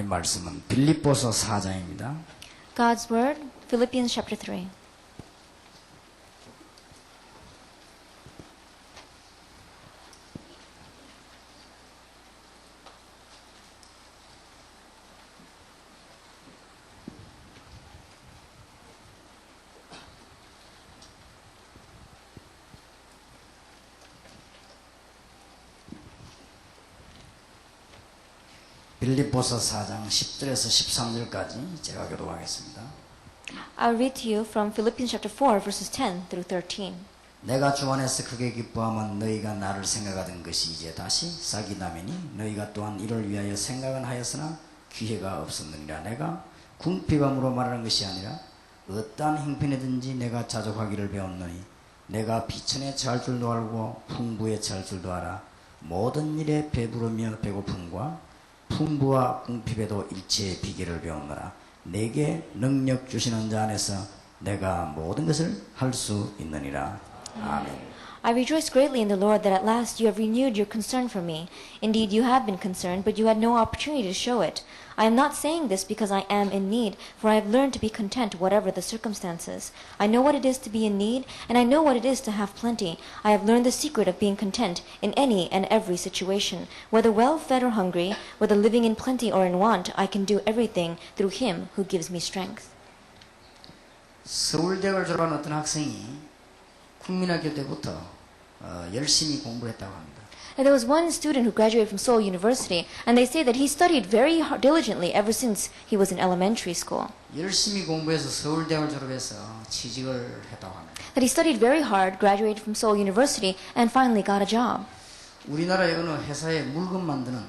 하나님 말씀은 빌립보서 4장입니다. God's Word, Philippians chapter 3. 빌립보서 4장 10절에서 13절까지 제가 교독하겠습니다. I'll read to you from Philippians chapter 4, verses 10 through 13. 내가 주 안에서 크게 기뻐하면 너희가 나를 생각하던 것이 이제 다시 싹이나매니 너희가 또한 이를 위하여 생각은 하였으나 기회가 없었느니라. 내가 궁핍함으로 말하는 것이 아니라 어떠한 형편이든지 내가 자족하기를 배웠노니 내가 비천에 처할 줄도 알고 풍부에 처할 줄도 알아. 모든 일에 배부르며 배고픔과 풍부와 궁핍에도 일체의 비결을 배웠노라. 내게 능력 주시는 자 안에서 내가 모든 것을 할 수 있느니라. 아멘. I rejoice greatly in the Lord that at last you have renewed your concern for me. Indeed, you have been concerned, but you had no opportunity to show it. I am not saying this because I am in need, for I have learned to be content whatever the circumstances. I know what it is to be in need, and I know what it is to have plenty. I have learned the secret of being content in any and every situation. Whether well-fed or hungry, whether living in plenty or in want, I can do everything through Him who gives me strength. 서울대학을 졸업한 어떤 학생이 국민학교 때부터 열심히 공부를 했다고 합니다. And there was one student who graduated from Seoul University, and they say that he studied very diligently ever since he was in elementary school. 열심히 공부해서 서울대학을 졸업해서 취직을 했다고 합니다. That he studied very hard, graduated from Seoul University, and finally got a job. 우리나라의 어느 회사에 물건 만드는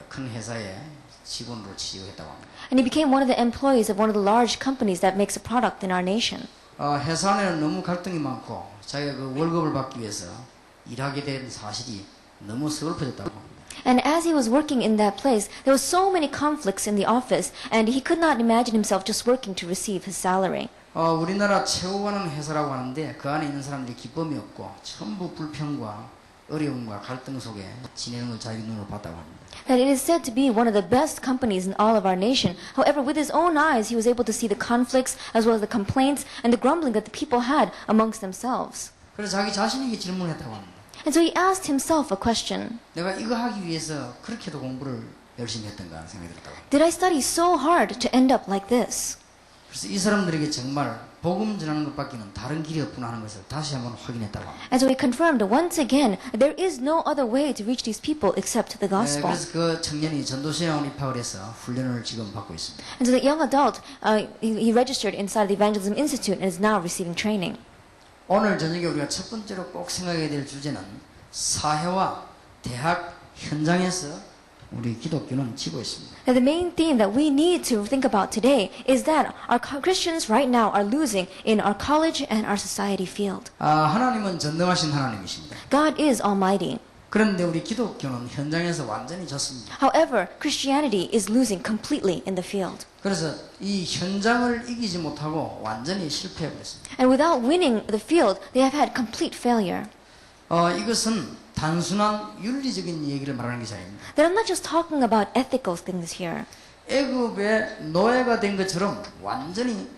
큰 회사에 직원으로 취직을 했다고 합니다. And he became one of the employees of one of the large companies that makes a product in our nation. 회사 안에는 너무 갈등이 많고 자기가 그 월급을 받기 위해서 일하게 된 사실이 너무 서글퍼졌다고 합니다. And as he was working in that place, there were so many conflicts in the office, and he could not imagine himself just working to receive his salary. 우리나라 최고 가는 회사라고 하는데 그 안에 있는 사람들이 기쁨이 없고 전부 불평과 어려움과 갈등 속에 지내는 걸 자기 눈으로 봤다고 합니다. That it is said to be one of the best companies in all of our nation. However, with his own eyes, he was able to see the conflicts as well as the complaints and the grumbling that the people had amongst themselves. 그래서 자기 자신에게 질문했다고 합니다. And so he asked himself a question. 내가 이거 하기 위해서 그렇게도 공부를 열심히 했던가 하는 생각이 들었다고 합니다. Did I study so hard to end up like this? 그래서 이 사람들에게 정말 복음 전하는 것밖에는 다른 길이 없구나 하는 것을 다시 한번 확인했다고 합니다. And so he confirmed once again there is no other way to reach these people except the gospel. 그래서 그 청년이 전도신학원 입학을 해서 훈련을 지금 받고 있습니다. And so the young adult, he registered inside the Evangelism Institute and is now receiving training. 오늘 저녁에 우리가 첫 번째로 꼭 생각해야 될 주제는 사회와 대학 현장에서 우리 기독교는 지고 있습니다. Now the main theme that we need to think about today is that our Christians right now are losing in our college and our society field. 하나님은 전능하신 하나님이십니다. God is almighty. 그런데 우리 기독교는 현장에서 완전히 졌습니다. However, Christianity is losing completely in the field. 그래서 이 현장을 이기지 못하고 완전히 실패해버렸습니다. And without winning the field, they have had complete failure. 이것은 단순한 윤리적인 얘기를 말하는 것이 아닙니다. That I'm not just talking about ethical things here. 애굽의 노예가 된 것처럼 완전히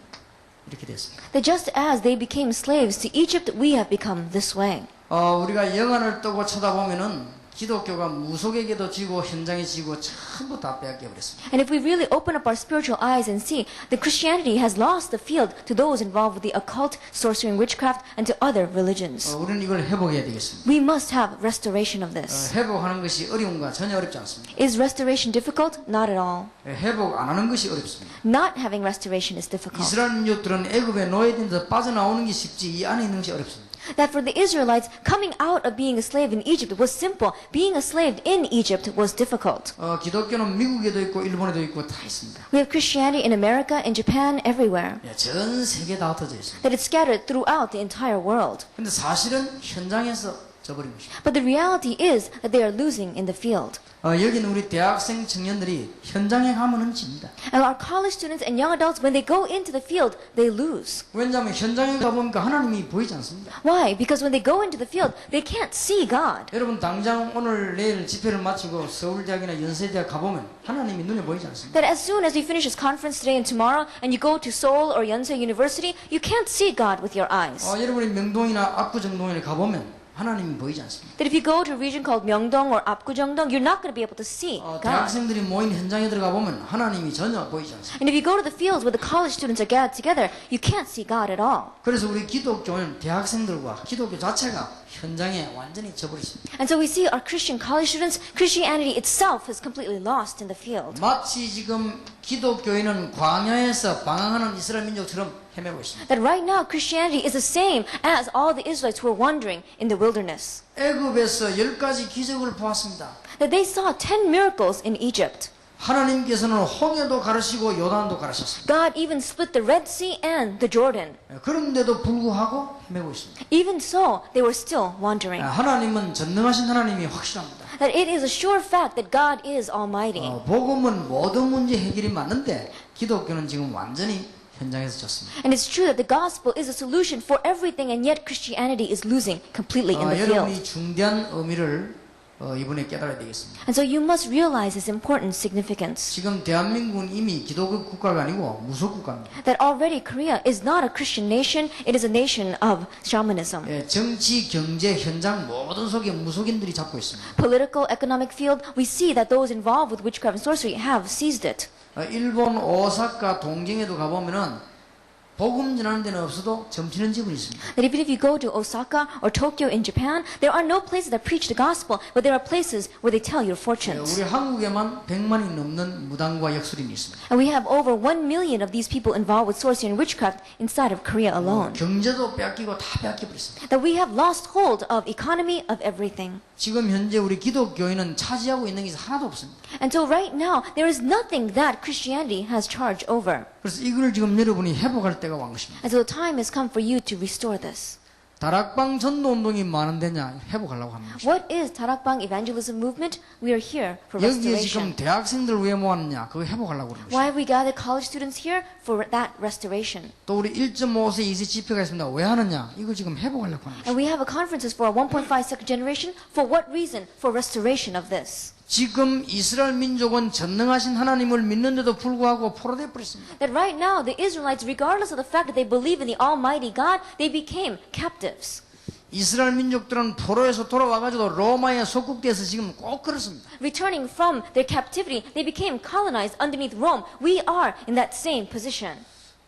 이렇게 됐습니다. That just as they became slaves to Egypt, we have become this way. 우리가 영안을 뜨고 쳐다보면은 기독교가 무속에게도 지고 현장에 지고 전부 다 빼앗겨 버렸습니다. And if we really open up our spiritual eyes and see that Christianity has lost the field to those involved with the occult, sorcery and witchcraft, and to other religions. 우리는 이걸 회복해야 되겠습니다. We must have restoration of this. 회복하는 것이 어려운가 전혀 어렵지 않습니다. Is restoration difficult? Not at all. 회복 안 하는 것이 어렵습니다. Not having restoration is difficult. 이스라엘 민족들은 애굽의 노예된데 빠져나오는 게 쉽지 이 안에 있는 것이 어렵습니다. That for the Israelites, coming out of being a slave in Egypt was simple. Being a slave in Egypt was difficult. 기독교는 미국에도 있고 일본에도 있고 다 있습니다. We have Christianity in America, in Japan, everywhere. 전 세계 다 흩어져 있습니다. That it's scattered throughout the entire world. 근데 사실은 현장에서 져버린 것입니다. But the reality is that they are losing in the field. 여기는 우리 대학생 청년들이 현장에 가면은 집니다. And our college students and young adults, when they go into the field, they lose. 왜냐하면 현장에 가보니까 하나님이 보이지 않습니다. Why? Because when they go into the field, they can't see God. 여러분 당장 오늘 내일 집회를 마치고 서울대학이나 연세대학 가보면 하나님이 눈에 보이지 않습니다. That as soon as you finish this conference today and tomorrow, and you go to Seoul or Yonsei University, you can't see God with your eyes. 여러분이 명동이나 압구정동에 가보면 하나님이 보이지 않습니다. That if you go to a region called Myeongdong or Apgujeongdong, you're not going to be able to see God. 대학생들이 모인 현장에 들어가 보면 하나님이 전혀 보이지 않습니다. And if you go to the fields where the college students are gathered together, you can't see God at all. 그래서 우리 기독교는 대학생들과 기독교 자체가 현장에 완전히 져버렸습니다. And so we see our Christian college students, Christianity itself is completely lost in the field. 마치 지금 기독교인은 광야에서 방황하는 이스라엘 민족처럼 헤매고 있습니다. That right now Christianity is the same as all the Israelites who were wandering in the wilderness. 애굽에서 10가지 기적을 보았습니다. That they saw 10 miracles in Egypt. 하나님께서는 홍해도 가르시고 요단도 가르셨습니다. God even split the Red Sea and the Jordan. 그런데도 불구하고 헤매고 있습니다. Even so, they were still wandering. 하나님은 전능하신 하나님이 확실합니다. That it is a sure fact that God is almighty. 복음은 모든 문제 해결이 맞는데 기독교는 지금 완전히 현장에서 졌습니다. And it's true that the gospel is a solution for everything, and yet Christianity is losing completely in the field. 여러분이 중대한 의미를 이번에 깨달아야 되겠습니다. And so you must realize its important significance. 지금 대한민국은 이미 기독교 국가가 아니고 무속 국가입니다. That already Korea is not a Christian nation, it is a nation of shamanism. 정치, 경제, 현장 모든 속에 무속인들이 잡고 있습니다. Political, economic field, we see that those involved with witchcraft and sorcery have seized it. 일본 오사카 동경에도 가보면은 복음 전하는 데는 없어도 점치는 집은 있습니다. That even if you go to Osaka or Tokyo in Japan, there are no places that preach the gospel, but there are places where they tell your fortunes. 우리 한국에만 100만이 넘는 무당과 역술인이 있습니다. And we have over 1 million of these people involved with sorcery and witchcraft inside of Korea alone. 경제도 뺏기고 다 뺏겨버렸습니다. That we have lost hold of economy, of everything. 지금 현재 우리 기독교인은 차지하고 있는 게 하나도 없습니다. And so right now, there is nothing that Christianity has charge over. 그래서 이걸 지금 여러분이 회복할 때가 온 것입니다. And so the time has come for you to restore this. 다락방 전도 운동이 많은데냐 회복하려고 하는 것입니다. What is Tarakbang Evangelism Movement? We are here for 여기에 restoration. 지금 대학생들 왜 모았느냐 그거 회복하려고 그러는 Why 것입니다. have we gathered college students here? For that restoration. 또 우리 1.5세 2세 집회가 있습니다. 왜 하느냐 이걸 지금 회복하려고 하는 것입니다. And we have a conferences for our 1.5 second generation. For what reason? For restoration of this. 지금 이스라엘 민족은 전능하신 하나님을 믿는데도 불구하고 포로돼 버렸습니다. That right now, the Israelites, regardless of the fact that they believe in the Almighty God, they became captives. 이스라엘 민족들은 포로에서 돌아와가지고 로마에 속국돼서 지금 꼭 그렇습니다. Returning from their captivity, they became colonized underneath Rome. We are in that same position.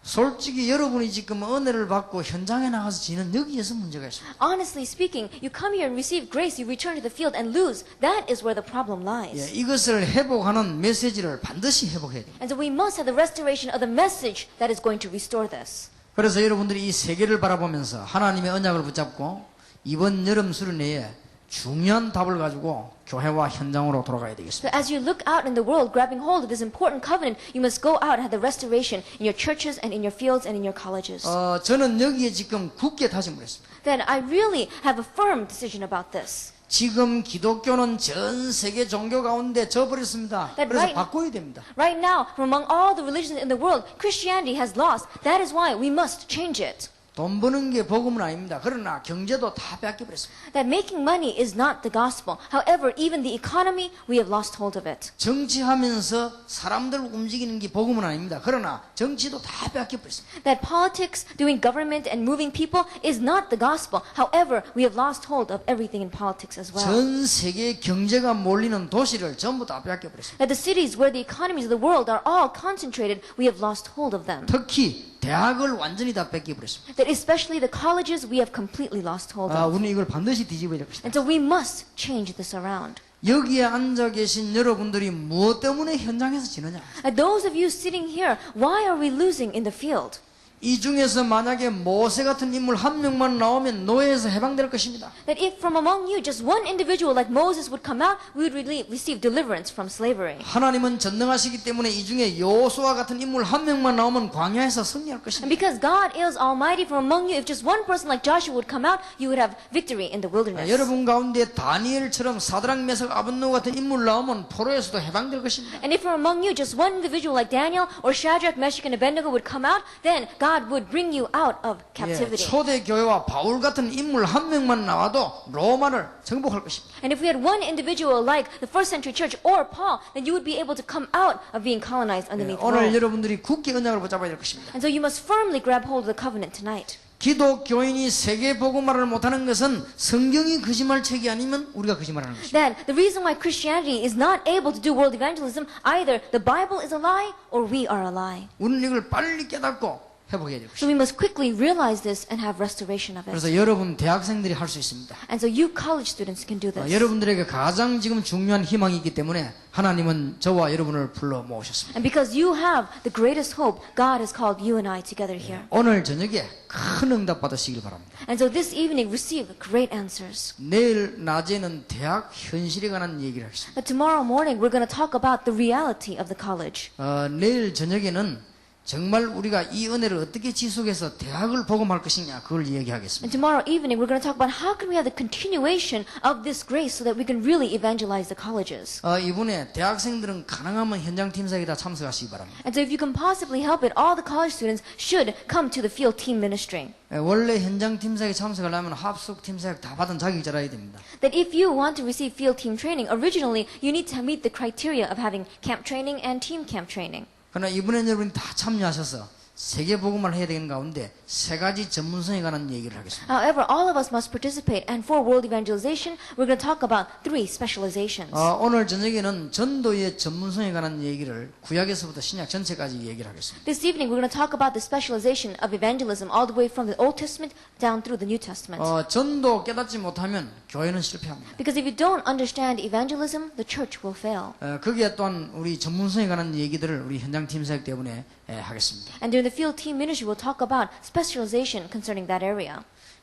솔직히 여러분이 지금 은혜를 받고 현장에 나가서 지는 여기에서 문제가 있습니다. Honestly speaking, you come here and receive grace, you return to the field and lose. That is where the problem lies. 이것을 회복하는 메시지를 반드시 회복해야 됩니다. And so we must have the restoration of the message that is going to restore this. 그래서 여러분들이 이 세계를 바라보면서 하나님의 언약을 붙잡고 이번 여름 수련회에 중요한 답을 가지고 교회와 현장으로 돌아가야 되겠습니다. So as you look out in the world, grabbing hold of this important covenant, you must go out and have the restoration in your churches and in your fields and in your colleges. 저는 여기에 지금 굳게 다짐을 했습니다. Then I really have a firm decision about this. 지금 기독교는 전 세계 종교 가운데 져버렸습니다. That 그래서 right- 바꿔야 됩니다. Right now, from among all the religions in the world, Christianity has lost. That is why we must change it. 돈 버는 게 복음은 아닙니다. 그러나 경제도 다 뺏겨버렸습니다. That making money is not the gospel. However, even the economy, we have lost hold of it. 정치하면서 사람들 움직이는 게 복음은 아닙니다. 그러나 정치도 다 뺏겨버렸습니다. That politics, doing government and moving people is not the gospel. However, we have lost hold of everything in politics as well. 전 세계 경제가 몰리는 도시를 전부 다 뺏겨버렸습니다. That the cities where the economies of the world are all concentrated, we have lost hold of them. 특히 대학을 완전히 다 뺏겨버렸습니다. That especially the colleges, we have completely lost hold of. 우리는 이걸 반드시 뒤집어야 될 것이다. And so we must change this around. 여기에 앉아 계신 여러분들이 무엇 때문에 현장에서 지느냐? And those of you sitting here, why are we losing in the field? 이 중에서 만약에 모세 같은 인물 한 명만 나오면 노예에서 해방될 것입니다. That if from among you just one individual like Moses would come out, we would receive deliverance from slavery. 하나님은 전능하시기 때문에 이 중에 여호수아 같은 인물 한 명만 나오면 광야에서 승리할 And 것입니다. because God is almighty, from among you, if just one person like Joshua would come out, you would have victory in the wilderness. 여러분 가운데 다니엘처럼 사드락 메삭 아벳노고 같은 인물 나오면 포로에서도 해방될 것입니다. And if from among you just one individual like Daniel or Shadrach, Meshach, and Abednego would come out, then God would bring you out of captivity. 초대 교회와 바울 같은 인물 한 명만 나와도 로마를 정복할 것입니다. And if we had one individual like the first century church or Paul, then you would be able to come out of being colonized underneath 오늘 Rome. 여러분들이 굳게 언약을 붙잡아야 될 것입니다. And so you must firmly grab hold of the covenant tonight. 기독교인이 세계 복음화를 못하는 것은 성경이 거짓말책이 아니면 우리가 거짓말하는 것입니다. That the reason why Christianity is not able to do world evangelism, either the Bible is a lie or we are a lie. 우리는 이걸 빨리 깨닫고 회복해야 될 So 것입니다. we must quickly realize this and have restoration of it. 그래서 여러분 대학생들이 할 수 있습니다. And so you college students can do this. 여러분들에게 가장 지금 중요한 희망이 있기 때문에 하나님은 저와 여러분을 불러 모으셨습니다. And because you have the greatest hope, God has called you and I together here. 오늘 저녁에 큰 응답 받으시길 바랍니다. And so this evening receive great answers. 내일 낮에는 대학 현실에 관한 얘기를 하겠습니다. But tomorrow morning we're going to talk about the reality of the college. 내일 저녁에는 정말 우리가 이 은혜를 어떻게 지속해서 대학을 복음할 것이냐 그걸 And 얘기하겠습니다. tomorrow evening we're going to talk about how can we have the continuation of this grace so that we can really evangelize the colleges. 이번에 대학생들은 가능하면 현장 팀사에 다 참석하시기 바랍니다. And so if you can possibly help it, all the college students should come to the field team ministry. 원래 현장 팀사에 참석하려면 합숙 팀사에 다 받은 자격자라야 됩니다. That if you want to receive field team training, originally you need to meet the criteria of having camp training and team camp training. 그러나 이번에 여러분이 다 참여하셔서 세계 복음을 해야 되는 가운데 세 가지 전문성에 관한 얘기를 하겠습니다. However, all of us must participate, and for world evangelization, we're going to talk about 3 specializations. 오늘 저녁에는 전도의 전문성에 관한 얘기를 구약에서부터 신약 전체까지 얘기를 하겠습니다. This evening, we're going to talk about the specialization of evangelism all the way from the Old Testament down through the New Testament. 전도 깨닫지 못하면 교회는 실패합니다. Because if you don't understand evangelism, the church will fail. 거기에 또한 우리 전문성에 관한 얘기들을 우리 현장 팀사역 때문에 하겠습니다. And during the field team ministry, we'll talk about specialization concerning that area.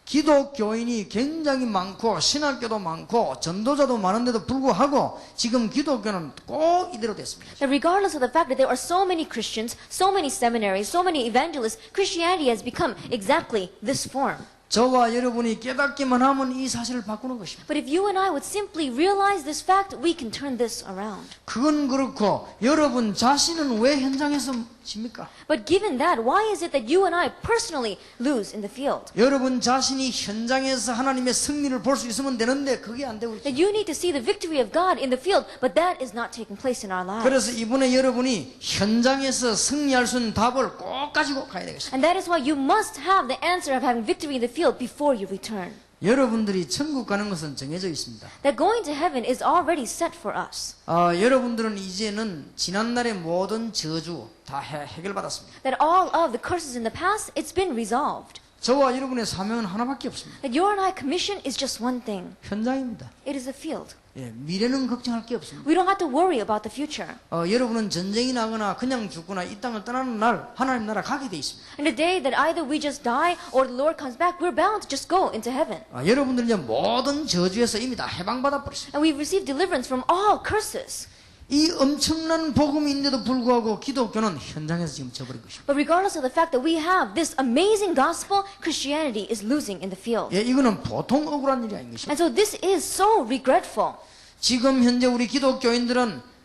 기독교인이 굉장히 많고 신학교도 많고 전도자도 많은데도 불구하고 지금 기독교는 꼭 이대로 됐습니다. That regardless of the fact that there are so many Christians, so many seminaries, so many evangelists, Christianity has become exactly this form. 저와 여러분이 깨닫기만 하면 이 사실을 바꾸는 것입니다. But if you and I would simply realize this fact, we can turn this around. 그건 그렇고 여러분 자신은 왜 현장에서 집니까? But given that, why is it that you and I personally lose in the field? 여러분 자신이 현장에서 하나님의 승리를 볼 수 있으면 되는데 그게 안 되고 있어요. That you need to see the victory of God in the field, but that is not taking place in our lives. 그래서 이번에 여러분이 현장에서 승리할 수 있는 답을 꼭 가지고 가야 되겠습니다. And that is why you must have the answer of having victory in the field before you return. 여러분들이 천국 가는 것은 정해져 있습니다. That going to heaven is already set for us. 여러분들은 이제는 지난날의 모든 저주 다 해결받았습니다. That all of the curses in the past, it's been resolved. 저와 여러분의 사명은 하나밖에 없습니다. That your and I commission is just one thing. 현장입니다. It is the field. 미래는 걱정할 게 없습니다. We don't have to worry about the future. 여러분은 전쟁이 나거나 그냥 죽거나 이 땅을 떠나는 날 하나님 나라 가게 돼 있습니다. And the day that either we just die or the Lord comes back, we're bound to just go into heaven. 여러분들은 이제 모든 저주에서 이미 다 해방받아 버렸습니다. And we've received deliverance from all curses. 이 엄청난 복음인데도 불구하고 기독교는 현장에서 지금 져버린 것입니다. But regardless of the fact that we have this amazing gospel, Christianity is losing in the field. 이거는 보통 억울한 일이 아닌 것입니다. And so this is so regretful. 지금 현재 우리 기독교인들은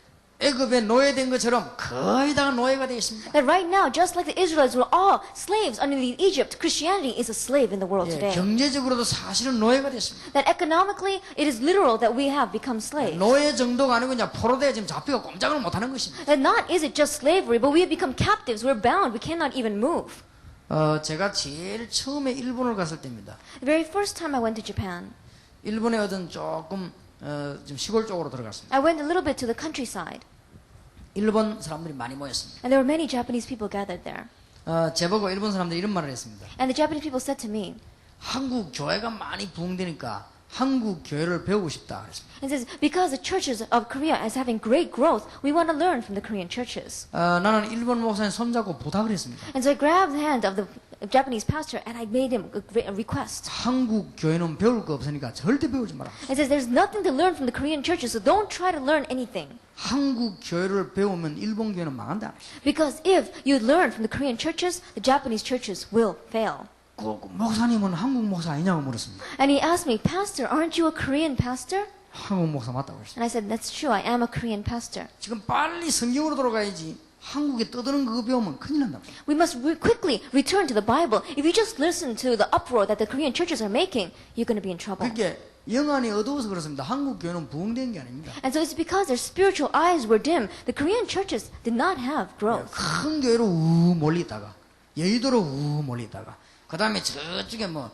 애굽에 노예된 것처럼 거의 다 노예가 되어 있습니다. That right now, just like the Israelites were all slaves underneath Egypt, Christianity is a slave in the world today. 경제적으로도 사실은 노예가 됐습니다. That economically, it is literal that we have become slaves. 노예 정도가 아니고 이제 포로대에 지금 잡히고 꼼짝을 못하는 것입니다. That not is it just slavery, but we have become captives. We're bound. We cannot even move. 제가 제일 처음에 일본을 갔을 때입니다. The very first time I went to Japan, 일본에 어떤 조금 좀 시골 쪽으로 들어갔습니다. I went a little bit to the countryside. 일본 사람들이 많이 모였습니다. And there were many Japanese people gathered there. 제보고 일본 사람들이 이런 말을 했습니다. And the Japanese people said to me, 한국 교회가 많이 부흥되니까 한국 교회를 배우고 싶다 그랬습니다. It says, because the churches of Korea is having great growth, we want to learn from the Korean churches. 나는 일본 목사님 손잡고 부탁을 했습니다. And so I grabbed the hand of the Japanese pastor and I made him a request. 한국 교회는 배울 거 없으니까 절대 배우지 마라. It says, there's nothing to learn from the Korean churches, so don't try to learn anything. 한국 교회를 배우면 일본 교회는 망한다. Because if you learn from the Korean churches, the Japanese churches will fail. 목사님은 한국 목사 아니냐고 물었습니다. And he asked me, Pastor, aren't you a Korean pastor? 한국 목사 맞다고 그랬어요. And I said, that's true, I am a Korean pastor. 지금 빨리 성경으로 돌아가야지. 한국에 떠드는 그거 배우면 큰일 난다. We must quickly return to the Bible. If you just listen to the uproar that the Korean churches are making, you're going to be in trouble. 그게 영안이 어두워서 그렇습니다. 한국 교회는 부흥된 게 아닙니다. And so it's because their spiritual eyes were dim. The Korean churches did not have growth. 큰 교회로 우 멀리 있다가 여의도로 우 멀리 있다가 그 다음에 저쪽에 뭐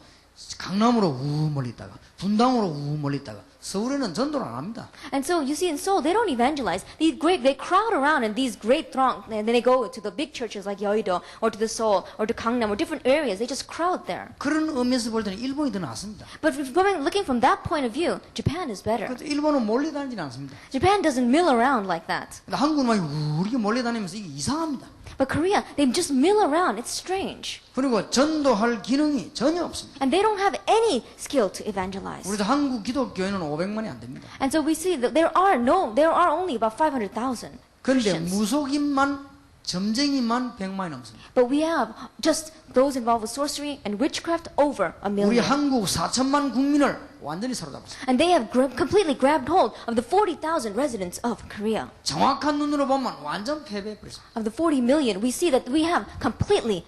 강남으로 우 멀리 있다가 분당으로 우 멀리 있다가 서울에는 전도를 안 합니다. And so you see in Seoul, they don't evangelize. They crowd around in these great throng, and then they go to the big churches like Yeouido, or to the Seoul, or to Gangnam, or different areas. They just crowd there. 그런 의미에서 볼 때는 일본이 더 낫습니다. But if looking from that point of view, Japan is better. 그래서 일본은 몰려 다니지는 않습니다. Japan doesn't mill around like that. 근데 한국은 막 우리가 몰려 다니면서 이게 이상합니다. But Korea, they just mill around. It's strange. 그리고 전도할 기능이 전혀 없습니다. And they don't have any skill to evangelize. 우리도 한국 기독교회는 500만이 안 됩니다. And so we see that there are only about 500,000 그런데 Christians. 무속인만 점쟁이만 100만이 넘습니다. But we have just those involved with sorcery and witchcraft over a 우리 million. 한국 4천만 국민을 완전히 사로잡았습니다. And they have completely grabbed hold of the 40,000 residents of Korea. 정확한 눈으로 보면 완전 패배해버렸습니다. Of the 40 million, we see that we have completely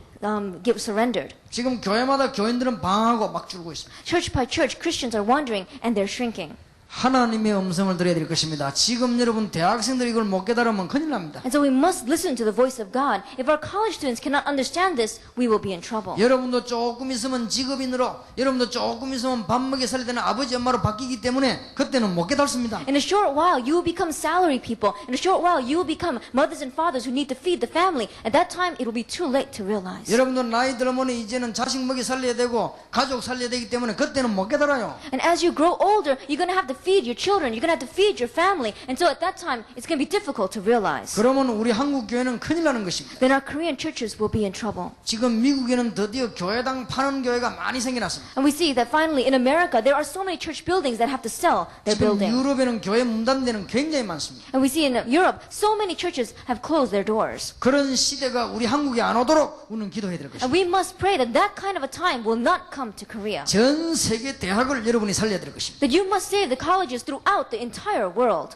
surrendered. 지금 교회마다 교인들은 방황하고 막 줄고 있습니다. Church by church, Christians are wandering and they're shrinking. 하나님의 음성을 들어야 될 것입니다. 지금 여러분 대학생들이 이걸 못 깨달으면 큰일 납니다. And so we must listen to the voice of God. If our college students cannot understand this, we will be in trouble. 여러분도 조금 있으면 직업인으로, 여러분도 조금 있으면 밥 먹여 살려야 되는 아버지 엄마로 바뀌기 때문에 그때는 못 깨닫습니다. In a short while, you will become salary people. In a short while, you will become mothers and fathers who need to feed the family. At that time, it will be too late to realize. 여러분도 나이 들면 이제는 자식 먹여 살려야 되고 가족 살려야 되기 때문에 그때는 못 깨달아요. And as you grow older, you're going to have to feed your children. You're going to have to feed your family. And so at that time, it's going to be difficult to realize. 그러면 우리 한국 교회는 큰일 나는 것입니다. Then our Korean churches will be in trouble. 지금 미국에는 드디어 교회당 파는 교회가 많이 생겨났습니다. And we see that finally in America, there are so many church buildings that have to sell their 지금 building. 유럽에는 교회 문 닫는 데는 굉장히 많습니다. And we see in Europe, so many churches have closed their doors. 그런 시대가 우리 한국에 안 오도록 우리는 기도해야 될 것입니다. And we must pray that that kind of a time will not come to Korea. 전 세계 대학을 여러분이 살려야 될 것입니다. That you must save the colleges throughout the entire world.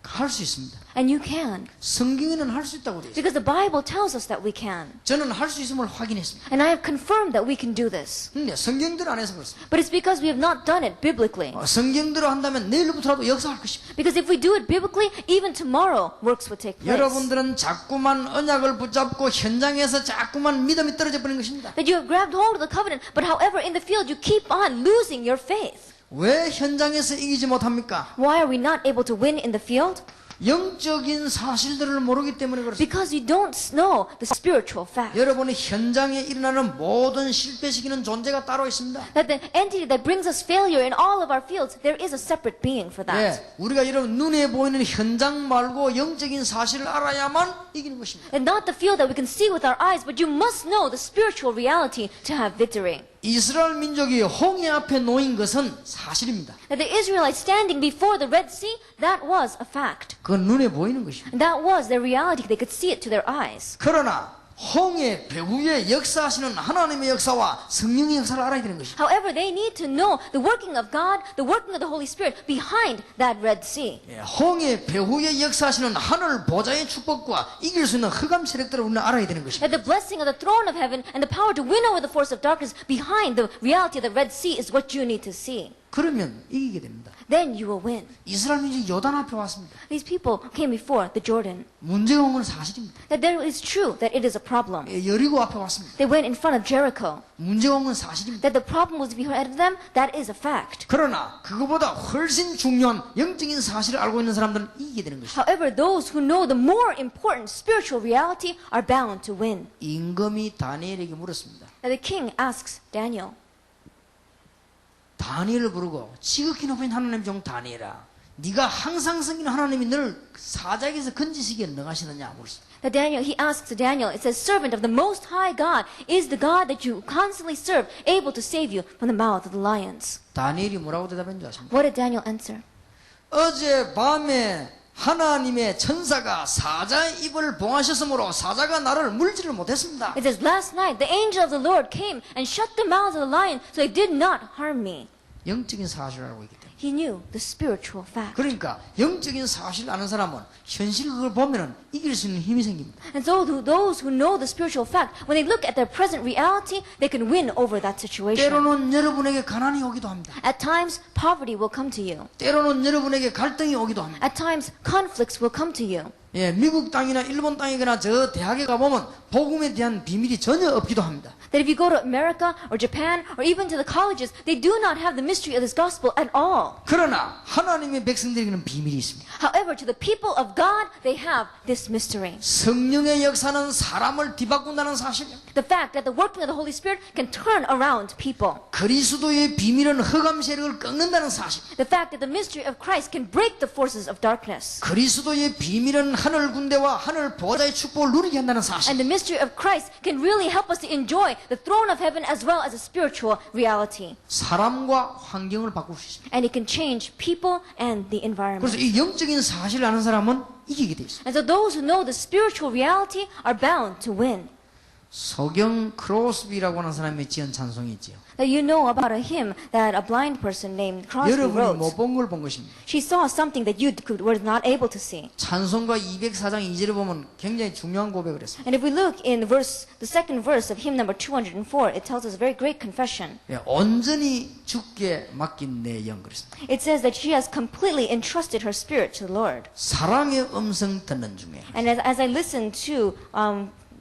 할 수 있습니다. And you can. 성경에는 할 수 있다고 되어 있어요. Because the Bible tells us that we can. 저는 할 수 있음을 확인했습니다. And I have confirmed that we can do this. 근데 성경대로 안 해서 그렇습니다. But it's because we have not done it biblically. 성경대로 한다면 내일부터라도 역사할 것입니다. Because if we do it biblically, even tomorrow works will take place. 여러분들은 자꾸만 언약을 붙잡고 현장에서 자꾸만 믿음이 떨어져 버리는 것입니다. That you have grabbed hold of the covenant, but however in the field you keep on losing your faith. 왜 현장에서 이기지 못합니까? Why are we not able to win in the field? 영적인 사실들을 모르기 때문에 그렇습니다. Because you don't know the spiritual fact. 여러분이 현장에 일어나는 모든 실패시키는 존재가 따로 있습니다. That the entity that brings us failure in all of our fields, there is a separate being for that. 예, 우리가 여러분 눈에 보이는 현장 말고 영적인 사실을 알아야만 이기는 것입니다. And not the field that we can see with our eyes, but you must know the spiritual reality to have victory. 이스라엘 민족이 홍해 앞에 놓인 것은 사실입니다. That the Israelites standing before the Red Sea, that was a fact. 그건 눈에 보이는 것입니다. And that was their reality. They could see it to their eyes. 그러나 홍해 배후에 역사하시는 하나님의 역사와 성령의 역사를 알아야 되는 것입니다. However, they need to know the working of God, the working of the Holy Spirit behind that Red Sea. 예, 홍해 배후에 역사하시는 하늘 보좌의 축복과 이길 수 있는 흑암 세력들을 우리는 알아야 되는 것입니다. That the blessing of the throne of heaven and the power to win over the force of darkness behind the reality of the Red Sea is what you need to see. 그러면 이기게 됩니다. Then you will win. 이스라엘 민족이 요단 앞에 왔습니다. These people came before the Jordan. 문제가 온 건 사실입니다. That there is true that it is a problem. 예, 여리고 앞에 왔습니다. They went in front of Jericho. 문제가 온 건 사실입니다. That the problem was ahead of them, that is a fact. 그러나 그거보다 훨씬 중요한 영적인 사실을 알고 있는 사람들은 이기게 되는 것입니다. However, those who know the more important spiritual reality are bound to win. 임금이 다니엘에게 물었습니다. That the king asks Daniel, 다니엘을 부르고 지극히 높은 하나님 종 다니엘아, 네가 항상 섬기는 하나님이 늘 사자에게서 건지시기에 능하시느냐 물었습니다. That Daniel, he asks Daniel, it says, servant of the Most High God, is the God that you constantly serve able to save you from the mouth of the lions? 다니엘이 뭐라고 대답했는지 아십니까? What did Daniel answer? 어제 밤에 하나님의 천사가 사자의 입을 봉하셨으므로 사자가 나를 물지를 못했습니다. It says, last night the angel of the Lord came and shut the mouths of the lion so they did not harm me. 영적인 사실을 알고 있기 때문에. He knew the spiritual fact. 그러니까 영적인 사실을 아는 사람은 현실 그걸 보면은 이길 수 있는 힘이 생깁니다. And so those who know the spiritual fact, when they look at their present reality, they can win over that situation. 때로는 여러분에게 가난이 오기도 합니다. At times, poverty will come to you. 때로는 여러분에게 갈등이 오기도 합니다. At times, conflicts will come to you. 예, 미국 땅이나 일본 땅이거나 저 대학에 가보면 복음에 대한 비밀이 전혀 없기도 합니다. That if you go to America or Japan or even to the colleges, they do not have the mystery of this gospel at all. 그러나 하나님의 백성들에게는 비밀이 있습니다. However, to the people of God, they have this mystery. 성령의 역사는 사람을 뒤바꾼다는 사실. The fact that the working of the Holy Spirit can turn around people. 그리스도의 비밀은 흑암 세력을 꺾는다는 사실. The fact that the mystery of Christ can break the forces of darkness. 그리스도의 비밀은 하늘 군대와 하늘 보좌의 축복을 누리게 한다는 사실. And the mystery of Christ can really help us to enjoy the throne of heaven as well as a spiritual reality. 사람과 환경을 바꿀 수 있습니다. And it can change people and the environment. 그래서 이 영적인 사실을 아는 사람은 이기게 돼 있습니다. And so those who know the spiritual reality are bound to win. 소경 크로스비라고 하는 사람이 지은 찬송이 있지요. That you know about a hymn that a blind person named Crosby 여러분이 wrote. 못 본 걸 본 것입니다. She saw something that you were not able to see. 찬송가 204장 2절에 보면 굉장히 중요한 고백을 했습니다. And if we look in the second verse of hymn number 204, it tells us a very great confession. 예, 온전히 주께 맡긴 내 영 그랬습니다. It says that she has completely entrusted her spirit to the Lord. 사랑의 음성 듣는 중에 And as I listen to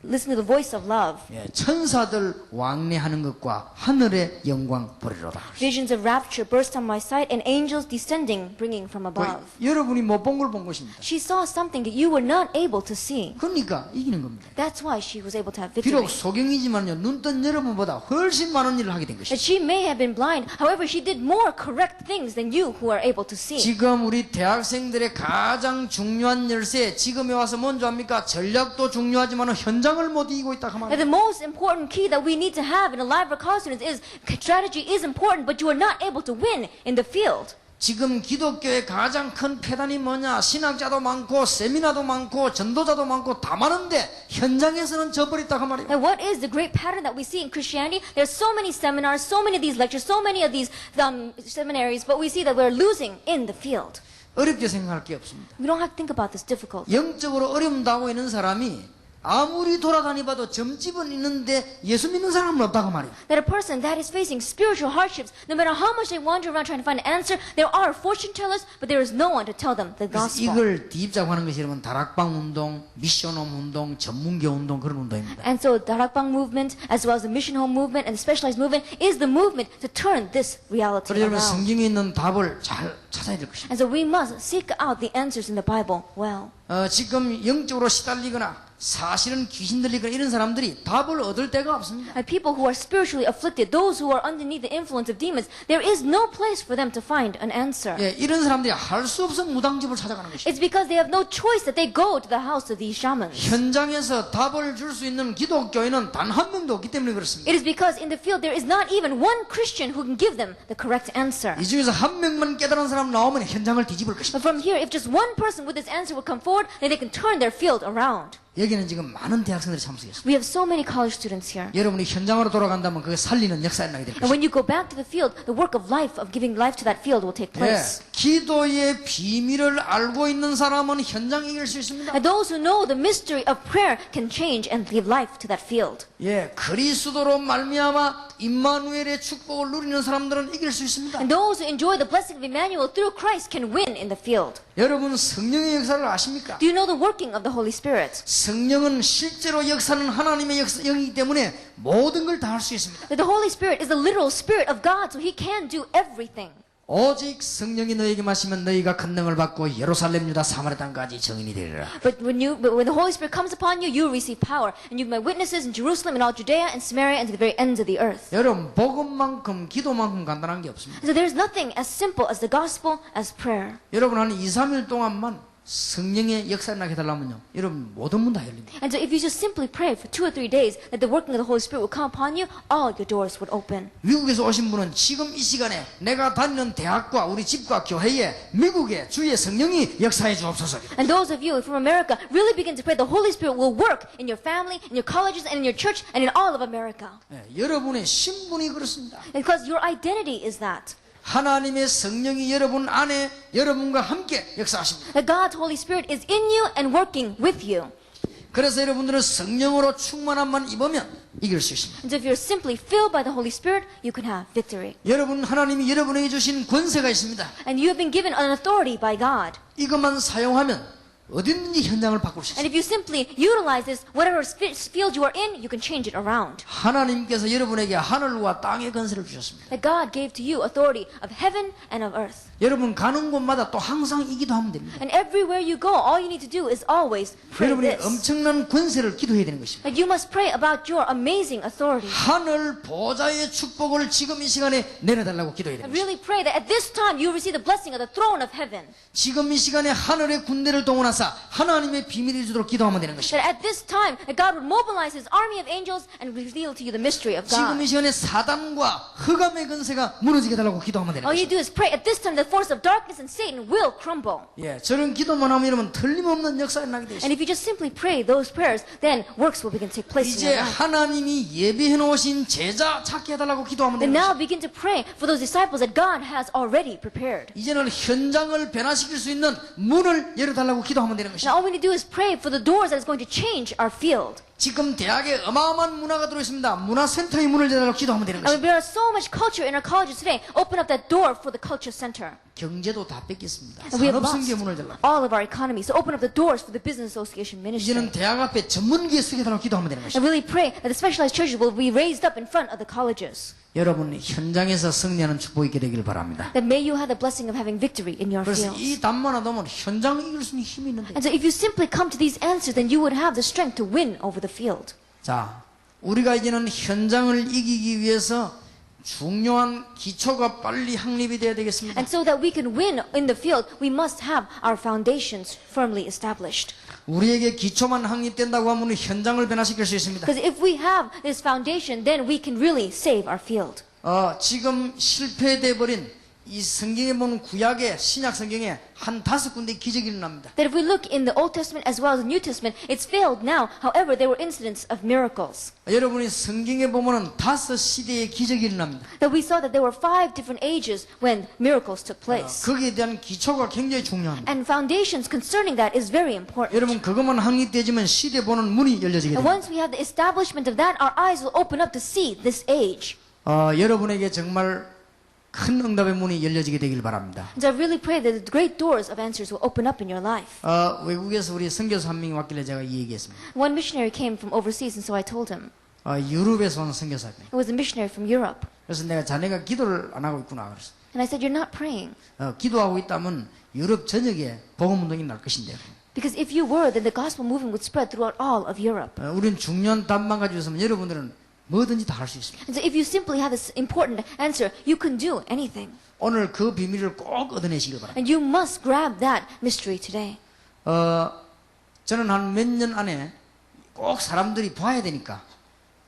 the voice of love, 예, 천사들 왕래하는 것과 하늘의 영광 보리로다. visions of rapture burst on my sight and angels descending, bringing from above. 여러분이 못 본 걸 본 것입니다. She saw something that you were not able to see. 그러니까 이기는 겁니다. That's why she was able to have 비록 victory. 소경이지만요, 눈뜬 여러분보다 훨씬 많은 일을 하게 된 That 것입니다. she may have been blind, however, she did more correct things than you who are able to see. 지금 우리 대학생들의 가장 중요한 열쇠, 지금에 와서 뭔지 압니까? 전략도 중요하지만 현장을 못 이기고 있다 그 And 말이에요. the most important key that we need to have in a life of college students is strategy is important, but you are not able to win in the field. 지금 기독교의 가장 큰 폐단이 뭐냐? 신학자도 많고 세미나도 많고 전도자도 많고 다 많은데 현장에서는 져버렸다 그 말이에요. And what is the great pattern that we see in Christianity? There's so many seminars, so many of these lectures, so many of these seminaries, but we see that we're losing in the field. 어렵게 생각할 게 없습니다. We don't have to think about this difficult. 영적으로 어려움 당하고 있는 사람이 아무리 돌아다니봐도 점집은 있는데 예수 믿는 사람은 없다고 말이에요. That a person that is facing spiritual hardships, no matter how much they wander around trying to find an answer, there are fortune tellers, but there is no one to tell them the 그래서 gospel. 이걸 뒤입자고 하는 것이 여러분 다락방 운동, 미션홈 운동, 전문교 운동 그런 운동입니다. And so the Darakbang movement, as well as the mission home movement and the specialized movement, is the movement to turn this reality 그래서 여러분 around. 성경에 있는 답을 잘 찾아야 될 것입니다. And so we must seek out the answers in the Bible well. 지금 영적으로 시달리거나 사실은 귀신 들리거나 이런 사람들이 답을 얻을 데가 없습니다. And people who are spiritually afflicted, those who are underneath the influence of demons, there is no place for them to find an answer. 예, 이런 사람들이 할 수 없어 무당집을 찾아가는 것입니다. It's because they have no choice that they go to the house of these shamans. 현장에서 답을 줄 수 있는 기독교인은 단 한 명도 없기 때문에 그렇습니다. It is because in the field there is not even one Christian who can give them the correct answer. 이 중에서 한 명만 깨달은 사람 나오면 현장을 뒤집을 것입니다. But from here, if just one person with this answer would come forward, then they can turn their field around. 여기는 지금 많은 대학생들이 참석했습니다. We have so many college students here. 여러분이 현장으로 돌아간다면 그게 살리는 역사가 나게 될 And 것입니다. when you go back to the field, the work of life, of giving life to that field will take 예, place. 기도의 비밀을 알고 있는 사람은 현장 이길 수 있습니다. And those who know the mystery of prayer can change and give life to that field. 예, 그리스도로 말미암아 임마누엘의 축복을 누리는 사람들은 이길 수 있습니다. And those who enjoy the blessing of Emmanuel through Christ can win in the field. 여러분 성령의 역사를 아십니까? Do you know the working of the Holy Spirit? 성령은 실제로 역사는 하나님의 영이기 때문에 모든 걸 다 할 수 있습니다. That the Holy Spirit is the literal Spirit of God, so He can do everything. 오직 성령이 너에게 마시면 너희가 권능을 받고 예루살렘 유다 사마리아 땅까지 증인이 되리라. But when the Holy Spirit comes upon you, you will receive power, and you will be my witnesses in Jerusalem and all Judea and Samaria and to the very ends of the earth. 여러분 복음만큼 기도만큼 간단한 게 없습니다. So there is nothing as simple as the gospel as prayer. 여러분 한 2, 3일 동안만 성령의 역사를 나게 해달라면요, 여러분 모든 문 다 열립니다. And so if you just simply pray for 2 or 3 days that the working of the Holy Spirit will come upon you, all your doors would open. 미국에서 오신 분은 지금 이 시간에 내가 다니는 대학과 우리 집과 교회에 미국의 주의 성령이 역사해 주옵소서. And those of you from America really begin to pray the Holy Spirit will work in your family, in your colleges, and in your church, and in all of America. 여러분의 신분이 그렇습니다. Because your identity is that. 하나님의 성령이 여러분 안에 여러분과 함께 역사하십니다. That God's Holy Spirit is in you and working with you. 그래서 여러분들은 성령으로 충만함만 입으면 이길 수 있습니다. And so if you're simply filled by the Holy Spirit, you can have victory. 여러분 하나님이 여러분에게 주신 권세가 있습니다. And you have been given an authority by God. 이것만 사용하면 어디든지 현장을 바꿀 수 And 있습니다. if you simply utilize this, whatever field you are in, you can change it around. 하나님께서 여러분에게 하늘과 땅의 권세를 주셨습니다. That God gave to you authority of heaven and of earth. 여러분 가는 곳마다 또 항상 이 기도하면 됩니다. And everywhere you go, all you need to do is always pray 여러분이 this. 엄청난 권세를 기도해야 되는 것입니다. That you must pray about your amazing authority. 하늘 보좌의 축복을 지금 이 시간에 내려달라고 기도해야 And 됩니다. really pray that at this time you receive the blessing of the throne of heaven. 지금 이 시간에 하늘의 군대를 동원하사 하나님의 비밀을 주도록 기도하면 되는 것입니다. That at this time that God would mobilize His army of angels and reveal to you the mystery of 지금 God. 이 시간에 사단과 흑암의 권세가 무너지게 달라고 기도하면 되는 All you 것입니다. do is pray at this time the force of darkness and Satan will crumble. 예, 저런 기도만 하면 여러분 틀림없는 역사가 나게 되어 And 있습니다. if you just simply pray those prayers, then works will begin to take place in 이제 your life. 하나님이 예비해 놓으신 제자 찾게 해달라고 기도하면 Then 되는 now 것입니다. begin to pray for those disciples that God has already prepared. 이제는 현장을 변화시킬 수 있는 문을 열어달라고 기도하면 되는 And 것입니다. all we need to do is pray for the doors that is going to change our field. 지금 대학에 어마어마한 문화가 들어있습니다. 문화센터의 문을 열어달라고 기도하면 되는 And 것입니다. there is so much culture in our colleges today. Open up that door for the culture center. 경제도 다 뺏겼습니다. And we have 산업성계 lost 문을 열라고. all of our economy. So open up the doors for the business association ministry. 이제는 대학 앞에 전문기에 쓰게 해달라고 기도하면 되는 And 것입니다. really pray that the specialized churches will be raised up in front of the colleges. 여러분 현장에서 승리하는 축복이 있게 되기를 바랍니다. That may you have the blessing of having victory in your 그래서 fields. 이 답만 하다면 현장을 이길 수 있는 힘이 있는데, And so if you simply come to these answers, then you would have the strength to win over the field. 자, 우리가 이제는 현장을 이기기 위해서 중요한 기초가 빨리 확립이 돼야 되겠습니다. And so that we can win in the field, we must have our foundations firmly established. 우리에게 기초만 확립된다고 하면 현장을 변화시킬 수 있습니다. Because if we have this foundation, then we can really save our field. 지금 실패돼 버린 이 성경에 보는 구약의 신약 성경에 한 5군데 기적이 일어납니다. That if we look in the Old Testament as well as the New Testament, it's failed now. However, there were incidents of miracles. 여러분이 성경에 보면은 5 시대의 기적이 일어납니다. That we saw that there were 5 different ages when miracles took place. 거기에 대한 기초가 굉장히 중요합니다. And foundations concerning that is very important. 여러분 그것만 확립되지만 시대 보는 문이 열려지게 And 됩니다. once we have the establishment of that, our eyes will open up to see this age. 여러분에게 정말 큰 응답의 문이 열려지게 되길 바랍니다. And so I really pray that the great doors of answers will open up in your life. 외국에서 우리 선교사 한 명이 왔길래 제가 이 얘기했습니다. One missionary came from overseas, and so I told him. 유럽에서 온 선교사입니다. It was a missionary from Europe. 그래서 내가 자네가 기도를 안 하고 있구나 그랬어. And I said, you're not praying. 기도하고 있다면 유럽 전역에 복음 운동이 날 것인데. Because if you were, then the gospel movement would spread throughout all of Europe. 우리는 중요한 답만 가지고 있으면 여러분들은 뭐든지 다 할 수 있습니다. And so if you simply have this important answer, you can do anything. 오늘 그 비밀을 꼭 얻어내시길 바랍니다. And you must grab that mystery today. 저는 한 몇 년 안에 꼭 사람들이 봐야 되니까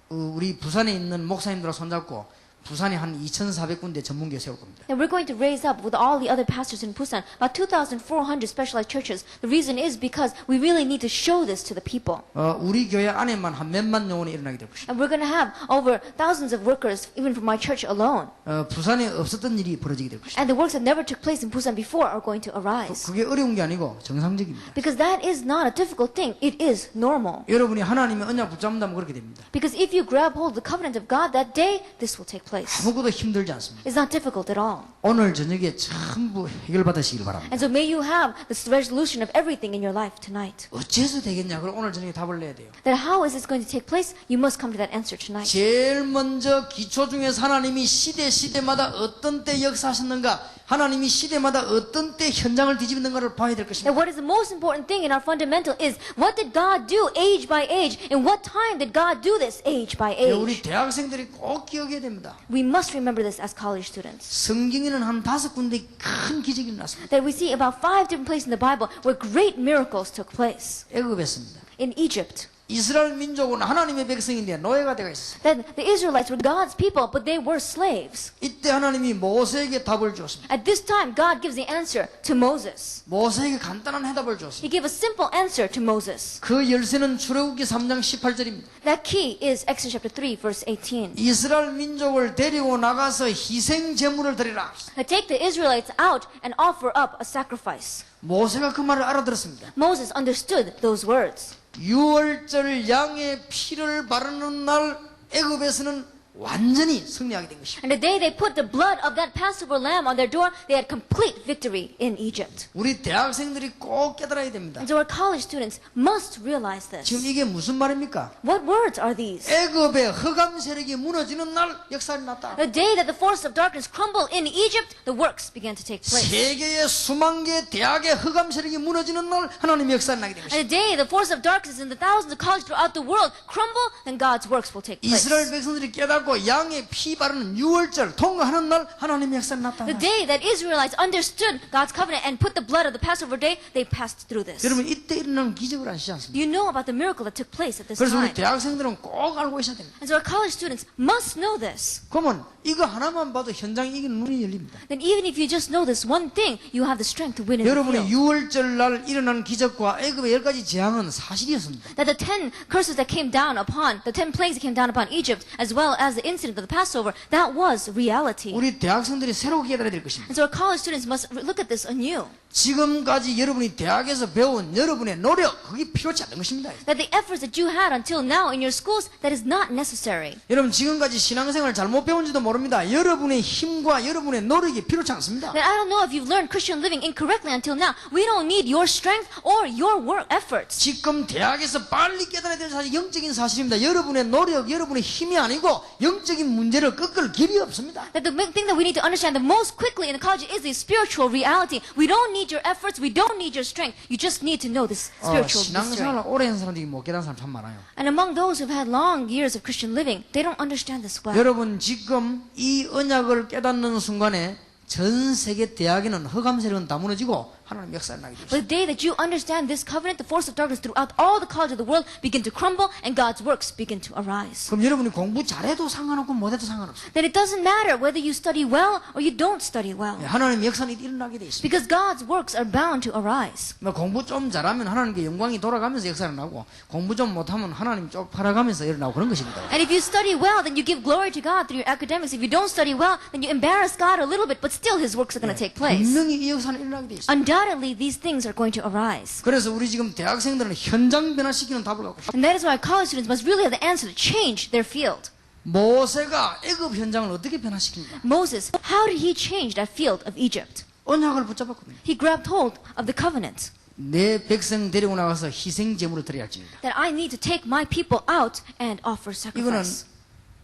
우리 부산에 있는 목사님들하고 손잡고 부산에 한 2,400군데 전문교회 세울 겁니다. And we're going to raise up with all the other pastors in Busan about 2,400 specialized churches. The reason is because we really need to show this to the people. 우리 교회 안에만 한 몇만 영혼이 일어나게 될 것입니다. And we're going to have over thousands of workers, even from my church alone. 부산에 없었던 일이 벌어지게 될 것입니다. And the works that never took place in Busan before are going to arise. 그게 어려운 게 아니고 정상적입니다. Because that is not a difficult thing. It is normal. 여러분이 하나님의 언약 붙잡는다면 그렇게 됩니다. Because if you grab hold of the covenant of God that day, this will take place. 아무것도 힘들지 않습니다. It's not difficult at all. 오늘 저녁에 전부 해결받으시길 바랍니다. And so may you have this resolution of everything in your life tonight. 어째서 되겠냐? 그럼 오늘 저녁에 답을 내야 돼요. That how is this going to take place? You must come to that answer tonight. 제일 먼저 기초 중에서 하나님이 시대마다 어떤 때 역사하셨는가 하나님이 시대마다 어떤 때 현장을 뒤집는가를 봐야 될 것입니다. That what is the most important thing in our fundamental is what did God do age by age, and what time did God do this age by 우리 age? 대학생들이 꼭 기억해야 됩니다. We must remember this as college students. 성경에는 한 5군데 큰 기적이 일어났습니다. That we see about 5 different places in the Bible where great miracles took place. 애굽에서입니다. In Egypt, 이스라엘 민족은 하나님의 백성인데 노예가 되어 있었어요. that the Israelites were God's people, but they were slaves. 이때 하나님이 모세에게 답을 주었습니다. At this time, God gives the answer to Moses. 모세에게 간단한 해답을 주었습니다. He gave a simple answer to Moses. 그 열쇠는 출애굽기 3장 18절입니다. That key is Exodus chapter 3, verse 18. 이스라엘 민족을 데리고 나가서 희생 제물을 드리라. Now take the Israelites out and offer up a sacrifice. 모세가 그 말을 알아들었습니다. Moses understood those words. 유월절 양의 피를 바르는 날 애굽에서는 완전히 승리하게 된 것입니다. And the day they put the blood of that Passover lamb on their door, they had complete victory in Egypt. 우리 대학생들이 꼭 깨달아야 됩니다. And so our college students must realize this. 지금 이게 무슨 말입니까? What words are these? 애굽의 흑암 세력이 무너지는 날 역사가 났다. The day that the force of darkness crumbled in Egypt, the works began to take place. 세계의 수만 개 대학의 흑암 세력이 무너지는 날 하나님의 역사가 나게 된 것입니다. And the day the force of darkness in the thousands of colleges throughout the world crumble, then God's works will take place. 이스라엘 백성들이 깨닫고 양의 피 바르는 유월절 통과하는 날 하나님의 역사가 나타나. The day that Israelites understood God's covenant and put the blood of the Passover day, they passed through this. 여러분 이때 일어나는 기적을 아시지 않습니까? You know about the miracle that took place at this 그래서 우리 time. 대학생들은 꼭 알고 있어야 됩니다. And so our college students must know this. 그러면 이거 하나만 봐도 현장 이기는 눈이 열립니다. Then even if you just know this one thing, you have the strength to win in the 여러분의 field. 유월절 날 일어난 기적과 애굽의 10가지 재앙은 사실이었습니다. That the 10 curses that came down upon, the 10 plagues that came down upon Egypt, as well as the incident of the Passover, that was reality. 우리 대학생들이 새롭게 깨달아야 될 것입니다. And so our college students must look at this anew. 지금까지 여러분이 대학에서 배운 여러분의 노력 그게 필요치 않은 것입니다. That the efforts that you had until now in your schools, that is not necessary. 여러분 지금까지 신앙생활 잘못 배운지도 모릅니다. 여러분의 힘과 여러분의 노력이 필요치 않습니다. That I don't know if you've learned Christian living incorrectly until now. We don't need your strength or your work efforts. 지금 대학에서 빨리 깨달아야 될 사실 영적인 사실입니다. 여러분의 노력, 여러분의 힘이 아니고 영적인 문제를 꺾을 길이 없습니다. That the main thing that we need to understand the most quickly in the college is the spiritual reality. We don't need your efforts. We don't need your strength. You just need to know this spiritual 신앙생활 mystery. 오래 한 사람들이 못 깨달은 사람 참 많아요. And among those who've had long years of Christian living, they don't understand this well. 여러분 지금 이 언약을 깨닫는 순간에 전 세계 대학에는 흑암 세력은 다 무너지고 하나님 역사를 나게 됩니다. But the day that you understand this covenant, the force of darkness throughout all the colleges of the world begin to crumble and God's works begin to arise. 그럼 여러분이 공부 잘해도 상관없고 못해도 상관없어요. Then it doesn't matter whether you study well or you don't study well. 하나님 역사는 일어나게 돼 있습니다. Because God's works are bound to arise. 공부 좀 잘하면 하나님께 영광이 돌아가면서 역사를 나고 공부 좀 못하면 하나님 쪽팔아가면서 일어나고 그런 것입니다. And if you study well, then you give glory to God through your academics. If you don't study well, then you embarrass God a little bit, but still His works are going to take place. 분명히 이 역사는 일어나게 돼 있습니다. Undoubtedly, these things are going to arise. 그래서 우리 지금 대학생들은 현장 변화시키는 답을 갖고 있습니다. And that is why college students must really have the answer to change their field. 모세가 애굽 현장을 어떻게 변화시킵니까? Moses, how did he change that field of Egypt? 언약을 붙잡았거든요. He grabbed hold of the covenant. 내 백성 데리고 나가서 희생 제물을 드려야 할지입니다. That I need to take my people out and offer 이거는 sacrifice.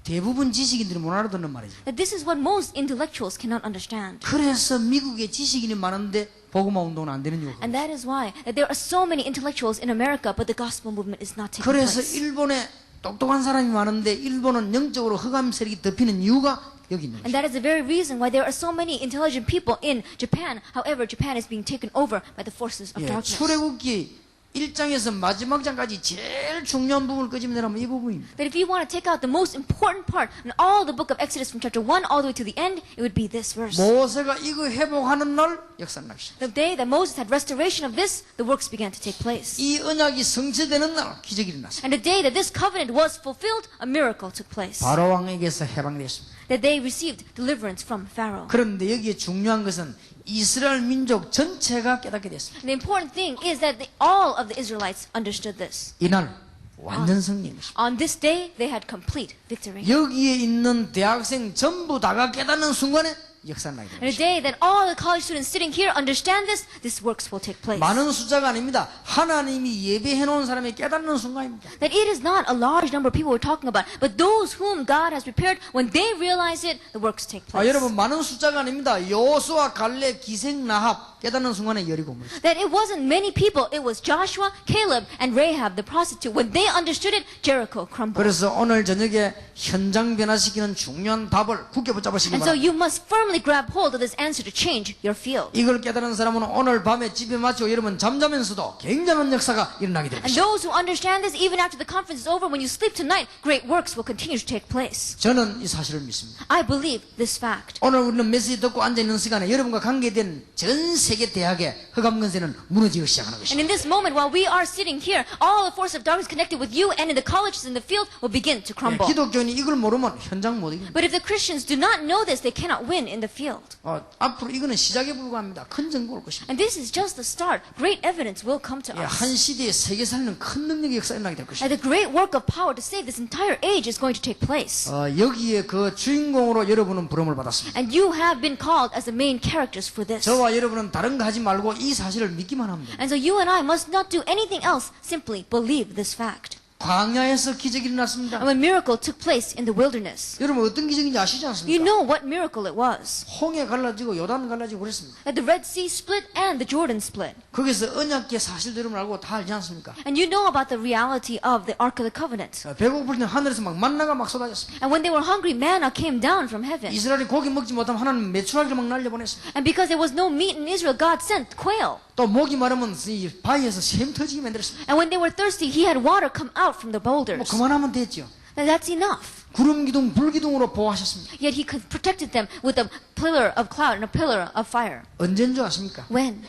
대부분 지식인들이 못 알아듣는 말이죠. That this is what most intellectuals cannot understand. 그래서 미국에 지식인이 많은데 복음화 운동은 안 되는 이유가 And that is why that there are so many intellectuals in America, but the gospel movement is not taking 그래서 place. 일본에 똑똑한 사람이 많은데 일본은 영적으로 흑암 세력이 덮이는 이유가 여기 있는 And 것입니다. that is the very reason why there are so many intelligent people in Japan. However, Japan is being taken over by the forces of 예, darkness. 출애굽기 1장에서 마지막 장까지 제일 중요한 부분을 끄집어내라면 이 부분입니다. That if you want to take out the most important part in all the book of Exodus from chapter 1 all the way to the end, it would be this verse. 모세가 이거 회복하는 날 역사는 납시다. The day that Moses had restoration of this, the works began to take place. 이 언약이 성취되는 날 기적이 일어났습니다. And the day that this covenant was fulfilled, a miracle took place. 바로 왕에게서 해방됐습니다. That they received deliverance from Pharaoh. 그런데 여기에 중요한 것은 이스라엘 민족 전체가 깨닫게 됐습니다. The important thing is that all of the Israelites understood this. 이날 완전 승리인 것입니다. On this day, they had complete victory. 여기에 있는 대학생 전부 다가 깨닫는 순간에 역사를 나게 And a 됩니다. day that all the college students sitting here understand this, these works will take place. 많은 숫자가 아닙니다. 하나님이 예배해 놓은 사람이 깨닫는 순간입니다. That it is not a large number of people we're talking about, but those whom God has prepared, when they realize it, the works take place. 여러분 많은 숫자가 아닙니다. 여호수아 갈렙 기생 라합 깨닫는 순간에 여리고 물. That it wasn't many people, it was Joshua, Caleb, and Rahab the prostitute. When they understood it, Jericho crumbled. 그래서 오늘 저녁에 현장 변화시키는 중요한 답을 굳게 붙잡으시기 And so 바랍니다. you must firmly grab hold of this answer to change your field. 이걸 깨달은 사람은 오늘 밤에 집에 마치고 여러분 잠자면서도 굉장한 역사가 일어나게 될 And 것입니다. those who understand this, even after the conference is over, when you sleep tonight, great works will continue to take place. 저는 이 사실을 믿습니다. I believe this fact. 오늘 우리는 메시지 듣고 앉아있는 시간에 여러분과 관계된 전 세계 대학의 흑암근세는 무너지기 시작하는 And 것입니다. in this moment, while we are sitting here, all the force of darkness connected with you and in the colleges in the field will begin to crumble. 기독교인이 이걸 모르면 현장 못 이깁니다. But if the Christians do not know this, they cannot win in the field. 앞으로 이거는 시작에 불과합니다. 큰 증거 올 것입니다. And this is just the start. Great evidence will come to us. 한 시대에 세계 살리는 큰 능력의 역사 일어나게 될 것입니다. And the great work of power to save this entire age is going to take place. 여기에 그 주인공으로 여러분은 부름을 받았습니다. And you have been called as the main characters for this. 저와 여러분은 다른 거 하지 말고 이 사실을 믿기만 하면 됩니다. And so you and I must not do anything else, simply believe this fact. 광야에서 기적이 일어났습니다. And when miracle took place in the wilderness, 여러분 어떤 기적인지 아시지 you 않습니까? know what miracle it was. 홍해 갈라지고 요단 갈라지고 그랬습니다. That the Red Sea split and the Jordan split. 거기서 언약계 사실들 여러분 알고 다 알지 않습니까? And you know about the reality of the Ark of the Covenant. 배고플 때 하늘에서 막 만나가 막 쏟아졌습니다. And when they were hungry, manna came down from heaven. 이스라엘이 고기 먹지 못하면 하나님 메추라기를 막 날려보냈습니다. And because there was no meat in Israel, God sent quail. 또 목이 마르면 이 바위에서 샘 터지게 만들었습니다. And when they were thirsty, He had water come out from the 뭐 boulders. 그만하면 됐죠. And that's enough. 구름 기둥 불 기둥으로 보호하셨습니다. Yet He protected them with a pillar of cloud and a pillar of fire. 언제인 줄 아십니까? When?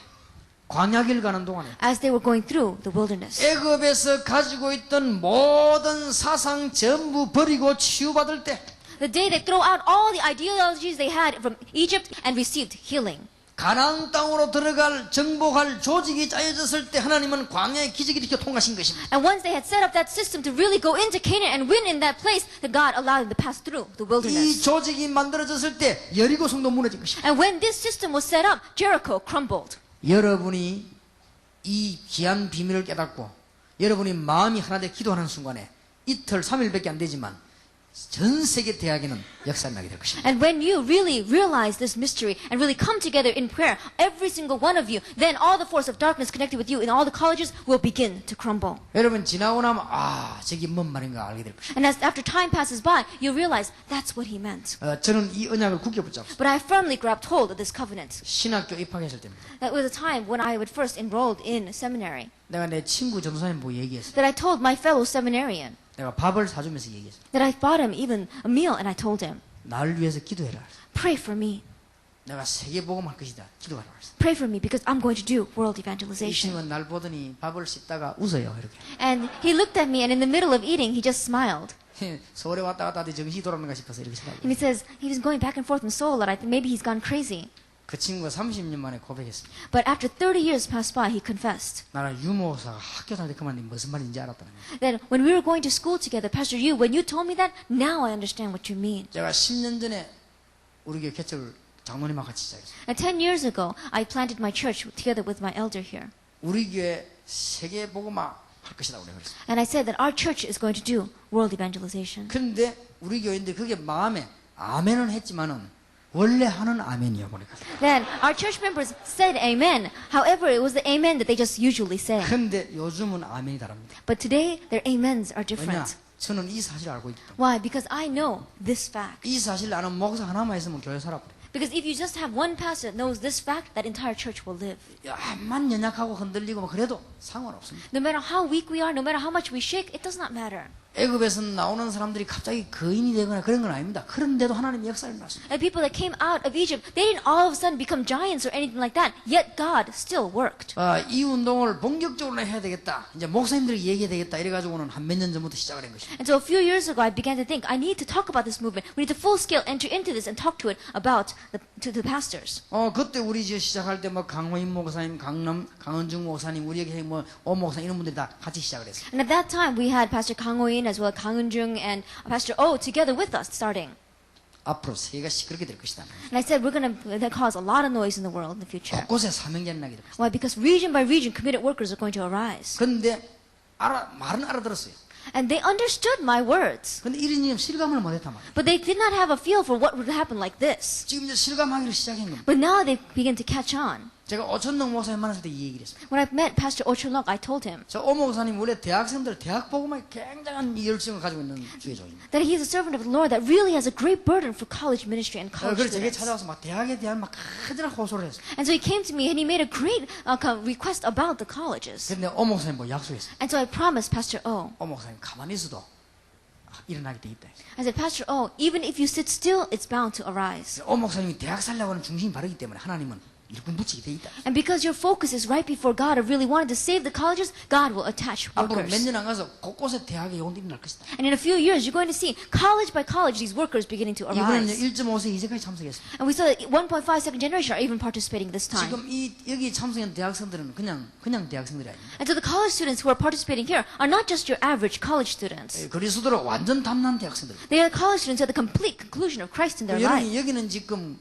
광야길 가는 동안에 As they were going through the wilderness. 애굽에서 가지고 있던 모든 사상 전부 버리고 치유받을 때 The day they throw out all the ideologies they had from Egypt and received healing. 가나안 땅으로 들어갈 정복할 조직이 짜여졌을 때 하나님은 광야의 기적을 일으켜 통하신 것입니다. And once they had set up that system to really go into Canaan and win in that place, that God allowed them to pass through the 이 wilderness. 조직이 만들어졌을 때 여리고 성도 무너진 것입니다. And when this system was set up, Jericho crumbled. 여러분이 이 귀한 비밀을 깨닫고 여러분이 마음이 하나 돼 기도하는 순간에 이틀 3일밖에 안 되지만 전 세계 대학에는 역사가 나게 될 것입니다. And when you really realize this mystery and really come together in prayer, every single one of you, then all the force of darkness connected with you in all the colleges will begin to crumble. 여러분 지나고 나면 저게 뭔 말인가 알게 될 것입니다. And as after time passes by, you realize that's what he meant. 저는 이 언약을 굳게 붙잡습니다. But I firmly grabbed hold of this covenant. 신학교 입학했을 때입니다. That was a time when I would first enrolled in seminary. 내가 내 친구 전도사님 보고 얘기했어요. That I told my fellow seminarian. 내가 밥을 사주면서 얘기했어요. That I bought him even a meal and I told him, 나를 위해서 기도해라. pray for me. 내가 세계 복음할 것이다. 기도하라. Pray for me because I'm going to do world 이 evangelization. 친구는 날 보더니 밥을 씹다가 웃어요. 이렇게. And he looked at me and in the middle of eating, he just smiled. 서울에 왔다 갔다 하더니 정신이 돌아오는가 싶어서 이렇게 And 생각해요. he says, he was going back and forth in Seoul and I think maybe he's gone crazy. 그 친구가 30년 만에 고백했습니다. But after 30 years passed by, he confessed 나는 유모사가 학교 다닐 때 그만 무슨 말인지 알았다는 거예요. that when we were going to school together, Pastor Yu, when you told me that, now I understand what you mean. 제가 10년 전에 우리 교회 개척을 장로님하고 같이 시작했어요. And 10 years ago, I planted my church together with my elder here. 우리 교회 세계 복음화 할 것이라고 그랬어요. And I said that our church is going to do world evangelization. 그런데 우리 교회인데 그게 마음에 아멘은 했지만은 원래 하는 아멘이야 보니까. Then our church members said amen. However, it was the amen that they just usually say. 그런데 요즘은 아멘이 다릅니다. But today, their amens are 왜냐? different. 저는 이 사실을 알고 있기 때문에. Why? Because I know this fact. 이 사실을 아는 목사 하나만 있으면 교회 살아버려. Because if you just have one pastor that knows this fact, that entire church will live. 야만 연약하고 흔들리고 뭐 그래도 상관없습니다. No matter how weak we are, no matter how much we shake, it does not matter. 애굽에서 나오는 사람들이 갑자기 거인이 되거나 그런 건 아닙니다. 그런데도 하나님의 역사를 났습니다. And people that came out of Egypt, they didn't all of a sudden become giants or anything like that. Yet God still worked. 이 운동을 본격적으로 해야 되겠다. 이제 목사님들이 얘기해야 되겠다. 이래가지고는 한 몇 년 전부터 시작을 한 것입니다. And so a few years ago, I began to think, I need to talk about this movement. We need to full scale enter into this and talk to it about to the pastors. 그때 우리 저 시작할 때 뭐 강호인 목사님, 강은중 목사님, 우리 교회 뭐오 목사님 이런 분들이 다 같이 시작을 했어요. And at that time, we had Pastor Kang Ho-in as well as Kang Eun-jung and Pastor Oh together with us starting. 앞으로 세계가 시끄럽게 될 것이다. And I said, we're going to cause a lot of noise in the world in the future. 곳곳에 사명자를 나게 될 것이다. Why? Because region by region, committed workers are going to arise. 그런데 말은 알아들었어요. And they understood my words. 근데 이런 일 실감을 못했단 말이에요. But they did not have a feel for what would happen like this. 지금 이제 실감하기를 시작한 겁니다. But now they begin to catch on. 제가 오천동 목사님 만났을 때 이 얘기를 했습니다. When I met Pastor Ocholok, I told him 저 오 목사님 원래 대학생들 대학 보고만 굉장한 열정을 가지고 있는 주의종입니다. that he is a servant of the Lord that really has a great burden for college ministry and college 그래서 제게 students. 찾아와서 막 대학에 대한 막 커다란 호소를 했어요. And so he came to me and he made a great request about the colleges. 근데 오 목사님 뭐 약속했어요. And so I promised Pastor O. 오 목사님 가만히 있어도 일어나게 돼 있다. I said, Pastor O, even if you sit still, it's bound to arise. 오 목사님이 대학 살려고 하는 중심이 바르기 때문에 하나님은 일꾼 붙이게 돼 있다. And because your focus is right before God of really wanting to save the colleges, God will attach 앞으로 몇 workers. 년 안 가서 곳곳에 대학에 요원들이 일어날 것이다. And in a few years, you're going to see college by college these workers beginning to 이번에는 arise. 1.5세 이제까지 참석했습니다. And we saw that 1.5 second generation are even participating this time. 지금 여기 참석한 대학생들은 그냥 대학생들이 아닙니다. And so the college students who are participating here are not just your average college students. 그리스도로 완전 담난 대학생들. They are college students who are the complete conclusion of Christ in their life. 여기는 지금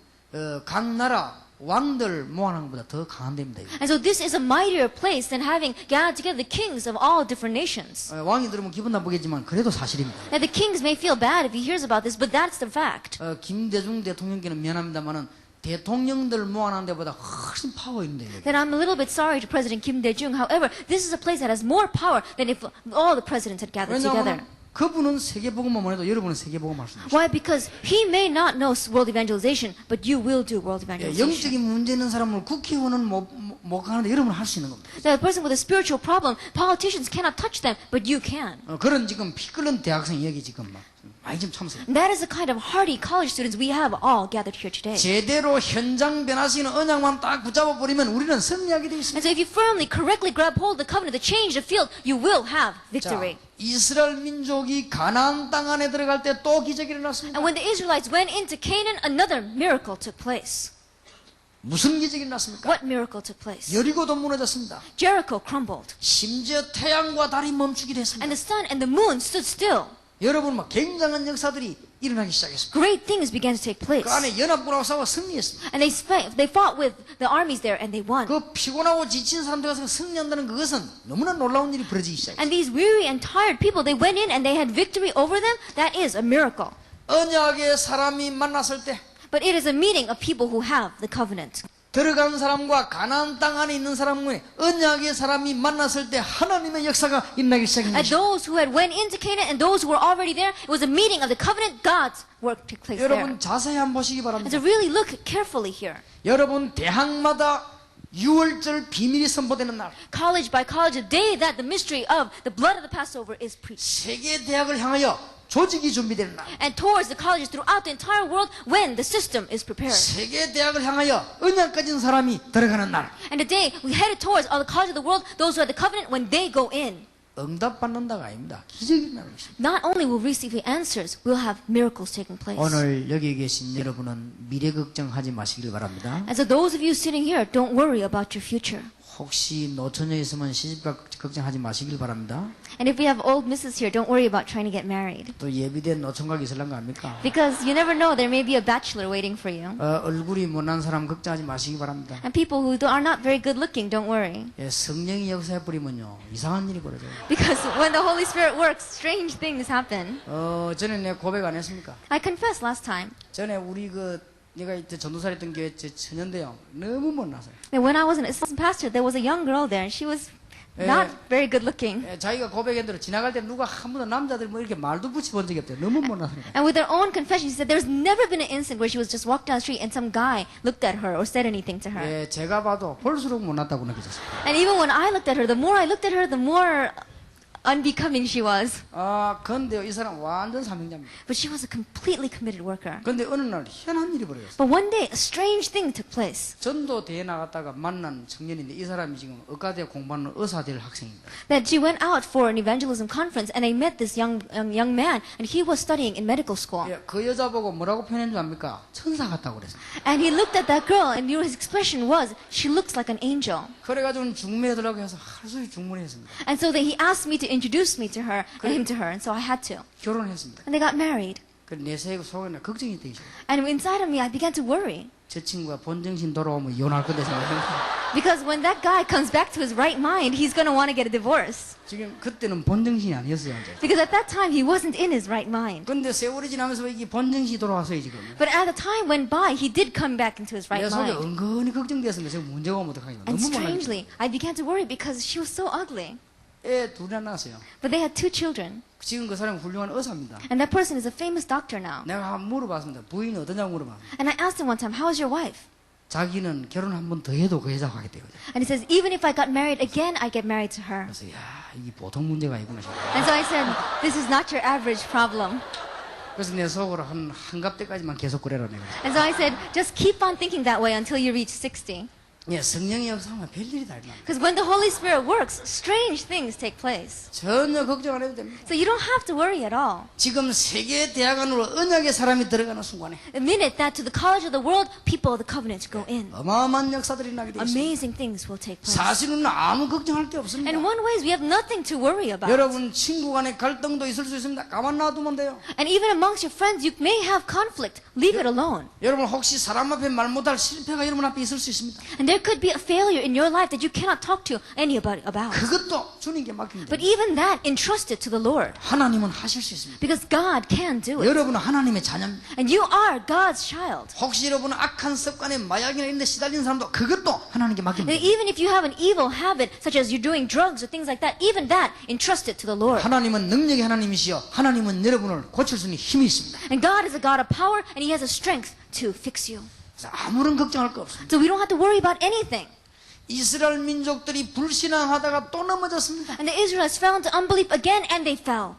각 나라 왕들 모아놓은 것보다 더 강한 데입니다. And so this is a mightier place than having gathered together the kings of all different nations. 왕이 들으면 기분 나쁘겠지만 그래도 사실입니다. Now the kings may feel bad if he hears about this, but that's the fact. 김대중 대통령께는 미안합니다만은 대통령들 모아놓은 데보다 훨씬 파워 있는데. That I'm a little bit sorry to President Kim Dae-jung. However, this is a place that has more power than if all the presidents had gathered together. 왜냐하면 그분은 세계복음만 해도 여러분은 세계복음 할 수 있습니다. Why? Because he may not know world evangelization, but you will do world evangelization. 영적인 문제 있는 사람을 국회의원은 못 가는데 여러분은 할 수 있는 겁니다. The person with a spiritual problem, politicians cannot touch them, but you can. 그런 지금 피 끓는 대학생이 여기 지금 막 많이 좀 참석. That is the kind of hardy college students we have all gathered here today. 제대로 현장 변화시키는 언약만 딱 붙잡아 버리면 우리는 승리하게 되어 있습니다. And so if you firmly, correctly grab hold of the covenant to change the field, you will have victory. 이스라엘 민족이 가나안 땅 안에 들어갈 때 또 기적이 일어났습니다. And when the Israelites went into Canaan, another miracle took place. 무슨 기적이 일어났습니까? What miracle took place? 여리고도 무너졌습니다. Jericho crumbled. 심지어 태양과 달이 멈추기도 했습니다. And the sun and the moon stood still. 여러분 막 굉장한 역사들이 일어나기 시작했습니다. Great things began to take place. 그 안에 연합군하고 싸워 승리했습니다. And they fought with the armies there and they won. 그 피곤하고 지친 사람들 가서 승리한다는 그것은 너무나 놀라운 일이 벌어지기 시작했습니다. And these weary and tired people, they went in and they had victory over them. That is a miracle. 언약의 사람이 만났을 때 But it is a meeting of people who have the covenant. 들어간 사람과 가나안 땅 안에 있는 사람의 언약의 사람이 만났을 때 하나님의 역사가 일어나기 시작한 And 것입니다. those who had went into Canaan and those who were already there, it was a meeting of the covenant. God's work took place there. 여러분 자세히 한번 보시기 And 바랍니다. so really look carefully here. 여러분 대학마다 6월절 비밀이 선포되는 날 College by college, the day that the mystery of the blood of the Passover is preached. 세계 대학을 향하여 조직이 준비되는 날 And towards the colleges throughout the entire world when the system is prepared. 세계 대학을 향하여 언약 가진 사람이 들어가는 날 And the day we headed towards all the colleges of the world, those who had the covenant, when they go in, 응답받는다가 아닙니다. 기적이 일어나는 것입니다. not only will we receive the answers, we'll have miracles taking place. 오늘 여기 계신 여러분은 미래 걱정하지 마시길 바랍니다. And so those of you sitting here, don't worry about your future. 혹시 노처녀 있으면 시집 걱정하지 마시길 바랍니다. And if we have old misses here, don't worry about trying to get married. 또 예비된 노총각 있을란 거 아닙니까? Because you never know, there may be a bachelor waiting for you. 얼굴이 못난 사람 걱정하지 마시기 바랍니다. And people who are not very good looking, don't worry. 예, 성령이 역사해 버리면요 이상한 일이 벌어져요. Because when the Holy Spirit works, strange things happen. 전에 내가 고백 안 했습니까? I confessed last time 전에 우리 내가 이때 전도사 했던 교회 처녀인데요 너무 못나서요. that when I was an assistant pastor, there was a young girl there, and she was not very good looking. 자기가 고백한 대로 지나갈 때 누가 한 번도 남자들 뭐 이렇게 말도 붙이 본 적이 없대요. 너무 못나서니까. And with their own confession, she said there's never been an instant where she was just walked down the street and some guy looked at her or said anything to her. 예, 제가 봐도 볼수록 못났다고 느껴졌어요. And even when I looked at her, the more I looked at her, the more unbecoming she was. 근데 이 사람 완전 사명자입니다. But she was a completely committed worker. 근데 어느 날 희한한 일이 벌어졌어요. But one day, a strange thing took place. 전도 대회 나갔다가 만난 청년인데 이 사람이 지금 의과대 공부하는 의사 될 학생입니다. That she went out for an evangelism conference and they met this young man and he was studying in medical school. 예, 그 여자 보고 뭐라고 표현한 줄 압니까? 천사 같다고 그랬어요. And he looked at that girl and his expression was, she looks like an angel. 그래가지고 중매해달라고 해서 하루종일 중문했습니다. And so he asked me to introduce me to her and him to her, and so I had to. 결혼했습니다. And they got married. 내 속에는 걱정이 되기 시작. And inside of me, I began to worry. 저 친구가 본정신 돌아오면 이혼할 건데 생각해요. Because when that guy comes back to his right mind, he's going to want to get a divorce. 지금 그때는 본정신이 아니었어요. 이제. Because at that time, he wasn't in his right mind. 근데 세월이 지나면서 이게 본정신이 돌아왔어요 지금. But as the time went by, he did come back into his right 내 속에 mind. 은근히 걱정되었습니다. 제가 문제가 오면 어떡하냐. And 너무 몰라요. strangely, I began to worry because she was so ugly. 애 둘이나 낳았어요. But they had 2 children. 지금 그 사람은 훌륭한 의사입니다. And that person is a famous doctor now. 내가 한번 물어봤습니다. 부인이 어떠냐고 물어봤습니다. And I asked him one time, how is your wife? 자기는 결혼 한 번 더 해도 그 여자하고 하겠대요. And he says, even if I got married again, I get married to her. 그래서 야 이게 보통 문제가 아니구나 싶어요. And so I said, this is not your average problem. 그래서 내 속으로 한갑 때까지만 계속 그래라 내가. And so I said, just keep on thinking that way until you reach 60. 예, 성령의 역사하면 별일이 다 일어납니다. Because when the Holy Spirit works, strange things take place. 전혀 걱정 안 해도 됩니다. So you don't have to worry at all. 지금 세계 대학원으로 언약의 사람이 들어가는 순간에 The minute that to the college of the world, people of the covenant go in, 어마어마한 역사들이 나게 되어 있습니다. amazing things will take place. 사실은 아무 걱정할 게 없습니다. And in one ways, we have nothing to worry about. 여러분 친구 간의 갈등도 있을 수 있습니다. 가만 놔두면 돼요. And even amongst your friends, you may have conflict. Leave it alone. 여러분 혹시 사람 앞에 말 못할 실패가 여러분 앞에 있을 수 있습니다. And there could be a failure in your life that you cannot talk to anybody about. 그것도 주님께 맡기면 But 돼요. even that, entrust it to the Lord. 하나님은 하실 수 있습니다. Because God can do it. 여러분은 하나님의 자녀입니다. And you are God's child. 혹시 여러분은 악한 습관에 마약이나 이런 데 시달리는 사람도 그것도 하나님께 맡기면 And 돼요. even if you have an evil habit, such as you're doing drugs or things like that, even that, entrust it to the Lord. 하나님은 능력의 하나님이시여 하나님은 여러분을 고칠 수 있는 힘이 있습니다. And God is a God of power, and He has a strength to fix you. 그래서 아무런 걱정할 거 없습니다. So we don't have to worry about anything. 이스라엘 민족들이 불신앙하다가 또 넘어졌습니다. And the Israelites fell into unbelief again, and they fell.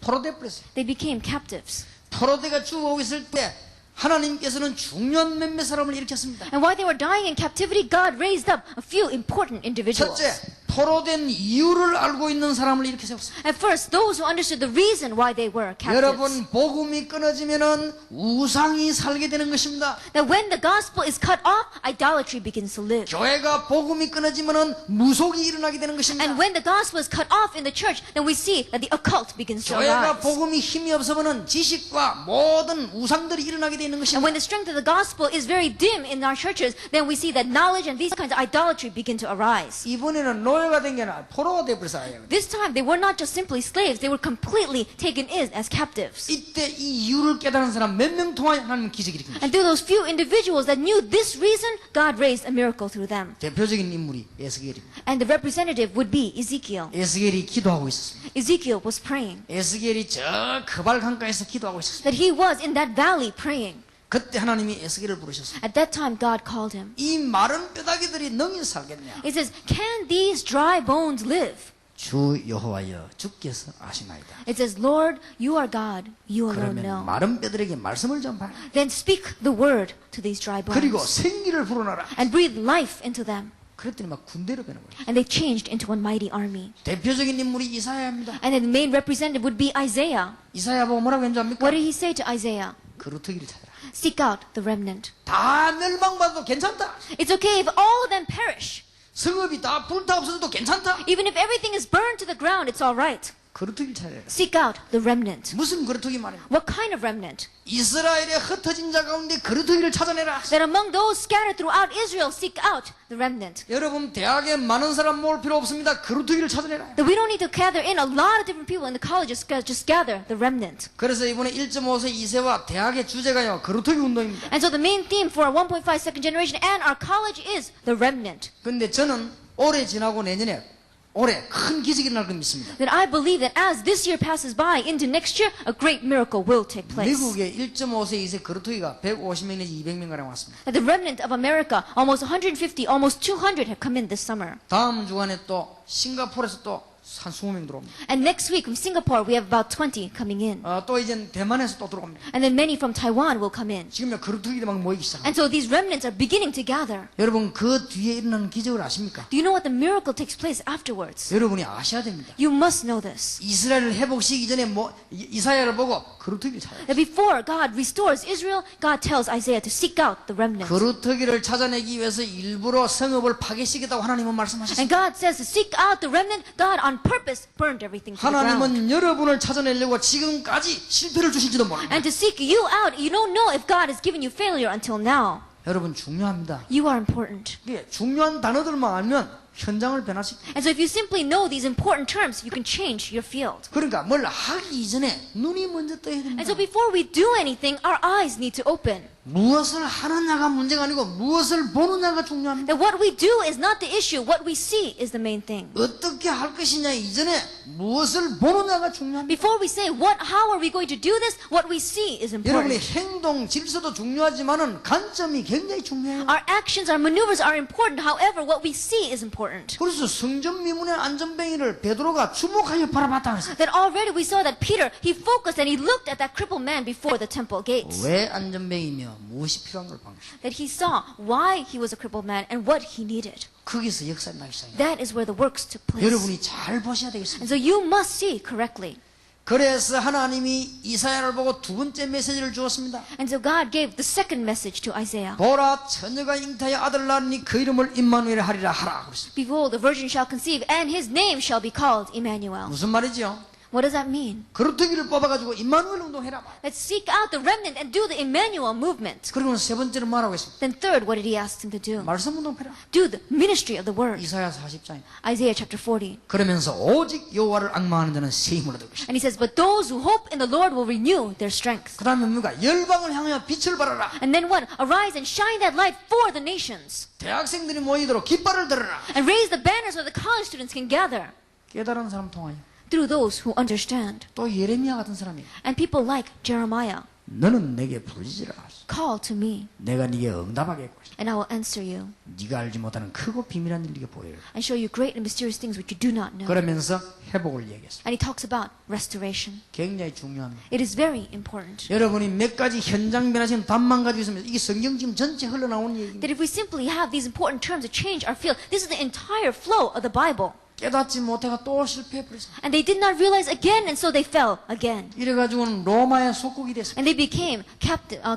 포로돼 버렸어요. They became captives. 포로대가 죽어오고 있을 때 하나님께서는 중요한 몇몇 사람을 일으켰습니다. And while they were dying in captivity, God raised up a few important individuals. 첫째, 포로된 이유를 알고 있는 사람을 일으켜 세웠습니다. At first, those who understood the reason why they were captives. 여러분 복음이 끊어지면은 우상이 살게 되는 것입니다. That when the gospel is cut off, idolatry begins to live. 교회가 복음이 끊어지면은 무속이 일어나게 되는 것입니다. And when the gospel is cut off in the church, then we see that the occult begins to 교회가 arise. 복음이 힘이 없으면은 지식과 모든 우상들이 일어나게 되는 And 것입니다. when the strength of the gospel is very dim in our churches, then we see that knowledge and these kinds of idolatry begin to arise. 이번에는 노예가 된 게 아니라 포로가 되어버렸어. This time, they were not just simply slaves, they were completely taken in as captives. 이때 이 이유를 깨달은 사람 몇 명 통하여 하나님은 기적을 일으킵니다. And through those few individuals that knew this reason, God raised a miracle through them. 대표적인 인물이 에스겔입니다. And the representative would be Ezekiel. 에스겔이 기도하고 있었습니다. Ezekiel was praying. 에스겔이 저 그발 강가에서 기도하고 있었습니다. That he was in that valley praying. 그때 하나님이 에스겔을 부르셨습니다. At that time, God called him. 이 마른 뼈다귀들이 능히 살겠냐? It says, can these dry bones live? 주 여호와여 주께서 아시나이다. It says, Lord, you are God. You alone 그러면 know. 마른 뼈들에게 말씀을 전파하라. Then speak the word to these dry 그리고 bones. 생기를 불어넣어라. And breathe life into them. 그랬더니 막 군대로 변해버려요. And they changed into one mighty army. 대표적인 인물이 이사야입니다. And then the main representative would be Isaiah. 이사야 보고 뭐라고 했는지 압니까? What did he say to Isaiah? 그루터기를 찾아라. Seek out the remnant. 다 멸망받아도 괜찮다. It's okay if all of them perish. 성읍이 다 불타 없어져도 괜찮다. Even if everything is burned to the ground, it's all right. 그루터기를 찾아라. Seek out the remnant. 무슨 그루터기 말입니까? What kind of remnant? 이스라엘의 흩어진 자 가운데 그루터기를 찾아내라. That among those scattered throughout Israel, seek out the remnant. 여러분 대학에 많은 사람 모을 필요 없습니다. 그루터기를 찾아내라. That we don't need to gather in a lot of different people in the colleges, just gather the remnant. 그래서 이번에 1.5세 2세와 대학의 주제가요 그루터기 운동입니다. And so the main theme for our 1.5 second generation and our college is the remnant. 근데 저는 올해 지나고 내년에 올해 큰 기적이 일어날 걸 믿습니다. That I believe that as this year passes by into next year, a great miracle will take place. 미국의 1.5세 2세 그루터기가 150명 내지 200명 가량 왔습니다. That the remnant of America, almost 150, almost 200 have come in this summer. 다음 주간에 또 싱가포르에서 또 한 20명 들어옵니다. And next week from Singapore, we have about 20 coming in. 또 이제 대만에서 또 들어옵니다. And then many from Taiwan will come in. 지금 그루터기들이 막 모이기 시작합니다. And so these remnants are beginning to gather. 여러분 그 뒤에 일어나는 기적을 아십니까? Do you know what the miracle takes place afterwards? 여러분이 아셔야 됩니다. You must know this. 이스라엘을 회복시키기 전에 이사야를 보고 그루터기를 찾아야 돼요. That before God restores Israel, God tells Isaiah to seek out the remnant. 그루터기를 찾아내기 위해서 일부러 성읍을 파괴시키겠다고 하나님은 말씀하셨습니다. And God says to seek out the remnant. God on on purpose burned everything to the ground. 하나님은 여러분을 찾아내려고 지금까지 실패를 주실지도 모릅니다. And to seek you out, you don't know if God has given you failure until now. 여러분 중요합니다. You are important. 예, 중요한 단어들만 알면 현장을 변화시킵니다. And so if you simply know these important terms, you can change your field. 그러니까 뭘 하기 이전에 눈이 먼저 떠야 됩니다. And so before we do anything, our eyes need to open. 무엇을 하느냐가 문제가 아니고 무엇을 보느냐가 중요합니다. That what we do is not the issue, what we see is the main thing. 어떻게 할 것이냐 이전에 무엇을 보느냐가 중요합니다. Before we say how are we going to do this, what we see is 여러분의 important. 행동 질서도 중요하지만은 관점이 굉장히 중요해요. Our actions, our maneuvers are important. However, what we see is important. 그래서 성전 미문의 안전뱅이를 베드로가 주목하여 바라봤다 그랬어요. That already we saw that Peter, he focused and he looked at that crippled man before the temple gates. 왜 안전뱅이며 무엇이 필요한 걸 본 것이죠. That he saw why he was a crippled man and what he needed. 거기서 역사가 나기 시작해요. That is where the works took place. 여러분이 잘 보셔야 And 되겠습니다. so you must see correctly. 그래서 하나님이 이사야를 보고 두 번째 메시지를 주었습니다. And so God gave the second message to Isaiah. 보라 처녀가 잉태하여 아들 낳으니 그 이름을 임마누엘 하리라 하라 그랬습니다. Behold, the virgin shall conceive, and his name shall be called Emmanuel. 무슨 말이지요? What does that mean? 그루터기를 뽑아가지고 임마누엘 운동해라. Let's seek out the remnant and do the Emmanuel movement. 그리고 세 번째로 말하고 있습니다. Then third, what did he ask him to do? 말씀 운동해라. Do the ministry of the word. 이사야 40장. Isaiah chapter 40. 그러면서 오직 여호와를 앙망하는 자는 새 힘을 얻을 것이다. And he says, but those who hope in the Lord will renew their strength. 그 다음에 뭡니까? 열방을 향하여 빛을 발하라. And then what? Arise and shine that light for the nations. 대학생들이 모이도록 깃발을 들어라. And raise the banners where the college students can gather. 깨달은 사람 통하여. Through those who understand. 또 예레미야 같은 사람이 And people like Jeremiah. 너는 내게 부르짖으라. Call to me, 내가 네게 응답하겠고 and I will answer you, 네가 알지 못하는 크고 비밀한 일 네게 보여요. and show you great and mysterious things which you do not know. 그러면서 회복을 얘기했습니다. And he talks about restoration. 굉장히 중요합니다. It is very important. 여러분이 몇 가지 현장 변화시킨 답만 가지고 있으면 이게 성경 지금 전체 흘러나오는 얘기입니다. That if we simply have these important terms to change our field, this is the entire flow of the Bible. 깨닫지 못해가 또 실패해버렸습니다. And they did not realize again, and so they fell again. 이래가지고는 로마의 속국이 됐습니다. And they became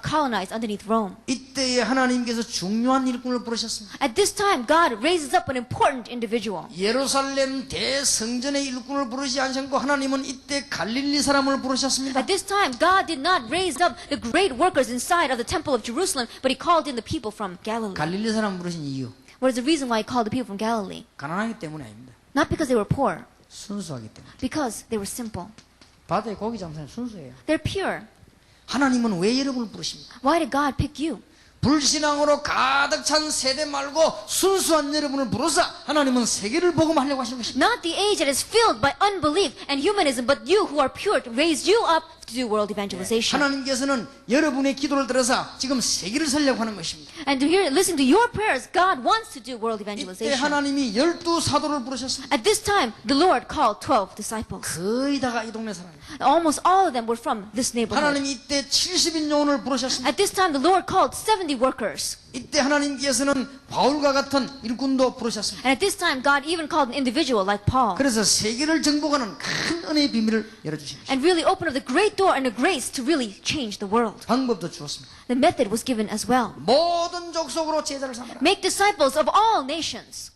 colonized underneath Rome. 이때에 하나님께서 중요한 일꾼을 부르셨습니다. At this time, God raises up an important individual. 예루살렘 대성전의 일꾼을 부르지 않으셨고 하나님은 이때 갈릴리 사람을 부르셨습니다. At this time, God did not raise up the great workers inside of the temple of Jerusalem, but he called in the people from Galilee. 갈릴리 사람 부르신 이유 What is the reason why he called the people from Galilee? 가난하기 때문이 아닙니다. Not because they were poor, 순수하기 때문에. because they were simple. 바다의 고기 장사는 순수해요. They're pure. 하나님은 왜 여러분을 부르십니까? Why did God pick you? 불신앙으로 가득 찬 세대 말고 순수한 여러분을 부르사 하나님은 세계를 복음하려고 하시는 것입니다. Not the age that is filled by unbelief and humanism, but you who are pure raised you up to do world evangelization. 하나님께서는 여러분의 기도를 들어서 지금 세계를 살려고 하는 것입니다. And to hear, listen to your prayers, God wants to do world 이때 evangelization. 하나님이 12 사도를 부르셨습니다. At this time, the Lord called 12 disciples. 거의 다가 이 동네 사람입니다. Almost all of them were from this neighborhood. 하나님이 이때 70인 요원을 부르셨습니다. At this time, the Lord called 70 workers. 이때 하나님께서는 바울과 같은 일꾼도 부르셨습니다. And at this time, God even called an individual like Paul. 그래서 세계를 정복하는 큰 은혜의 비밀을 열어주십니다. And really opened up the great door and the grace to really change the world. 방법도 주었습니다. The method was given as well. 모든 족속으로 제자를 삼아라. Make disciples of all nations.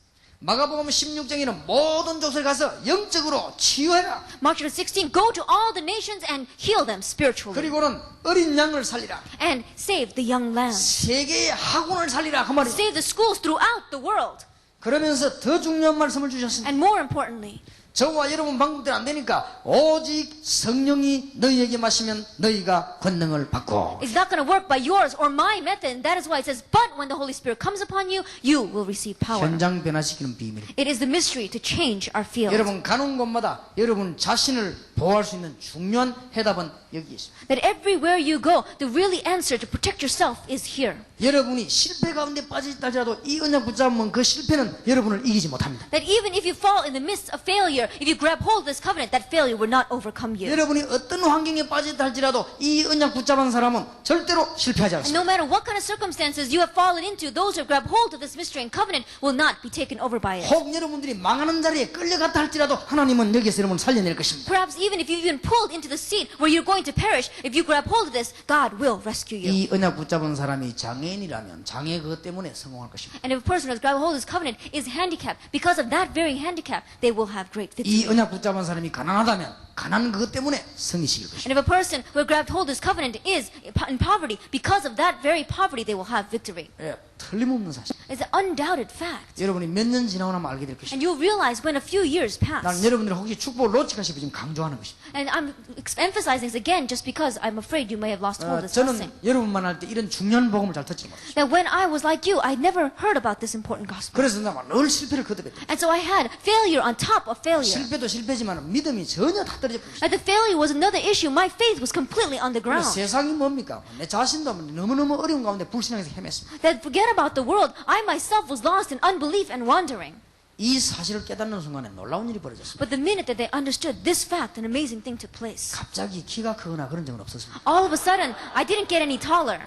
마가복음 16장에는 모든 족속에 가서 영적으로 치유해라. Mark chapter 16, go to all the nations and heal them spiritually. 그리고는 어린 양을 살리라. And save the young lamb. 세계의 학원을 살리라. 그 말이에요. Save the schools throughout the world. 그러면서 더 중요한 말씀을 주셨습니다. And more importantly, 저와 여러분 방법대로 안 되니까 오직 성령이 너희에게 마시면 너희가 권능을 받고 it's not going to work by yours or my method. And that is why it says, but when the Holy Spirit comes upon you, you will receive power. 현장 변화시키는 비밀. It is the mystery to change our field. 여러분 가는 곳마다 여러분 자신을 보호할 수 있는 중요한 해답은 여기 있습니다. That everywhere you go, the really answer to protect yourself is here. 여러분이 실패 가운데 빠져있다 하더라도 이 언약 붙잡으면 그 실패는 여러분을 이기지 못합니다. That even if you fall in the midst of failure, if you grab hold of this covenant, that failure will not overcome you. 여러분이 어떤 환경에 빠져있다 할지라도 이 언약 붙잡은 사람은 절대로 실패하지 And 않습니다. no matter what kind of circumstances you have fallen into, those who grab hold of this mystery and covenant will not be taken over by it. 혹 여러분들이 망하는 자리에 끌려갔다 할지라도 하나님은 여기에서 여러분을 살려낼 것입니다. Perhaps even if you've been pulled into the seat where you're going to perish, if you grab hold of this, God will rescue you. 이 언약 붙잡은 사람이 장애인이라면 장애 그것 때문에 성공할 것입니다. And if a person who has grabbed hold of this covenant is handicapped, because of that very handicap, they will have great 이 victory. 언약 붙잡은 사람이 가난하다면 가난 그것 때문에 성이시길 것입니다. And if a person who grabbed hold of this covenant is in poverty, because of that very poverty, they will have victory. 예, 틀림없는 사실. It's an undoubted fact. 여러분이 몇 년 지나고 나면 알게 될 것입니다. And you'll realize when a few years 나는 pass. 여러분들이 혹시 축복을 놓칠까 싶어 지금 강조하는 것입니다. And I'm emphasizing this again just because I'm afraid you may have lost hold of this blessing. 저는 여러분만 할 때 이런 중요한 복음을 잘 듣지 못했어요. That when I was like you, I never heard about this important gospel. 그래서 내가 늘 실패를 거듭했다. And so I had failure on top of failure. 실패도 실패지만 믿음이 전혀 다 떨어져 버렸어요. And the failure was another issue. My faith was completely on the ground. 세상이 뭡니까? 내 자신도 너무너무 어려운 가운데 불신앙에서 헤맸습니다. That forget about the world, I myself was lost in unbelief and wandering. 이 사실을 깨닫는 순간에 놀라운 일이 벌어졌습니다. But the minute that they understood this fact, an amazing thing took place. 갑자기 키가 크거나 그런 적은 없었습니다. All of a sudden, I didn't get any taller.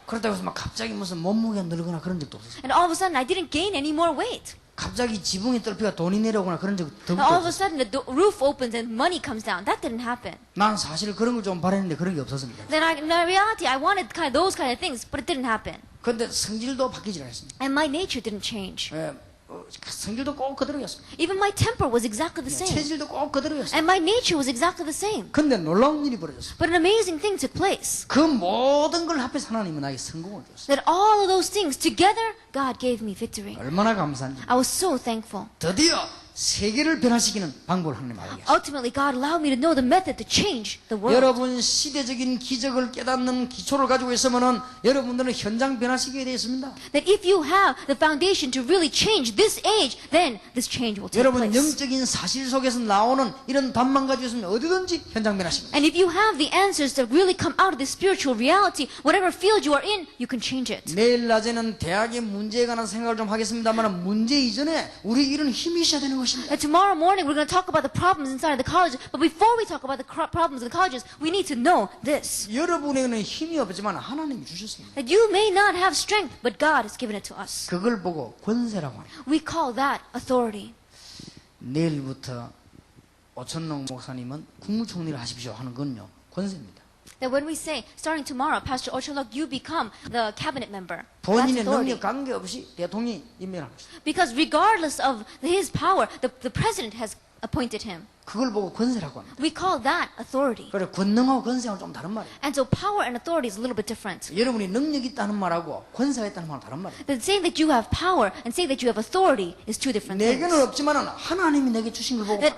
그렇다고 해서 막 갑자기 무슨 몸무게가 늘거나 그런 적도 없었습니다. And all of a sudden, I didn't gain any more weight. 갑자기 지붕이 뚫리가 돈이 내려오거나 그런 적도 And all of a 없었습니다. sudden, the roof opens and money comes down. That didn't happen. 난 사실 그런 걸 좀 바랬는데 그런 게 없었습니다. Then in reality, I wanted those kind of things, but it didn't happen. 그런데 성질도 바뀌지 않았습니다. And my nature didn't change. 예, 성질도 꼭 그대로였습니다. Even my temper was exactly the same. 체질도 꼭 그대로였습니다. And my nature was exactly the same. 근데 놀라운 일이 벌어졌습니다. But an amazing thing took place. 그 모든 걸 합해서 하나님은 나에게 성공을 줬어요. That all of those things together, God gave me victory. 얼마나 감사한지. I was so thankful. 드디어 세계를 변화시키는 방법을 하나님 알게 하셨어요. Ultimately, God allowed me to know the method to change the world. 여러분 시대적인 기적을 깨닫는 기초를 가지고 있으면은 여러분들은 현장 변화시키게 되어 있습니다. That if you have the foundation to really change this age, then this change will take 여러분 place. 영적인 사실 속에서 나오는 이런 답만 가지고 있으면 어디든지 현장 변화시킵니다. And if you have the answers that really come out of this spiritual reality, whatever field you are in, you can change it. 내일 낮에는 대학의 문제에 관한 생각을 좀 하겠습니다만 문제 이전에 우리 이런 힘이 있어야 되는 것입니다. And tomorrow morning, we're going to talk about the problems inside of the college. But before we talk about the problems in the colleges, we need to know this. 여러분에게는 힘이 없지만 하나님이 주셨습니다. That you may not have strength, but God has given it to us. 그걸 보고 권세라고 합니다. We call that authority. 내일부터 오천농 목사님은 국무총리를 하십시오 하는 건요 권세입니다. That when we say, starting tomorrow, Pastor Ocholok, you become the cabinet member. That's 본인의 authority. 능력 관계없이 대통령이 임명한 것입니다. Because regardless of his power, the president has appointed him. 그걸 보고 권세라고 합니다. We call that authority. 그래 권능하고 권세하고 좀 다른 말이에요. And so power and authority is a little bit different. 여러분이 능력이 있다는 말하고 권세가 있다는 말은 다른 말이에요. That saying that you have power and saying that you have authority is two different 내게는 things. 없지만은 하나님이 내게 주신 걸 보고 That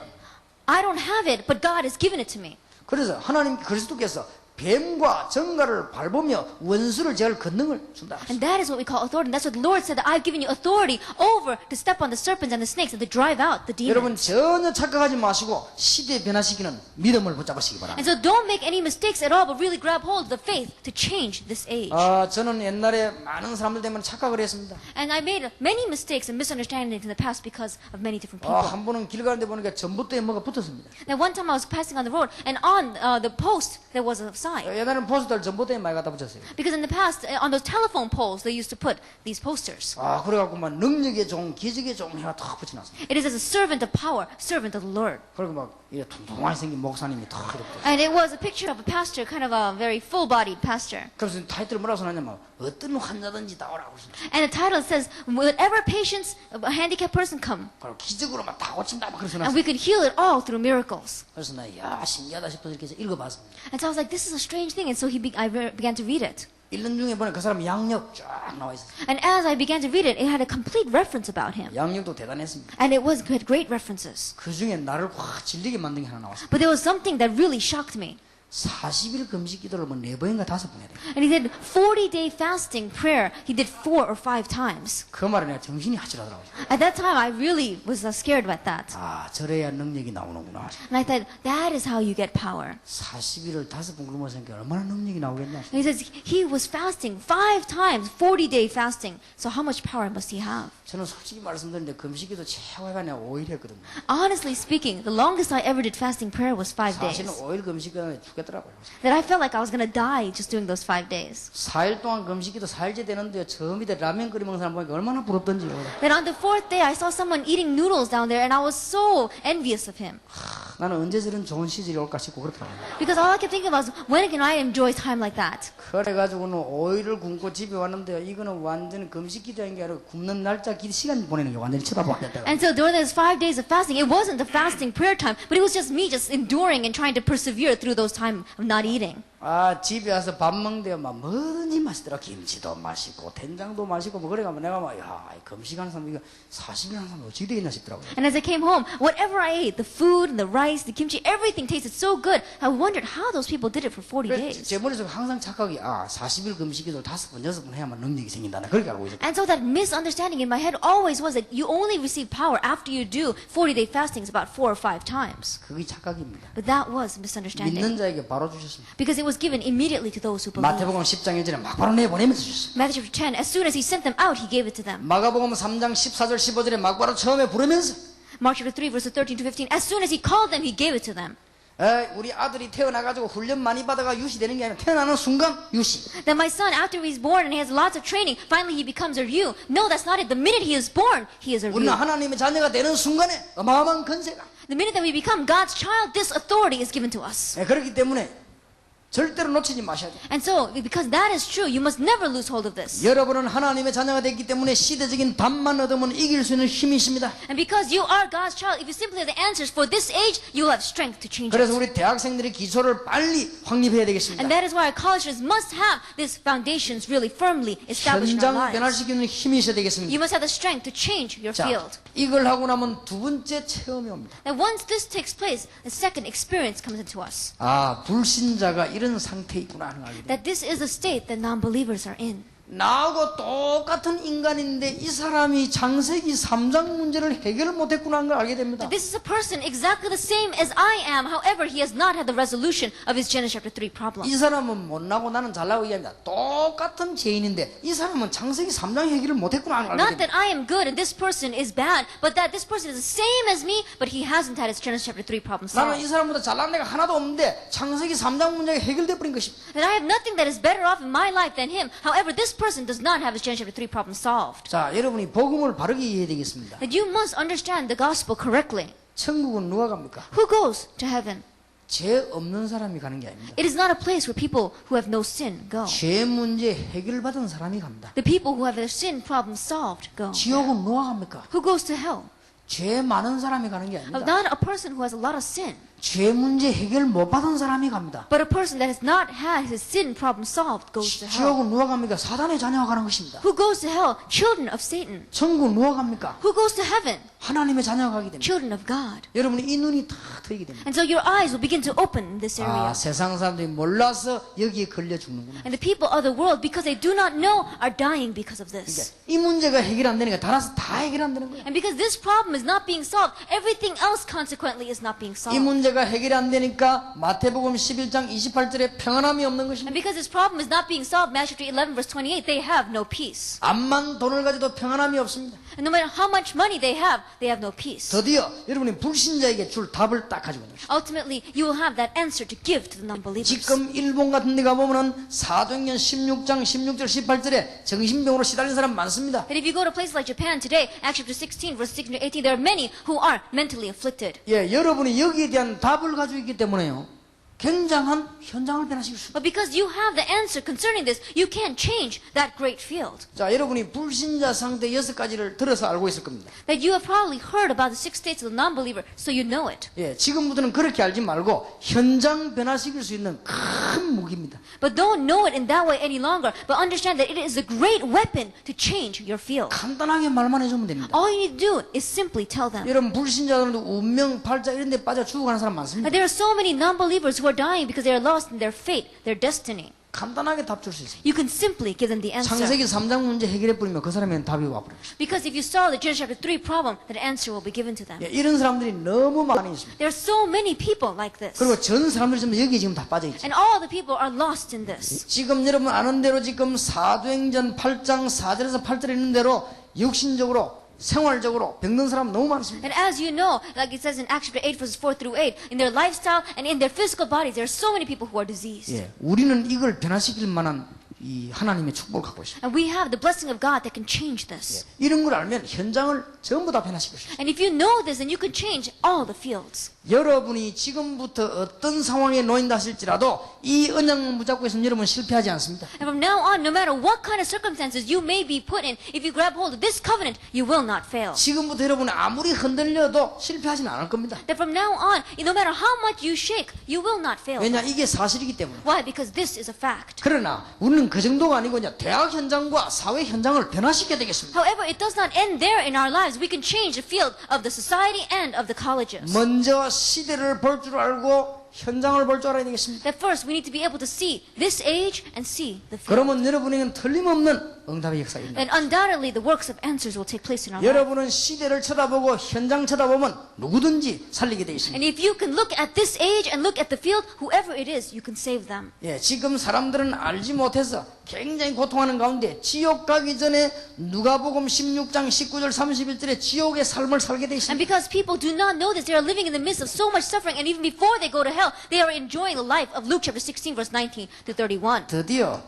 I don't have it, but God has given it to me. 그래서 하나님 그리스도께서 뱀과 정갈을 밟으며 원수를 제할 권능을 준다. And that is what we call authority. And that's what the Lord said, that I've given you authority over to step on the serpents and the snakes and to drive out the 여러분 demons. 전혀 착각하지 마시고 시대 변화시키는 믿음을 붙잡으시기 바랍니다. And so don't make any mistakes at all, but really grab hold of the faith to change this age. 저는 옛날에 많은 사람들 때문에 착각을 했습니다. And I made many mistakes and misunderstandings in the past because of many different people. 한 번은 길 가는데 보니까 전봇대에 뭐가 붙었습니다. Now one time I was passing on the road, and on the post there was a sign. 옛날에는 포스터를 전봇대에 많이 갖다 붙였어요. Because in the past, on those telephone poles, they used to put these posters. 그래갖고 막 능력의 종, 기적의 종 하나 탁 붙여놨어요. It is as a servant of power, servant of the Lord. 그리고 막 이래 통통하게 생긴 목사님이 탁 이렇게. And it was a picture of a pastor, kind of a very full-bodied pastor. 그래서 타이틀을 뭐라고 써놨냐면 어떤 환자든지 다 오라고 그랬어요. And the title says, whatever patients, a handicapped person come, 그리고 기적으로 막 다 고친다 막 그래서 and 놨어요. we could heal it all through miracles. 그래서 나 신기하다 싶어서 이렇게 해서 읽어봤습니다. And so I was like, this is a strange thing. And so I began to read it. 읽는 중에 보니까 그 사람 양력 쫙 나와 있었어요. And as I began to read it, it had a complete reference about him. 양력도 대단했습니다. And it had great references. 그 중에 나를 확 질리게 만든 게 하나 나왔어요. But there was something that really shocked me. 40일 금식 기도를 뭐 4번인가 5번 해야 돼요. And he did 40-day fasting prayer. He did 4 or 5 times. 그 말에 내가 정신이 하치라더라고요. At that time, I really was scared about that. 저래야 능력이 나오는구나. And I thought, that is how you get power. 40일을 5번 굶어서니까 얼마나 능력이 나오겠냐. And he says, he was fasting 5 times, 40-day fasting. So how much power must he have? 저는 솔직히 말씀드리는데 금식기도 최고가 내가 5일 했거든요. Honestly speaking, the longest I ever did fasting prayer was 5 사실은 days. 5일 금식기도 죽겠더라고요. That I felt like I was going to die just doing those 5 days. 4일 동안 금식기도 4일째 되는데 저 밑에 라면 끓여 먹는 사람 보니까 얼마나 부럽던지요. Then on the 4th day, I saw someone eating noodles down there, and I was so envious of him. 나는 언제 저런 좋은 시절이 올까 싶고 그렇더라고요. Because all I kept thinking about was, when can I enjoy time like that? 그래가지고는 5일을 굶고 집에 왔는데요. 이거는 완전 금식 기도한 게 아니라 굶는 날짜 시간 보내는 게 완전히 쳐다보겠다고. And so during those 5 days of fasting, it wasn't the fasting prayer time, but it was just me just enduring and trying to persevere through those time of not eating. 아, 집에 와서 밥 먹는데 막 뭐든지 맛있더라. 김치도 맛있고 된장도 맛있고 뭐 그래가면 내가 막 야, 금식하는 사람 이거 40일 하는 사람 어찌 되겠나 싶더라고요. And as I came home, whatever I ate, the food, and the rice, the kimchi, everything tasted so good. I wondered how those people did it for 40 days. 제 머릿속에 항상 착각이 40일 금식기도 5번, 6번 해야만 능력이 생긴다나 그렇게 알고 있었거든요. And so that misunderstanding in my head always was that you only receive power after you do 40-day fastings about 4 or 5 times. 그게 착각입니다. But that was misunderstanding. 믿는 자에게 바로 주셨습니다. Because it was given immediately to those who believe. 마태복음 10장 1절에 막 바로 내보내면서 주셨어요. Matthew chapter 10, as soon as he sent them out, he gave it to them. 마가복음 3장 14절 15절에 막 바로 처음에 부르면서 Mark chapter 3, verses 13 to 15, as soon as he called them, he gave it to them. 우리 아들이 태어나가지고 훈련 많이 받아가 유시되는 게 아니라 태어나는 순간 유시. That my son, after he's born and he has lots of training, finally he becomes a ryu. No, that's not it. The minute he is born, he is a 우리는 ryu. 하나님의 자녀가 되는 순간에 어마어마한 건세가. The minute that we become God's child, this authority is given to us. 그렇기 때문에 절대로 놓치지 마셔야 돼요. And so, because that is true, you must never lose hold of this. 여러분은 하나님의 자녀가 됐기 때문에 시대적인 답만 얻으면 이길 수 있는 힘이 있습니다. And because you are God's child, if you simply have the answers for this age, you will have strength to change 그래서 it. 우리 대학생들이 기초를 빨리 확립해야 되겠습니다. And that is why our college students must have these foundations really firmly established in our 현장 lives. 변화시키는 힘이 있어야 되겠습니다. You must have the strength to change your 자, field. 이걸 하고 나면 두 번째 체험이 옵니다. And once this takes place, the second experience comes into us. 불신자가 이런 상태에 있구나 하는 걸 알게 됩니다. That this is a state that non-believers are in. 나하고 똑같은 인간인데 이 사람이 창세기 3장 문제를 해결을 못했구나 하는 걸 알게 됩니다. This is a person exactly the same as I am. However, he has not had the resolution of his Genesis chapter 3 problem. 이 사람은 못나고 나는 잘나고 얘기합니다. 똑같은 죄인인데 이 사람은 창세기 3장 해결을 못했구나 하는 걸 알게 Not 됩니다. that I am good and this person is bad, but that this person is the same as me, but he hasn't had his Genesis chapter 3 problem 나는 이 solved. 사람보다 잘난 데가 하나도 없는데 창세기 3장 문제가 해결돼 버린 것입니다. That I have nothing that is better off in my life than him. However, this person does not have his Genesis chapter 3 problem solved. 자, 여러분이 복음을 바르게 이해해야 되겠습니다. That you must understand the gospel correctly. 천국은 누가 갑니까? Who goes to heaven? 죄 없는 사람이 가는 게 아닙니다. It is not a place where people who have no sin go. 죄 문제 해결받은 사람이 갑니다. The people who have their sin problem solved go. 지옥은 누가 갑니까? Who goes to hell? 죄 많은 사람이 가는 게 아닙니다. Not a person who has a lot of sin, 죄 문제 해결 못 받은 사람이 갑니다. but a person that has not had his sin problem solved goes to hell. 지옥은 누가 갑니까? 사단의 자녀가 가는 것입니다. Who goes to hell? Children of Satan. 천국은 누가 갑니까? Who goes to heaven? 하나님의 자녀가 가게 됩니다. Children of God. 여러분이 이 눈이 다 트이게 됩니다. And so your eyes will begin to open in this area. 세상 사람들이 몰라서 여기에 걸려 죽는구나. And the people of the world, because they do not know, are dying because of this. 이 문제가 해결 안 되니까 달아서 다 해결 안 되는 거예요. And because this problem is not being solved, everything else consequently is not being 이 solved. 문제가 해결이 안 되니까 마태복음 11장 28절에 평안함이 없는 And 것입니다. because this problem is not being solved, Matthew 11 verse 28, they have no peace. 암만 돈을 가져도 평안함이 없습니다. And no matter how much money they have no peace. 드디어 여러분이 불신자에게 줄 답을 딱 가지고 있는 것입니다. Ultimately, you will have that answer to give to the non-believers. 지금 일본 같은 데 가보면은 사도행전 16장 16절 18절에 정신병으로 시달린 사람 많습니다. And if you go to places like Japan today, Acts chapter 16, verse 16 to 18, there are many who are mentally afflicted. 여러분이 여기에 대한 답을 가지고 있기 때문에요. 굉장한 현장을 변화시킬 수 있습니다. But because you have the answer concerning this, you can change that great field. 자, 여러분이 불신자 상태 6가지를 들어서 알고 있을 겁니다. That you have probably heard about the 6 states of the non-believer, so you know it. 지금부터는 그렇게 알지 말고 현장 변화시킬 수 있는 큰 무기입니다. But don't know it in that way any longer, but understand that it is a great weapon to change your field. 간단하게 말만 해주면 됩니다. All you need to do is simply tell them. 여러분 불신자들도 운명, 팔자 이런 데 빠져 죽어가는 사람 많습니다. There are so many non-believers who are dying because they are lost in their fate, their destiny. 간단하게 답 줄 수 있습니다. You can simply give them the answer. 창세기 3장 문제 해결해버리면 그 사람에는 답이 와버려요. Because if you solve the Genesis chapter 3 problem, that answer will be given to them. 이런 사람들이 너무 많이 있습니다. There are so many people like this. 그리고 전 사람들이 전부 여기에 지금 다 빠져있죠. And all the people are lost in this. 지금 여러분 아는 대로 지금 사도행전 8장 4절에서 8절에 있는 대로 육신적으로 생활적으로 병든 사람 너무 많습니다. And as you know, like it says in Acts chapter 8 verses 4 through 8, in their lifestyle and in their physical bodies, there are so many people who are diseased. 우리는 이걸 변화시킬 만한 이 하나님의 축복을 갖고 있습니다. And we have the blessing of God that can change this. 이런 걸 알면 현장을 전부 다 변화시킬 수 있어요. And if you know this, then you can change all the fields. 여러분이 지금부터 어떤 상황에 놓인다 하실지라도 이 언약을 붙잡고 있으면 여러분 실패하지 않습니다. And from now on, no matter what kind of circumstances you may be put in, if you grab hold of this covenant, you will not fail. 지금부터 여러분이 아무리 흔들려도 실패하지는 않을 겁니다. That from now on, no matter how much you shake, you will not fail. 왜냐 이게 사실이기 때문에. Why? Because this is a fact. 그러나 우리는 그 정도가 아니고 이제 대학 현장과 사회 현장을 변화시켜야 되겠습니다. However, it does not end there in our lives. We can change the field of the society and of the colleges. 먼저 시대를 볼 줄 알고 현장을 볼 줄 알아야 되겠습니다. That first, we need to be able to see this age and see the field. 그러면 여러분에게는 틀림없는 응답의 역사가 있다. Then undoubtedly the works of answers will take place in our lives. 여러분은 시대를 쳐다보고 현장 쳐다보면 누구든지 살리게 되어 있습니다. And if you can look at this age and look at the field, whoever it is, you can save them. 예, 지금 사람들은 알지 못해서 굉장히 고통하는 가운데 지옥 가기 전에 누가복음 16장 19절 31절에 지옥의 삶을 살게 되어 And 있습니다. because people do not know this, they are living in the midst of so much suffering, and even before they go to hell, they are enjoying the life of Luke chapter 16, verse 19 to 31. 드디어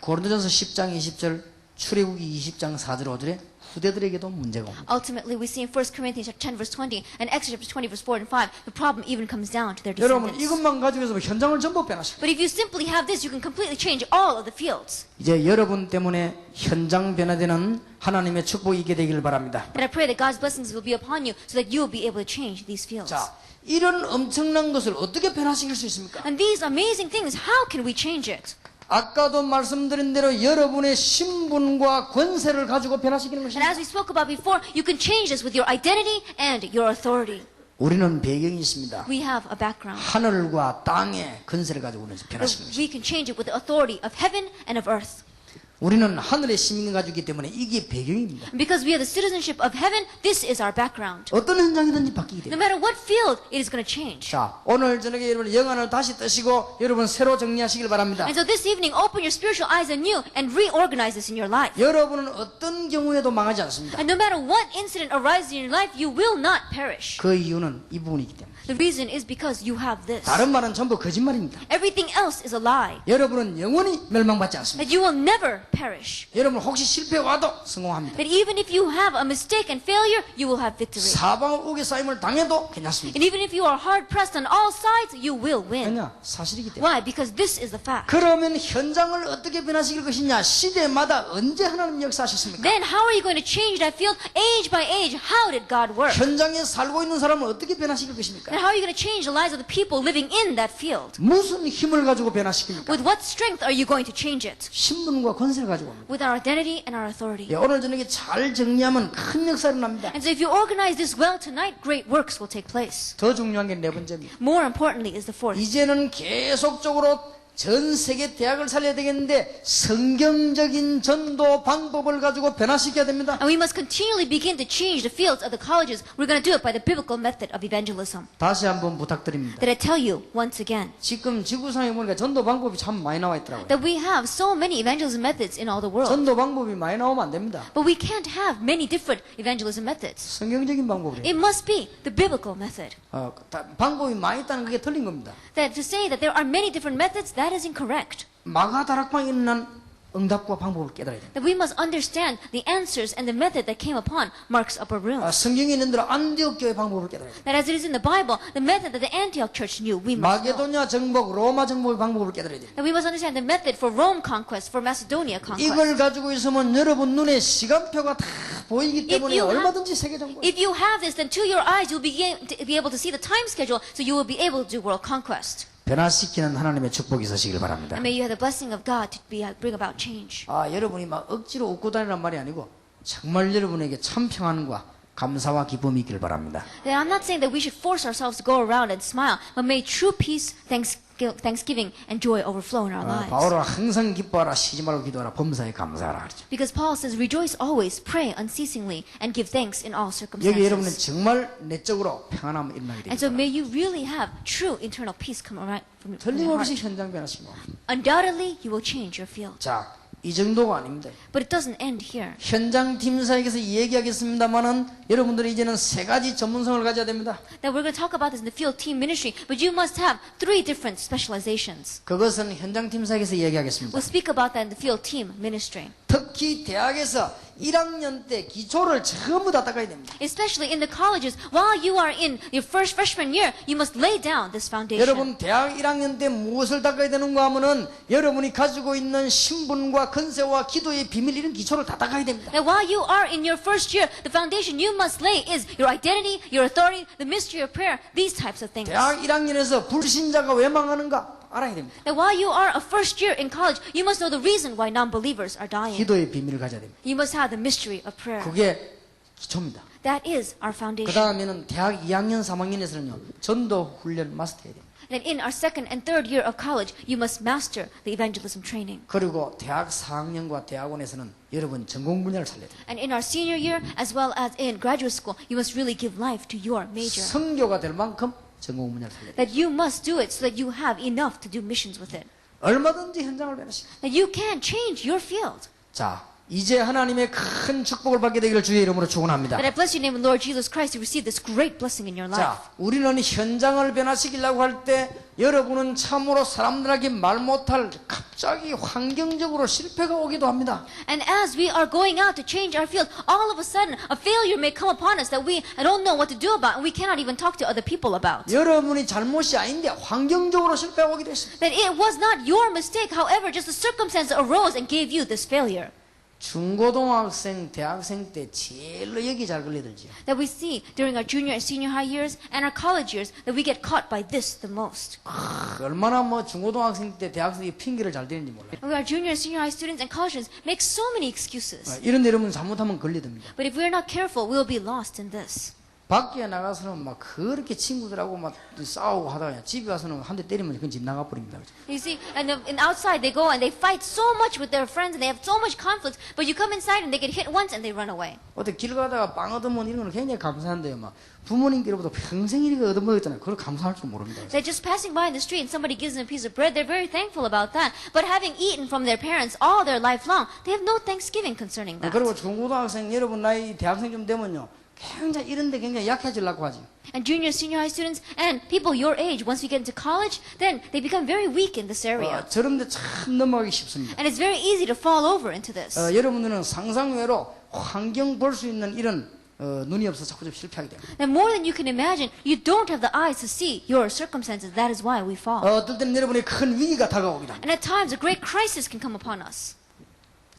고린도전서 10장 20절 출애굽기 20장 4절 5절에 후대들에게도 문제가 옵니다. Ultimately, we see in 1 Corinthians chapter 10, verse 20, and Exodus chapter 20, verse 4 and 5, the problem even comes down to their 여러분 descendants. 이것만 가지고 해서 현장을 전부 변화시킵니다. But if you simply have this, you can completely change all of the fields. 이제 여러분 때문에 현장 변화되는 하나님의 축복이 있게 되기를 바랍니다. And I pray that God's blessings will be upon you so that you will be able to change these fields. 자, 이런 엄청난 것을 어떻게 변화시킬 수 있습니까? And these amazing things, how can we change it? 아까도 말씀드린 대로 여러분의 신분과 권세를 가지고 변화시키는 And 것입니다. as we spoke about before, you can change this with your identity and your authority. 우리는 배경이 있습니다. We have a background. 하늘과 땅의 권세를 가지고 우리는 변화시키는 것입니다. We can change it with the authority of heaven and of earth. 우리는 하늘의 시민을 가지고 있기 때문에 이게 배경입니다. And because we have the citizenship of heaven, this is our background. 어떤 현장이든지 바뀌게 No 됩니다. matter what field, it is going to change. 자, 오늘 저녁에 여러분 영안을 다시 뜨시고 여러분 새로 정리하시길 바랍니다. And so this evening, open your spiritual eyes anew and reorganize this in your life. 여러분은 어떤 경우에도 망하지 않습니다. And no matter what incident arises in your life, you will not perish. 그 이유는 이 부분이기 때문에. The reason is because you have this. 다른 말은 전부 거짓말입니다. Everything else is a lie. 여러분은 영원히 멸망받지 않습니다. That you will never perish. 여러분 혹시 실패 와도 성공합니다. That even if you have a mistake and failure, you will have victory. 사방을 우겨 쌓임을 당해도 괜찮습니다. And even if you are hard pressed on all sides, you will win. 왜냐? 사실이기 때문에. Why? Because this is the fact. 그러면 현장을 어떻게 변화시킬 것이냐? 시대마다 언제 하나님 역사하셨습니까? Then how are you going to change that field age by age? How did God work? 현장에 살고 있는 사람을 어떻게 변화시킬 것입니까? And how are you going to change the lives of the people living in that field? 무슨 힘을 가지고 변화시킵니까? With what strength are you going to change it? 신분과 권세를 가지고 합니다. With our identity and our authority. 예, 오늘 저녁에 잘 정리하면 큰 역사가 일어납니다. And so if you organize this well tonight, great works will take place. 더 중요한 게 네 번째입니다. More importantly is the fourth. 이제는 계속적으로 전 세계 대학을 살려야 되겠는데 성경적인 전도 방법을 가지고 변화시켜야 됩니다. And we must continually begin to change the fields of the colleges. We're going to do it by the biblical method of evangelism. 다시 한번 부탁드립니다. That I tell you once again, 지금 지구상에 보니까 전도 방법이 참 많이 나와 있더라고요. that we have so many evangelism methods in all the world. 전도 방법이 많이 나오면 안 됩니다. But we can't have many different evangelism methods. 성경적인 방법이에요. It must be the biblical method. 방법이 많이 있다는 그게 틀린 겁니다. That to say that there are many different methods, that is incorrect. 마가다락방에 있는 응답과 방법을 깨달아야 됩니다. That we must understand the answers and the method that came upon Mark's upper room. 성경에 있는 대로 안디옥 교회 방법을 깨달아야 됩니다. That as it is in the Bible, the method that the Antioch church knew, we must know. 마게도냐 정복, 로마 정복의 방법을 깨달아야 됩니다. That we must understand the method for Rome conquest, for Macedonia conquest. 이걸 가지고 있으면 여러분 눈에 시간표가 다 보이기 때문에 you have- 얼마든지 세계 정복. If you have this, then to your eyes you'll be able to see the time schedule, so you will be able to do world conquest. 변화시키는 하나님의 축복이 있으시길 바랍니다. And may you have the blessing of God to bring about change. 여러분이 막 억지로 웃고 다니란 말이 아니고 정말 여러분에게 참 평안과 감사와 기쁨이 있기를 바랍니다. That I'm not saying that we should force ourselves to go around and smile, but may true peace, thanksgiving, and joy overflow in our lives. 바울은 항상 기뻐하라, 쉬지 말고 기도하라, 범사에 감사하라 그러죠. Because Paul says, rejoice always, pray unceasingly, and give thanks in all 여기 여러분은 circumstances. 정말 내적으로 평안함을 일어나게 And so 됩니다. may you really have true internal peace come around from your 틀림없이 heart. 현장 변화시키고. Undoubtedly, you will change your field. 자, 이 정도가 아닙니다. But it doesn't end here. 현장 팀사에게서 얘기하겠습니다만은 여러분들이 이제는 세 가지 전문성을 가져야 됩니다. That we're going to talk about this in the field team ministry, but you must have 3 different specializations. 그것은 현장 팀사에게서 얘기하겠습니다. We'll speak about that in the field team ministry. 특히 대학에서 1학년 때 기초를 전부 다 닦아야 됩니다. Especially in the colleges, while you are in your first freshman year, you must lay down this foundation. 여러분 대학 1학년 때 무엇을 닦아야 되는가 하면은 여러분이 가지고 있는 신분과 건세와 기도의 비밀 이런 기초를 다 닦아야 됩니다. Now, while you are in your first year, the foundation you must lay is your identity, your authority, the mystery of prayer, these types of things. 대학 1학년에서 불신자가 왜 망하는가 알아야 됩니다. Now, while you are a first year in college, you must know the reason why non-believers are dying. 기도의 비밀을 가져야 됩니다. You must have the mystery of prayer. 그게 기초입니다. That is our 그 foundation. 다음에는 대학 2학년, 3학년에서는요 전도 훈련 마스터해야 됩니다. Then in our second and third year of college, you must master the evangelism training. 그리고 대학 4학년과 대학원에서는 여러분 전공 분야를 살려야 됩니다. And in our senior year, as well as in graduate school, you must really give life to your major. 선교가 될 만큼 전공 분야를 살려야 됩니다. That you must do it so that you have enough to do missions with it. 얼마든지 현장을 변화시킵니다. That you can change your field. 자, 이제 하나님의 큰 축복을 받게 되기를 주의 이름으로 축원합니다. That I bless your name, Lord Jesus Christ, to receive this great blessing in your life. 자, 우리는 현장을 변화시키려고 할 때 여러분은 참으로 사람들에게 말 못할 갑자기 환경적으로 실패가 오기도 합니다. And as we are going out to change our field, all of a sudden a failure may come upon us that we don't know what to do about and we cannot even talk to other people about. 여러분이 잘못이 아닌데 환경적으로 실패가 오기도 했습니다. That it was not your mistake, however, just the circumstance arose and gave you this failure. 중고등학생, 대학생 때 제일로 여기 잘 걸려들죠. That we see during our junior and senior high years and our college years that we get caught by this the most. 얼마나 뭐 중고등학생 때 대학생이 핑계를 잘 대는지 몰라요. We are junior and senior high students and college students make so many excuses. 이런 데 여러분 잘못하면 걸리듭니다. But if we're not careful, we'll be lost in this. 밖에 나가서는 막 그렇게 친구들하고 막 싸우고 하다가 집에 와서는 한 대 때리면 그건 집 나가 버립니다. You see, and outside they go and they fight so much with their friends and they have so much conflict, but you come inside and they get hit once and they run away. 어떻게 길 가다가 빵 얻으면 이런 거는 굉장히 감사한데요. 막 부모님께로부터 평생 이렇게 얻어먹었잖아요. 그걸 감사할 줄 모릅니다. They're just passing by in the street and somebody gives them a piece of bread, they're very thankful about that. But having eaten from their parents all their life long, they have no thanksgiving concerning that. 그리고 중고등학생 여러분 나이 대학생 좀 되면요. 굉장히 이런데 굉장히 약해지려고 하지. And junior, senior high students and people your age, once we get into college, then they become very weak in this area. 저런데 참 넘어가기 쉽습니다. And it's very easy to fall over into this. 여러분들은 상상외로 환경 볼 수 있는 이런 눈이 없어서 자꾸 좀 실패하게 됩니다. And more than you can imagine, you don't have the eyes to see your circumstances. That is why we fall. 어떨 때는 여러분의 큰 위기가 다가오기도 합니다. And at times, a great crisis can come upon us.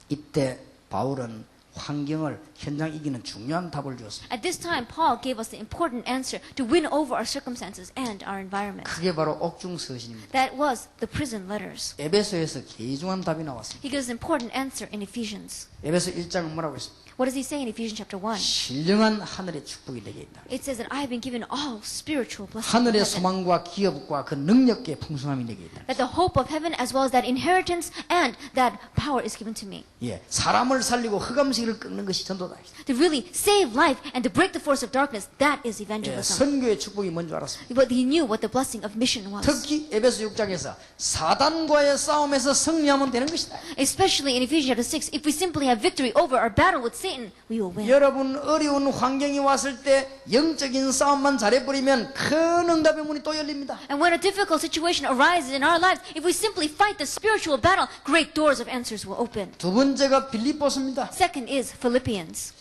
이때 바울은 환경을 현장 이기는 중요한 답을 주었습니다. At this time, Paul gave us the important answer to win over our circumstances and our environment. 그게 바로 옥중서신입니다. That was the prison letters. 에베소에서 귀중한 답이 나왔습니다. He gives an important answer in Ephesians. 에베소 1장은 뭐라고 했습니까? What does he say in Ephesians chapter 1? 신령한 하늘의 축복이 내게 있다. It says that I have been given all spiritual blessings 하늘의 of heaven. 소망과 기업과 그 능력의 풍성함이 내게 있다. That the hope of heaven as well as that inheritance and that power is given to me. 예, 사람을 살리고 흑암시를 끊는 것이 전도다. To really save life and to break the force of darkness, that is 예, evangelism. 선교의 축복이 뭔 줄 알았습니다. But he knew what the blessing of mission was. 특히 에베소 6장에서 사단과의 싸움에서 승리하면 되는 것이다. Especially in Ephesians chapter 6, if we simply have victory over our battle with Satan, we will win. 여러분 어려운 환경이 왔을 때 영적인 싸움만 잘해버리면 큰 응답의 문이 또 열립니다. And when a difficult situation arises in our lives, if we simply fight the spiritual battle, great doors of answers will open. 두 번째가 빌립보서입니다. Second is Philippians.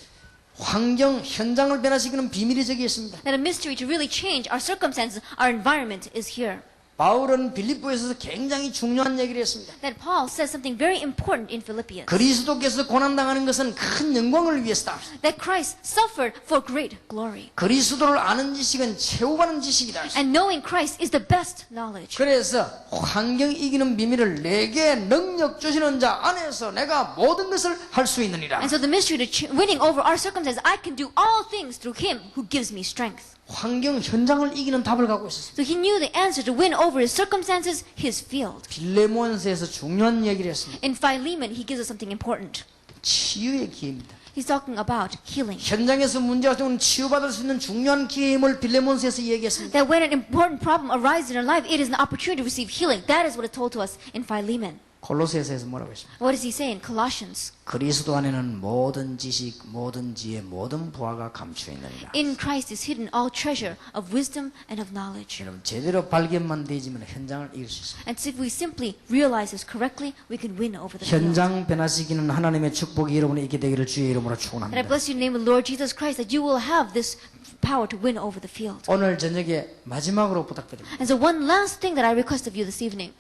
환경, 현장을 변화시키는 비밀이 저기 있습니다. That a mystery to really change our circumstances, our environment is here. 바울은 빌립보에서 굉장히 중요한 얘기를 했습니다. That Paul says something very important in Philippians. 그리스도께서 고난당하는 것은 큰 영광을 위해서다. That Christ suffered for great glory. 그리스도를 아는 지식은 최고가는 지식이다. And knowing Christ is the best knowledge. 그래서 환경 이기는 비밀을 내게 능력 주시는 자 안에서 내가 모든 것을 할 수 있느니라. And so the mystery to winning over our circumstances, I can do all things through Him who gives me strength. 환경 현장을 이기는 답을 갖고 있었습니다. So he knew the answer to win over his circumstances, his field. 빌레몬서에서 중요한 얘기를 했습니다. In Philemon, he gives us something important. 치유의 기회입니다. He's talking about healing. 현장에서 문제가 생기면 치유받을 수 있는 중요한 기회임을 빌레몬서에서 얘기했습니다. That when an important problem arises in our life, it is an opportunity to receive healing. That is what is told to us in Philemon. 콜로새서에서 뭐라고 했습니까? What does he say in Colossians? 그리스도 안에는 모든 지식, 모든 지혜, 모든 부하가 감추어 있느니라. In Christ is hidden all treasure of wisdom and of knowledge. 여러분 제대로 발견만 되지면 현장을 이길 수 있습니다. And if we simply realize this correctly, we can win over the field. 현장 변화시키는 하나님의 축복이 여러분에 있게 되기를 주의 이름으로 And I 축원합니다. bless you in the name of the Lord Jesus Christ that you will have this power to win over the field. 오늘 저녁에 마지막으로 부탁드립니다. And so one last thing that I request of you this evening,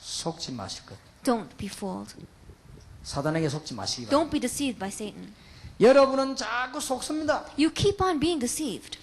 속지 마실 것. don't be fooled. 사단에게 속지 마시기 바랍니다. Don't be deceived by Satan. 여러분은 자꾸 속습니다. You keep on being deceived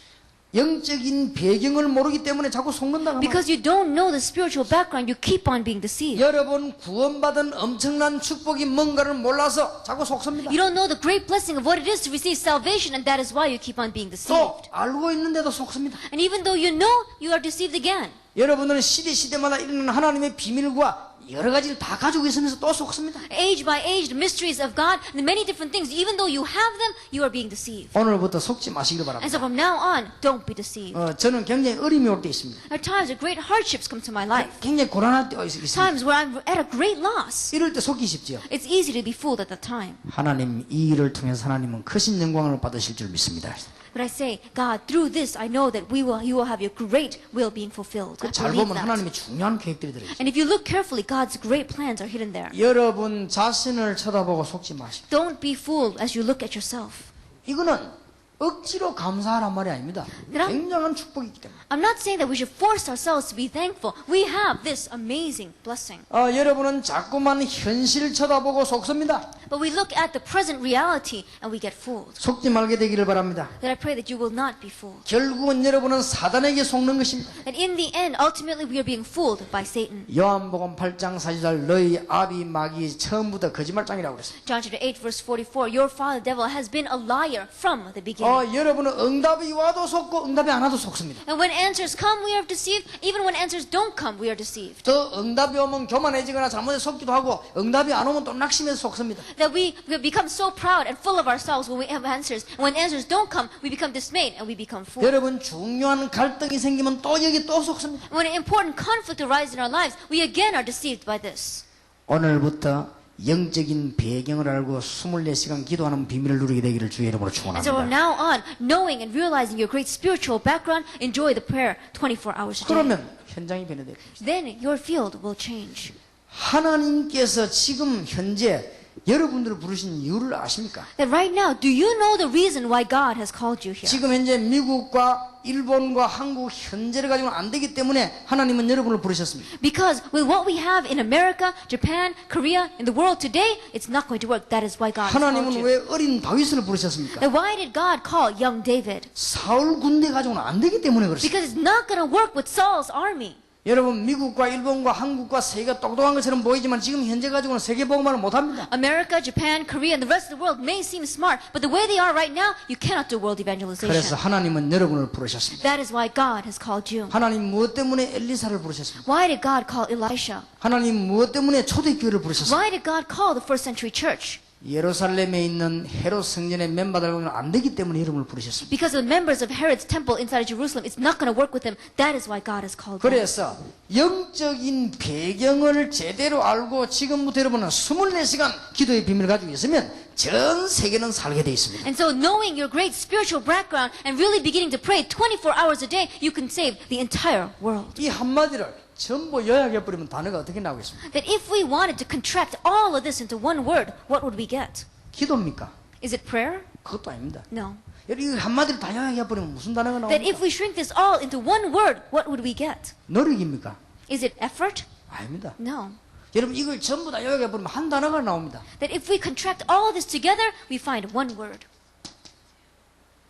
영적인 배경을 모르기 때문에 자꾸 속는다고. because you don't know the spiritual background. You keep on being deceived. 여러분 구원받은 엄청난 축복이 뭔가를 몰라서 자꾸 속습니다. You don't know the great blessing of what it is to receive salvation, and that is why you keep on being 또 deceived. 알고 있는데도 속습니다. And even though you know, you are deceived again. 여러분들은 시대마다 일어나는 하나님의 비밀과 여러 가지를 다 가지고 있으면서 또 속습니다. Age by age, the mysteries of God, and the many different things. Even though you have them, you are being deceived. 오늘부터 속지 마시길 And 바랍니다. so from now on, don't be deceived. 저는 굉장히 어림이 올 때 있습니다. At times, great hardships come to my life. 굉장히 고난할 때가 있습니다. Times where I'm at a great loss. 이럴 때 속기 쉽지요. It's easy to be fooled at that time. 하나님 이 일을 통해서 하나님은 크신 영광을 받으실 줄 믿습니다. But I say, God, through this, I know that you will have your great will being fulfilled. I 잘 believe 보면 that. 하나님의 중요한 계획들이 들어있어요. And if you look carefully, God's great plans are hidden there. 여러분 자신을 쳐다보고 속지 마십시오. Don't be fooled as you look at yourself. 이거는 억지로 감사하란 말이 아닙니다. 그럼? 굉장한 축복이기 때문에. I'm not saying that we should force ourselves to be thankful. We have this amazing blessing. 여러분은 자꾸만 현실 쳐다보고 속습니다. But we look at the present reality and we get fooled. 속지 말게 되기를 바랍니다. That I pray that you will not be fooled. 결국은 여러분은 사단에게 속는 것입니다. And in the end, ultimately, we are being fooled by Satan. 요한복음 8장 4절 너희 아비 마귀 처음부터 거짓말장이라고 그랬습니다. John chapter 8, verse 44, your father, the devil, has been a liar from the beginning. 여러분은 응답이 와도 속고 응답이 안 와도 속습니다. And when answers come, we are deceived. Even when answers don't come, we are deceived. 또 응답이 오면 교만해지거나 잘못해 속기도 하고 응답이 안 오면 또 낙심해서 속습니다. That we become so proud and full of ourselves when we have answers. And when answers don't come, we become dismayed and we become fooled. 여러분 중요한 갈등이 생기면 또 여기 또 속습니다. When an important conflict arises in our lives, we again are deceived by this. 오늘부터 영적인 배경을 알고 24시간 기도하는 비밀을 누리게 되기를 주의 이름으로 And so from 축원합니다. now on, knowing and realizing your great spiritual background, enjoy the prayer 24 hours a day. 그러면 현장이 변해될 겁니다. Then your field will change. 하나님께서 지금 현재 여러분들을 부르신 이유를 아십니까? That right now, do you know the reason why God has called you here? 지금 현재 미국과 일본과 한국 현재를 가지고는 안 되기 때문에 하나님은 여러분을 부르셨습니다. Because with what we have in America, Japan, Korea, in the world today, it's not going to work. That is why God has called 하나님은 you. 왜 어린 다윗을 부르셨습니까? Then why did God call young David? 사울 군대 가지고는 안 되기 때문에 그렇습니다. Because it's not going to work with Saul's army. 여러분 미국과 일본과 한국과 세계가 똑똑한 것처럼 보이지만 지금 현재 가지고는 세계 복음화를 못합니다. America, Japan, Korea, and the rest of the world may seem smart, but the way they are right now, you cannot do world evangelization. 그래서 하나님은 여러분을 부르셨습니다. That is why God has called you. 하나님 무엇 때문에 엘리사를 부르셨습니까? Why did God call Elisha? 하나님 무엇 때문에 초대교회를 부르셨습니까? Why did God call the first century church? 예루살렘에 있는 헤롯 성전의 멤버들과는 안 되기 때문에 여러분을 부르셨습니다. Because the members of Herod's temple inside of Jerusalem, it's not going to work with them. That is why God has called them. 그래서 영적인 배경을 제대로 알고 지금부터 여러분은 24시간 기도의 비밀을 가지고 있으면 전 세계는 살게 돼 있습니다. And so knowing your great spiritual background and really beginning to pray 24 hours a day, you can save the entire world. 이 한마디를 전부 요약해버리면 단어가 어떻게 나오겠습니까? That if we wanted to contract all of this into one word, what would we get? 기도입니까? Is it prayer? 그것도 아닙니다. No. 여러분 이 한마디를 다 요약해버리면 무슨 단어가 That if 나옵니까? we shrink this all into one word, what would we get? 노력입니까? Is it effort? 아닙니다. No. 여러분 이걸 전부 다 요약해버리면 한 단어가 나옵니다. That if we contract all this together, we find one word.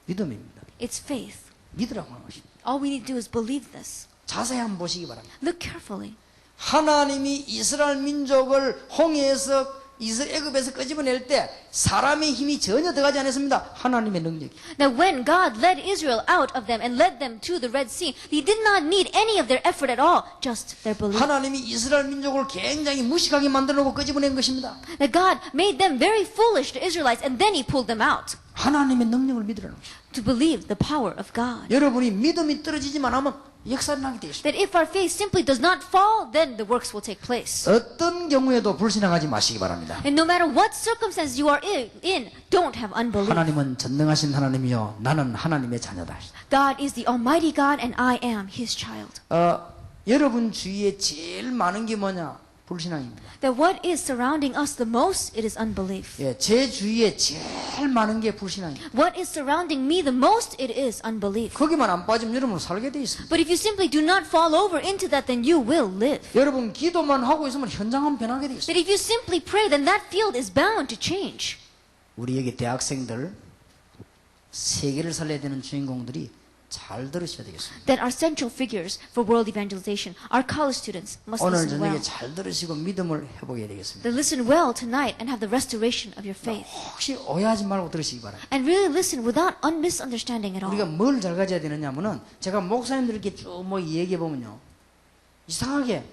믿음입니다. It's faith. 믿으라고 하는 것입니다. All we need to do is believe this. 자세히 한번 보시기 바랍니다. Look carefully. 하나님이 이스라엘 민족을 홍해에서 애굽에서 끄집어낼 때 사람의 힘이 전혀 들어가지 않았습니다. 하나님의 능력이. Now when God led Israel out of them and led them to the Red Sea, He did not need any of their effort at all, just their belief. 하나님이 이스라엘 민족을 굉장히 무식하게 만들어 놓고 끄집어낸 것입니다. That God made them very foolish, the Israelites, and then He pulled them out. 하나님의 능력을 믿으라는 거죠. To believe the power of God. 여러분이 믿음이 떨어지지만 하면 역사를 나게 되어 있습니다. That if our faith simply does not fall, then the works will take place. 어떤 경우에도 불신앙하지 마시기 바랍니다. And no matter what circumstance you are in, don't have unbelief. 하나님은 전능하신 하나님이요 나는 하나님의 자녀다. God is the Almighty God and I am His child. 여러분 주위에 제일 많은 게 뭐냐? 불신앙입니다. That what is surrounding us the most, it is unbelief. 예, 제 주위에 제일 많은 게 불신앙입니다. What is surrounding me the most, it is unbelief. 거기만 안 빠지면 여러분은 살게 돼 있습니다. But if you simply do not fall over into that, then you will live. 여러분 기도만 하고 있으면 현장은 변하게 돼 있습니다. That if you simply pray, then that field is bound to change. 우리 여기 대학생들 세계를 살려야 되는 주인공들이 잘 들으셔야 되겠습니다. That our central figures for world evangelization, our college students, must 오늘 listen 저녁에 well. 잘 들으시고 믿음을 회복해야 되겠습니다. That listen well tonight and have the restoration of your faith. 혹시 오해하지 말고 들으시기 바랍니다. And really listen without misunderstanding at 우리가 all. 뭘 잘 가져야 되느냐면은 제가 목사님들께 쭉 뭐 얘기해 보면요 이상하게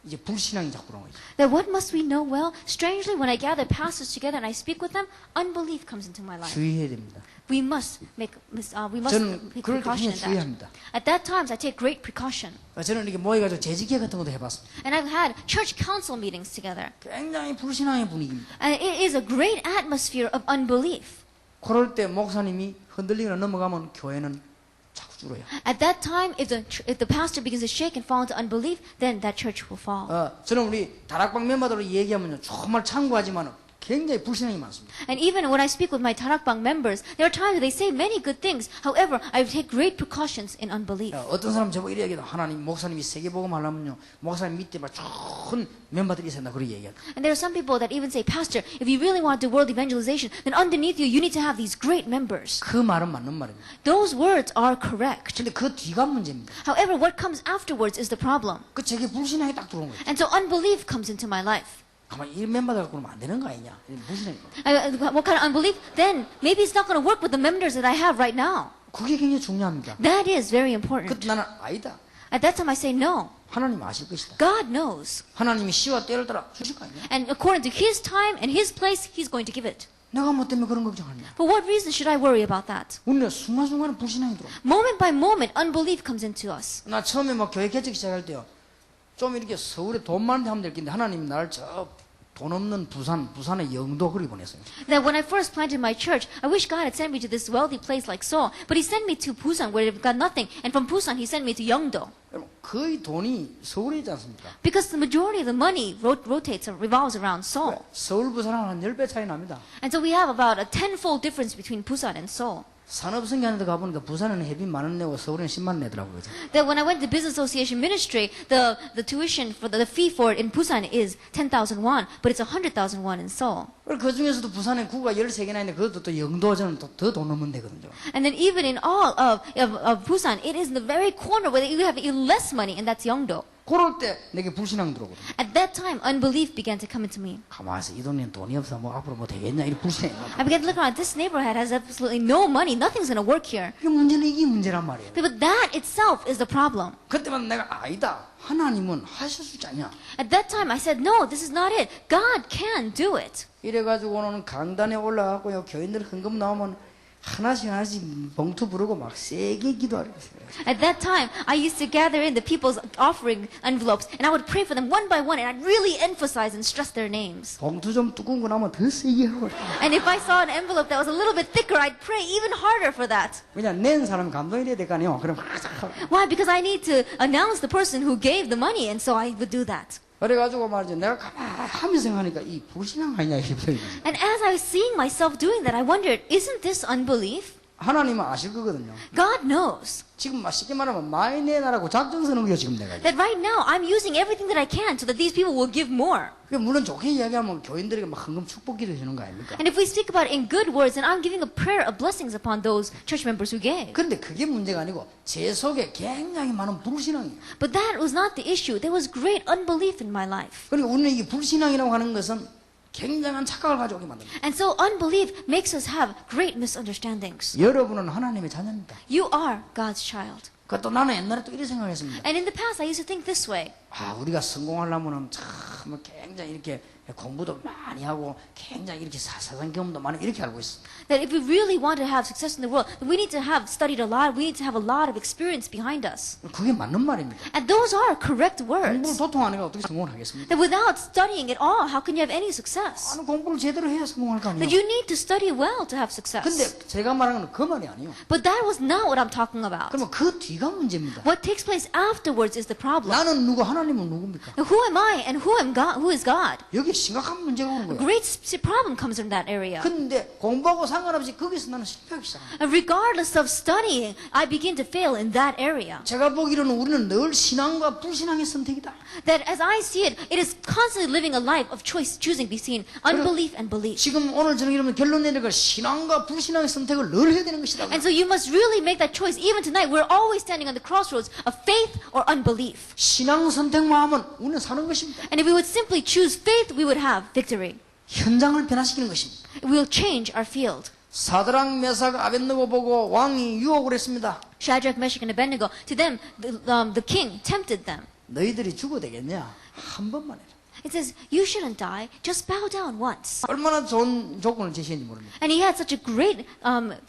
이제 불신앙이 자꾸 그런 거죠. That what must we know well? Strangely, when I gather pastors together and I speak with them, unbelief comes into my life. 주의해야 됩니다. We must 저는 take 그럴 때 precaution 굉장히 in that. 주의합니다. At that times, I take great precaution. 저는 이렇게 모여가지고 재직회 같은 것도 해봤습니다. And I've had church council meetings together. 굉장히 불신앙의 분위기입니다. And it is a great atmosphere of unbelief. 그럴 때 목사님이 흔들리거나 넘어가면 교회는 자꾸 줄어요. At that time, if the pastor begins to shake and fall into unbelief, then that church will fall. 저는 우리 다락방 멤버들로 얘기하면요 정말 참고하지만 굉장히 불신앙이 많습니다. And even when I speak with my Tarakbang members, there are times they say many good things. However, I take great precautions in unbelief. 어떤 사람 저보고 이래 얘기해도 하나님 목사님이 세계복음 하려면요 목사님 밑에 막 좋은 멤버들이 있어야 그렇게 얘기해요. And there are some people that even say, Pastor, if you really want to do world evangelization, then underneath you, you need to have these great members. 그 말은 맞는 말입니다. Those words are correct. 근데 그 뒤가 문제입니다. However, what comes afterwards is the problem. 그 제게 불신앙이 딱 들어온 거예요. And so unbelief comes into my life. 가만히 이 멤버들 갖고 그러면 안 되는 거 아니냐? 불신앙이. What kind of unbelief? Then maybe it's not going to work with the members that I have right now. 그게 굉장히 중요합니다. That is very 그때 important. 나는 아니다. At that time, I say no. 하나님 아실 것이다. God knows. 하나님이 시와 때를 따라 주실 거 아니야? And according to His time and His place, He's going to give it. 내가 뭐 때문에 그런 걱정하냐? For what reason should I worry about that? 우리는 순간순간 불신앙이 들어. Moment by moment, unbelief comes into us. 나 처음에 막 교회 개척 시작할 때요. 좀 이렇게 서울에 돈 많은 데 하면 될 텐데 하나님이 나를 저 돈 없는 부산의 영도 그리 보냈어요. That when I first planted my church, I wish God had sent me to this wealthy place like Seoul, but He sent me to Busan where they've got nothing, and from Busan He sent me to Yeongdo. 여러분, 거의 돈이 서울에 있지 않습니까? Because the majority of the money rotates or revolves around Seoul. 서울 부산은 한 10배 차이 납니다. And so we have about a tenfold difference between Busan and Seoul. 산업성교하는 데 가보니까 부산은 회비 10,000원 내고 서울은 10만 원 내더라고요. That when I went to Business Association Ministry, the tuition for the fee for it in Busan is 10,000 won, but it's 100,000 won in Seoul. 그 중에서도 부산에 구가 13개나 있는데 그것도 또 영도 저는 더 돈 넣으면 되거든요. And then even in all of Busan, it is in the very corner where you have even less money, and that's Yeongdo. 그럴 때 내게 불신앙 들어오거든요. At that time, unbelief began to come into me. 가만히 이 동네는 돈이 없어 뭐 앞으로 뭐 되겠냐 이런 불신앙이 I began to look around. This neighborhood has absolutely no money. Nothing's going to work here. 이게 문제는 이게 문제란 말이에요. But that itself is the problem. 그때만 내가 아니다. 하나님은 하실 수 있지 않냐. At that time, I said, no, this is not it. God can do it. 이래가지고는 강단에 올라가고요. 교인들 헌금 나오면 하나씩 봉투 부르고 막 세게 기도하려고 했어요. At that time, I used to gather in the people's offering envelopes, and I would pray for them one by one, and I'd really emphasize and stress their names. 봉투 좀 두꺼운 거 나오면 더 세게 하고. And if I saw an envelope that was a little bit thicker, I'd pray even harder for that. 왜냐 낸 사람 감동이 돼야 될 거 아니에요. 그럼 Why? Because I need to announce the person who gave the money, and so I would do that. 그래가지고 말이죠. 내가 가만히 생각하니까 이 불신앙 아니냐 이게. And as I was seeing myself doing that, I wondered, isn't this unbelief? 하나님은 아실 거거든요. God knows 지금 쉽게 말하면 많이 내놔라고 작전 서는 거예요 지금 내가. that right now I'm using everything that I can so that these people will give more. 물론 좋게 이야기하면 교인들에게 막 헌금 축복기도 해주는 거 아닙니까? And if we speak about it in good words, then I'm giving a prayer of blessings upon those church members who gave. 그런데 그게 문제가 아니고 제 속에 굉장히 많은 불신앙이에요. But that was not the issue. There was great unbelief in my life. 그러니까 우리는 이 불신앙이라고 하는 것은 굉장한 착각을 가져오게 만듭니다. And so unbelief makes us have great misunderstandings. 여러분은 하나님의 자녀입니다. You are God's child. 그또 나는 옛날에 또 이렇게 생각했습니다. And in the past, I used to think this way. 우리가 성공하려면은 참 굉장히 이렇게 공부도 많이 하고 굉장히 이렇게 사사상 경험도 많이 이렇게 알고 있어. That if we really want to have success in the world, we need to have studied a lot. We need to have a lot of experience behind us. 그게 맞는 말입니다. And those are correct 공부를 words. 도통 안 해가 어떻게 성공을 하겠습니까? That without studying at all, how can you have any success? 아니, 공부를 제대로 해야 성공할 거 아니에요. That you need to study well to have success. 근데 제가 말하는 건 그 말이 아니에요. But that was not what I'm talking about. 그러면 그 뒤가 문제입니다. What takes place afterwards is the problem. 나는 누구, 하나님은 누굽니까? Now, who am I and who am God? Who is God? 여기 심각한 문제가 오는 A 거예요. great problem comes from that area. 근데 공부하고 상관없이 거기서 나는 실패하기 시작합니다. And regardless of studying, I begin to fail in that area. 제가 보기로는 우리는 늘 신앙과 불신앙의 선택이다. That as I see it, it is constantly living a life of choice, choosing between unbelief and belief. 지금 오늘 저녁에 이러면 결론 내는 걸 신앙과 불신앙의 선택을 늘 해야 되는 것이다. And so you must really make that choice. Even tonight, we're always standing on the crossroads of faith or unbelief. 신앙 선택만 하면 우리는 사는 것입니다. And if we would simply choose faith, we would have victory. 현장을 변화시키는 것입니다. We will change our field. 사드락 메삭 아벳느고 보고 왕이 유혹을 했습니다. Shadrach, Meshach, and Abednego, to them, the king tempted them. 너희들이 죽어도 되겠냐? 한 번만 해라. It says, you shouldn't die, just bow down once. 얼마나 좋은 조건을 제시했는지 모릅니다. And he had such a great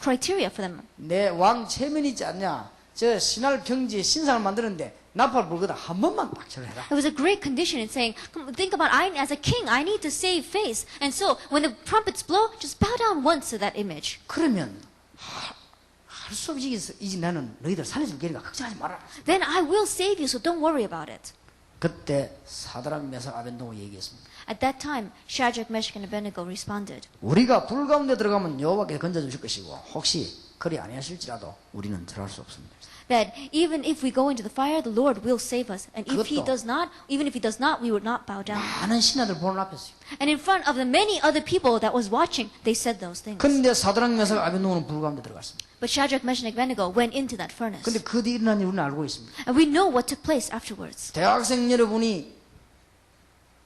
criteria for them. 내 왕 체면이 있지 않냐? 저 신할 평지에 신상을 만드는데 나팔 불거다 한 번만 딱 절해라. It was a great condition in saying, think about, as a king, I need to save face. And so, when the trumpets blow, just bow down once to that image. 그러면 할 수 없이 이제 나는 너희들 살려줄 게니까 걱정하지 마라. Then I will save you, so don't worry about it. 그때 사드락 메삭 아벳느고 얘기했습니다. At that time, Shadrach, Meshach, and Abednego responded, 우리가 불 가운데 들어가면 여호와께 건져주실 것이고 혹시 그리 아니하실지라도 우리는 절할 수 없습니다. that even if we go into the fire, the Lord will save us. And if He 그것도- does not, even if He does not, we would not bow down. 많은 신하들 보는 앞에서요. And in front of the many other people that was watching, they said those things. 근데 사드락 메삭 아벳느고는 불 가운데 들어갔습니다. But Shadrach, Meshach, and Abednego went into that furnace. 근데 그 뒤에 일어난 일 우리는 알고 있습니다. And we know what took place afterwards. 대학생 여러분이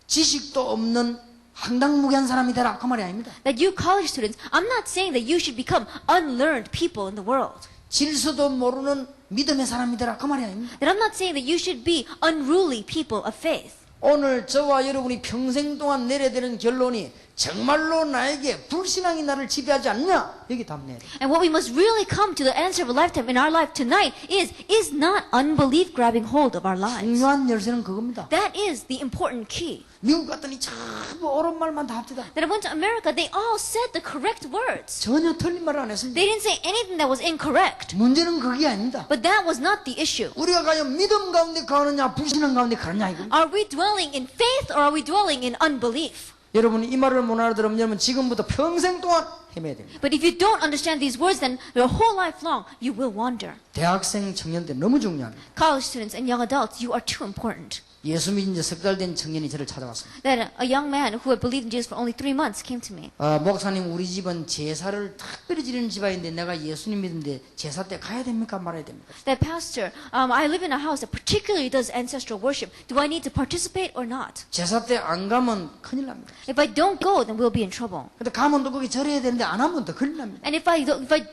지식도 없는 황당무계한 사람이 되라 그 말이 아닙니다. That you college students, I'm not saying that you should become unlearned people in the world. 질서도 모르는 믿음의 사람이 되라 그 말이 아닙니다. That I'm not saying that you should be unruly people of faith. 오늘 저와 여러분이 평생 동안 내려야 되는 결론이 정말로 나에게 불신앙이 나를 지배하지 않냐? 여기 답내야 돼요. And what we must really come to the answer of a lifetime in our life tonight is not unbelief grabbing hold of our lives. 중요한 열쇠는 그겁니다. That is the important key. 미국 갔더니 전부 옳은 말만 다 합니다. That I went to America, they all said the correct words. 전혀 틀린 말을 안 했습니다. They didn't say anything that was incorrect. 문제는 그게 아닙니다. But that was not the issue. 우리가 과연 믿음 가운데 가느냐 불신앙 가운데 가느냐 이거. Are we dwelling in faith or are we dwelling in unbelief? 여러분이 이 말을 못 알아들으면 여러분 지금부터 평생 동안 헤매야 됩니다. But if you don't understand these words, then your whole life long, you will wander. 대학생 청년 때 너무 중요합니다. College students and young adults, you are too important. 예수 믿은 지 석 달 된 청년이 저를 찾아왔습니다. That a young man who had believed in Jesus for only 3 months came to me. 목사님 우리 집은 제사를 특별히 지르는 집안인데 내가 예수님 믿는데 제사 때 가야 됩니까 말아야 됩니까? That pastor, I live in a house that particularly does ancestral worship. Do I need to participate or not? 제사 때 안 가면 큰일 납니다. If I don't go, then we'll be in trouble. 근데 가면 또 거기 절해야 되는데 안 하면 더 큰일 납니다. And if I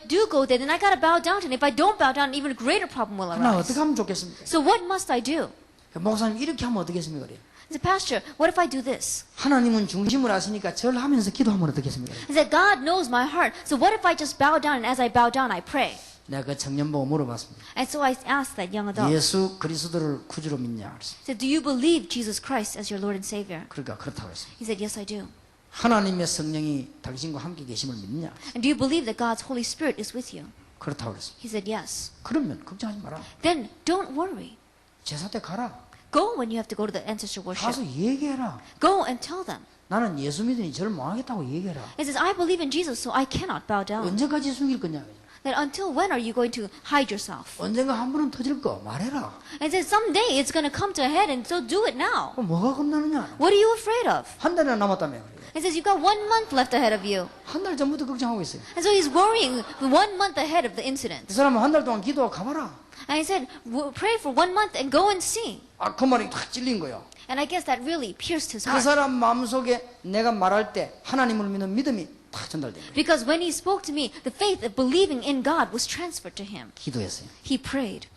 do go there, then I gotta bow down. And if I don't bow down, even a greater problem will 나 arise. 어떻게 하면 좋겠습니까? So what must I do? 목사님 이렇게 하면 어떻겠습니까? 그래요. I said, Pastor, what if I do this? 하나님은 중심을 아시니까 절하면서 기도하면 어떻겠습니까? I said, God knows my heart. So what if I just bow down and as I bow down, I pray? 내가 그 청년 보고 물어봤습니다. And so I asked that young adult. 예수 그리스도를 구주로 믿냐? 그랬어요. I said, do you believe Jesus Christ as your Lord and Savior? 그러니까 그렇다고 했습니다. He said, yes, I do. 하나님의 성령이 당신과 함께 계심을 믿느냐? And do you believe that God's Holy Spirit is with you? 그렇다고 그랬습니다. He said, yes. 그러면 걱정하지 마라. Then don't worry. 제사 때 가라. Go when you have to go to the ancestral worship. 가서 얘기해라. Go and tell them. 나는 예수 믿으니 절을 못 하겠다고 얘기해라. He says, I believe in Jesus, so I cannot bow down. 언제까지 숨길 거냐? That until when are you going to hide yourself? 언젠가 한 번은 터질 거 말해라. And he says, someday it's going to come to a head, and so do it now. 그럼 뭐가 겁나느냐? What are you afraid of? 한 달이나 남았다며. He says, you've got 1 month left ahead of you. 한 달 전부터 걱정하고 있어요. And so he's worrying 1 month ahead of the incident. 그 사람은 한 달 동안 기도하고 가봐라. And he said, pray for 1 month and go and see. 그 말이 탁 찔린 거예요. And I guess that really pierced his 그 heart. 사람 마음속에 내가 말할 때 하나님을 믿는 믿음이 탁 전달된 거예요. Because when he spoke to me, the faith of believing in God was transferred to him. 기도했어요. He prayed.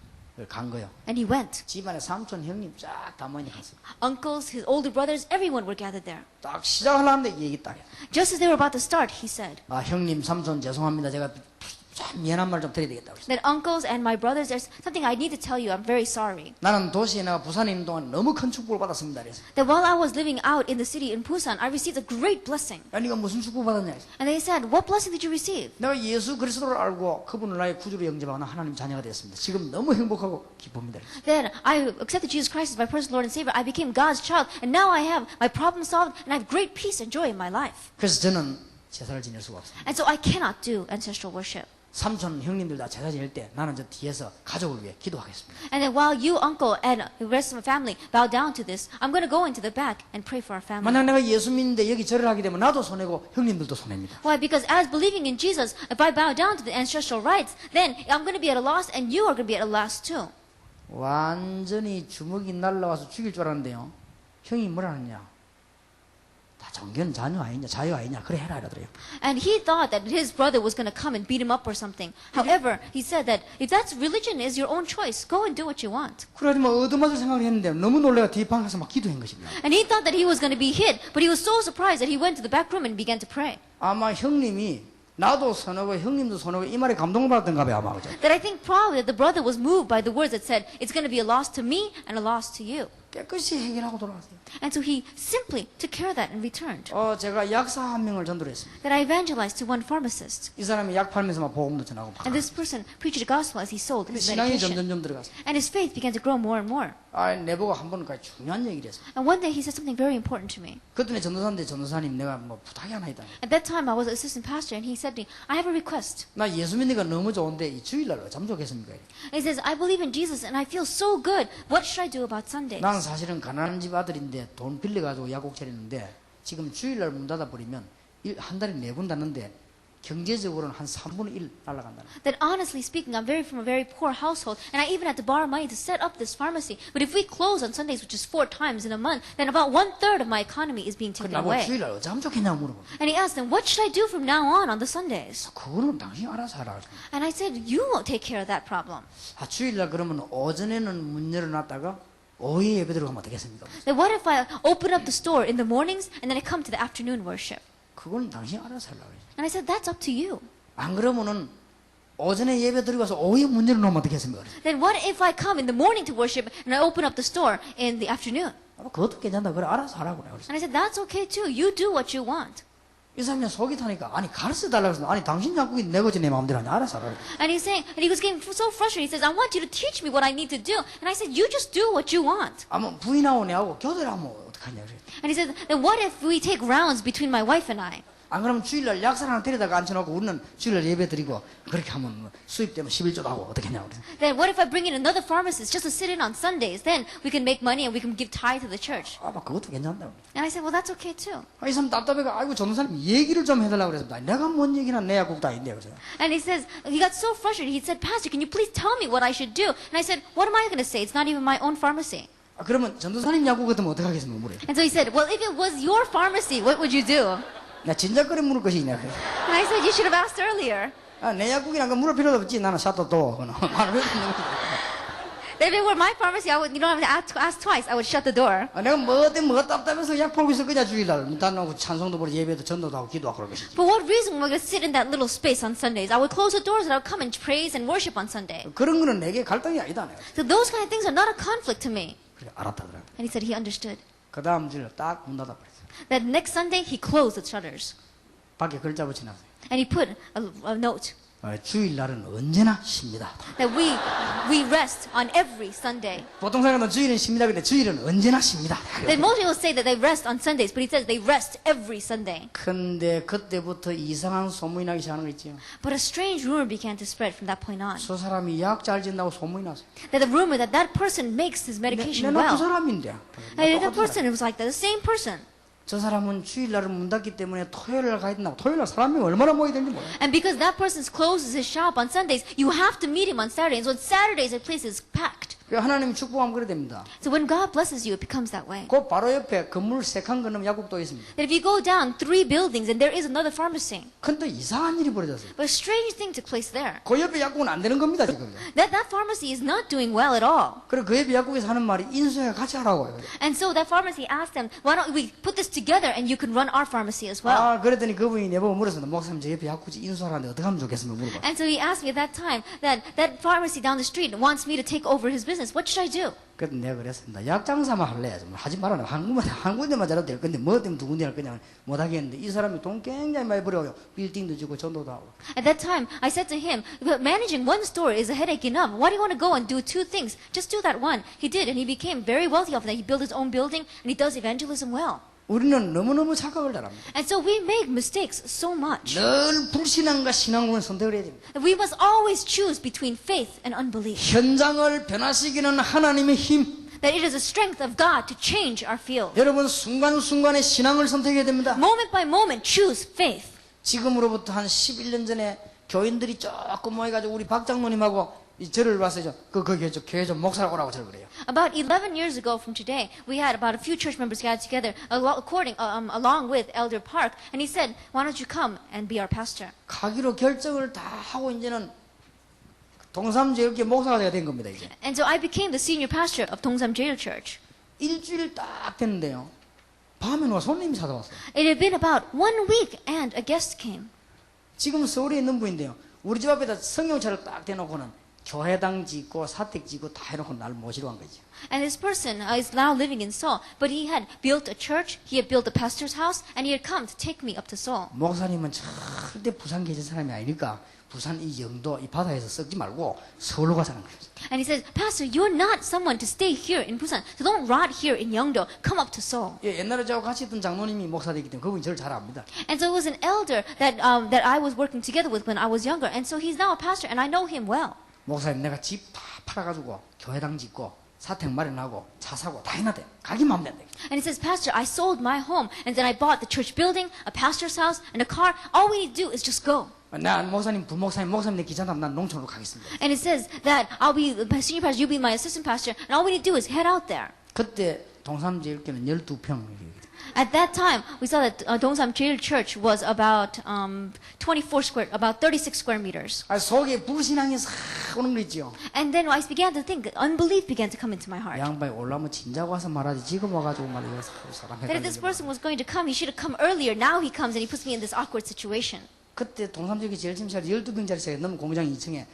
간 거요. And he went. 집안에 삼촌 형님 쫙 다 모여 갔어요. Uncles, his older brothers, everyone were gathered there. 딱 시작하려는데 이 얘기 딱 해요. Just as they were about to start, he said 아 형님 삼촌 죄송합니다. 제가 참 미안한 말 좀 드려야 되겠다. 그랬어요. that uncles and my brothers, there's something I need to tell you. I'm very sorry. 나는 도시에 내가 부산에 있는 동안 너무 큰 축복을 받았습니다. 그래서 That while I was living out in the city in Busan, I received a great blessing. 아니 네가 무슨 축복 받았냐? 그래서 And they said, what blessing did you receive? 내가 예수 그리스도를 알고 그분을 나의 구주로 영접하는 하나님 자녀가 됐습니다. 지금 너무 행복하고 기쁩니다. 그래서 Then I accepted Jesus Christ as my personal Lord and Savior. I became God's child. And now I have my problem solved and I have great peace and joy in my life. 그래서 저는 제사를 지낼 수가 없습니다. And so I cannot do ancestral worship. 삼촌 형님들 다 제사 지낼 때 나는 저 뒤에서 가족을 위해 기도하겠습니다. And then while you, uncle, and the rest of my family bow down to this, I'm going to go into the back and pray for our family. 만약 내가 예수 믿는데 여기 절을 하게 되면 나도 손해고 형님들도 손해입니다. Why? Because as believing in Jesus, if I bow down to the ancestral rites, then I'm going to be at a loss and you are going to be at a loss too. 완전히 주먹이 날라와서 죽일 줄 알았는데요. 형이 뭐라 하느냐? 다 정견 자녀 아니냐, 자유 아니냐, 그래 해라 이러더래요. And he thought that his brother was going to come and beat him up or something. However, he said that if that's religion is your own choice, go and do what you want. 그래가지고 뭐 얻어맞을 생각을 했는데 너무 놀래가 뒷방 가서 막 기도한 것입니다. And he thought that he was going to be hit, but he was so surprised that he went to the back room and began to pray. 아마 형님이 나도 선하고 형님도 선하고 이 말에 감동을 받았던가 봐요 아마 그죠? That I think probably that the brother was moved by the words that said, it's going to be a loss to me and a loss to you. 깨끗이 해결하고 돌아갔어요. And so he simply took care of that and returned. 제가 약사 한 명을 전도를 했습니다. That I evangelized to one pharmacist. 이 사람이 약 팔면서 막 복음도 전하고 막. And this person preached the gospel as he sold 근데 his 신앙이 medication. 점점점 들어갔어요. And his faith began to grow more and more. 내보고 한 번까지 중요한 얘기를 했어요. And one day he said something very important to me. 그랬더니 전도사인데 전도사님 내가 뭐 부탁이 하나 있다. At that time I was assistant pastor and he said to me, I have a request. 나 예수 믿는 거 너무 좋은데 이 주일날 어쩜 좋겠습니까? And he says, I believe in Jesus and I feel so good. What should I do about Sundays? 나는 사실은 가난한 집 아들인데 돈 빌려가지고 약국 차리는데 지금 주일날 문 닫아버리면 한 달에 4번 닫는데 경제적으로는 한 3분의 1 날아간다. That honestly speaking, I'm from a very poor household and I even had to borrow money to set up this pharmacy. But if we close on Sundays, which is 4 times in a month, then about 1/3 of my economy is being taken 나보고 away. 주일날 어쩜 좋겠냐고 물어봐. And he asked them, what should I do from now on the Sundays? 그거는 당신이 알아서 하라. And I said, you will take care of that problem. 주일날 그러면 오전에는 문 열어놨다가 오후에 예배 들어가면 어떻겠습니까? Then what if I open up the store in the mornings and then I come to the afternoon worship? 그건 당신이 알아서 하려고 그래. And I said, that's up to you. 안 그러면은 오전에 예배 드리고서 오후에 문 열어놓으면 어떻겠습니까? Then what if I come in the morning to worship and I open up the store in the afternoon? 그것도 괜찮다. 그래 알아서 하라고 그래. And I said, that's okay too. You do what you want. 이 사람이 속이 타니까 아니 가르쳐 달라고 해서 아니 당신 약국이 내 거지 내 마음대로 하냐 알아서 하라. And he's saying, and he was getting so frustrated. He says, I want you to teach me what I need to do. And I said, you just do what you want. 아마 부인하고 내하고 교대를 하면 어떡하냐 그래. And he said, then what if we take rounds between my wife and I? 안 그러면 주일날 약사를 하나 데려다가 앉혀놓고 우리는 주일날 예배 드리고 그렇게 하면 뭐 수입되면 11조도 하고 어떻겠냐 그래. Then what if I bring in another pharmacist just to sit in on Sundays? Then we can make money and we can give tithe to the church. 아마 그것도 괜찮다. And I said, well, that's okay too. 이 사람 답답해가 아이고 전도사님 얘기를 좀 해달라고 그랬습니다. 내가 뭔 얘기나 내 약국도 아닌데 그래서. And he says, he got so frustrated. He said, Pastor, can you please tell me what I should do? And I said, what am I going to say? It's not even my own pharmacy. 그러면 전도사님 약국 같으면 어떡하겠습니까 물어요. And so he said, well, if it was your pharmacy, what would you do? 나 진작거리 물을 것이 있냐 그래. And I said, you should have asked earlier. 내 약국이란 거 물을 필요도 없지. 나는 샷도 또. If it were my pharmacy, you don't have to ask twice. I would shut the door. 내가 뭐 답답해서 약 팔고 있을 거냐 주일날. 일단 하고 찬송도 보고 예배도 전도도 하고 기도하고 그럴 것이지. For what reason am I going to sit in that little space on Sundays? I would close the doors and I would come and praise and worship on Sunday. 그런 거는 내게 갈등이 아니다. 내가. So those kind of things are not a conflict to me. 그래 알았다더라. And he said he understood. 그 다음 주일 딱 문 닫아버렸어. That next Sunday, he closed the shutters. 밖에 글자 붙여놨어요. And he put a note 주일날은 언제나 쉽니다. that we rest on every Sunday. 보통 사람은 주일은 쉽니다. 근데 주일은 언제나 쉽니다. That most people say that they rest on Sundays, but he says they rest every Sunday. 근데 그때부터 이상한 소문이 나기 시작하는 거 있죠. But a strange rumor began to spread from that point on. 저 사람이 약 잘 진다고 소문이 났어요. That the rumor that that person makes his medication 내가 그 well. 사람인데. And that person was like that, the same person. 저 사람은 주일날은 문 닫기 때문에 토요일날 가야 된다고. 토요일날 사람이 얼마나 모여야 되는지 몰라요. And because that person closes his shop on Sundays, you have to meet him on Saturdays. So on Saturdays, the place is packed. 하나님 축복하면 그래 됩니다. So when God blesses you, it becomes that way. 그 바로 옆에 건물 3칸 건너면 약국도 있습니다. That if you go down 3 buildings and there is another pharmacy, 근데 이상한 일이 벌어졌어요. but a strange thing took place there. 그 옆에 약국은 안 되는 겁니다, 지금. That pharmacy is not doing well at all. 그리고 그 옆에 약국에서 하는 말이 인수해 같이 하라고요. And so that pharmacy asked them, why don't we put this together and you can run our pharmacy as well. 아, 그랬더니 그분이 내보고 물었습니다. 목사님, 저 옆에 약국지 인수하라는데 어떻게 하면 좋겠습니까? 물어봐. And so he asked me at that time that pharmacy down the street wants me to take over his business. What should I do? 그래서 내가 그랬습니다. 약 장사만 할래. 좀 하지 말아라. 한 군데만 잘해도 될 건데 뭐 때문에 두 군데 할 거냐 못 하겠는데 이 사람이 돈 굉장히 많이 벌어요. 빌딩도 주고 전도도 하고. At that time, I said to him, "But managing one store is a headache enough. Why do you want to go and do 2 things? Just do that one." He did, and he became very wealthy off that. He built his own building, and he does evangelism well. 우리는 너무너무 착각을 잘합니다. And so we make mistakes so much. 늘 불신앙과 신앙을 선택을 해야 됩니다. We must always choose between faith and unbelief. 현장을 변화시키는 하나님의 힘. That it is the strength of God to change our field. 여러분 순간순간에 신앙을 선택해야 됩니다. Moment by moment, choose faith. 지금으로부터 한 11년 전에 교인들이 조금 모여가지고 우리 박 장로님하고 이 절을 봤어요. 거기 교회 좀 목사라고 오라고 절 그래요. About 11 years ago from today, we had about a few church members gathered together along with Elder Park, and he said, why don't you come and be our pastor? 가기로 결정을 다 하고 이제는 동삼제일교 목사가 돼야 된 겁니다. 이제 And so I became the senior pastor of Dongsan Jail Church. 일주일 딱 됐는데요. 밤에 누가 손님이 찾아왔어요. It had been about 1 week and a guest came. 지금 서울에 있는 분인데요. 우리 집 앞에다 성경차를 딱 대놓고는 교회당 짓고 사택 짓고 다 해놓고 날 모시러 간 거죠. And this person is now living in Seoul, but he had built a church, he had built a pastor's house, and he had come to take me up to Seoul. 목사님은 절대 부산 계신 사람이 아니니까 부산 이 영도 이 바다에서 썩지 말고 서울로 가자는 거예요. And he says, Pastor, you're not someone to stay here in Busan, so don't rot here in Yeongdo, come up to Seoul. 예, 옛날에 저하고 같이 있던 장로님이 목사되기 때문에 그분이 저를 잘 압니다. And so it was an elder that I was working together with when I was younger, and so he's now a pastor, and I know him well. 목사님 내가 집 다 팔아가지고 교회당 짓고 사택 마련하고 차 사고 다 해놨대. 가기만 하면 된대. And he says, Pastor, I sold my home, and then I bought the church building, a pastor's house, and a car. All we need to do is just go. 나 목사님 부목사님 목사님 내 기자남 난 농촌으로 가겠습니다. And it says that I'll be the senior pastor, you be my assistant pastor, and all we need to do is head out there. 그때 동삼제일교는 12평. At that time, we saw that Dongsan Jail Church was about 36 square meters. 아, 속에 불신앙이 싹 오는 거 있죠. And then I began to think, unbelief began to come into my heart. 양반이 올라면 진작 와서 말하지 지금 와가지고 말이야 사람 That if this 헷갈리게. person was going to come, he should have come earlier. Now he comes and he puts me in this awkward situation. 그때 동삼제일교 제일 침실에 12평짜리 너무 공장 2층에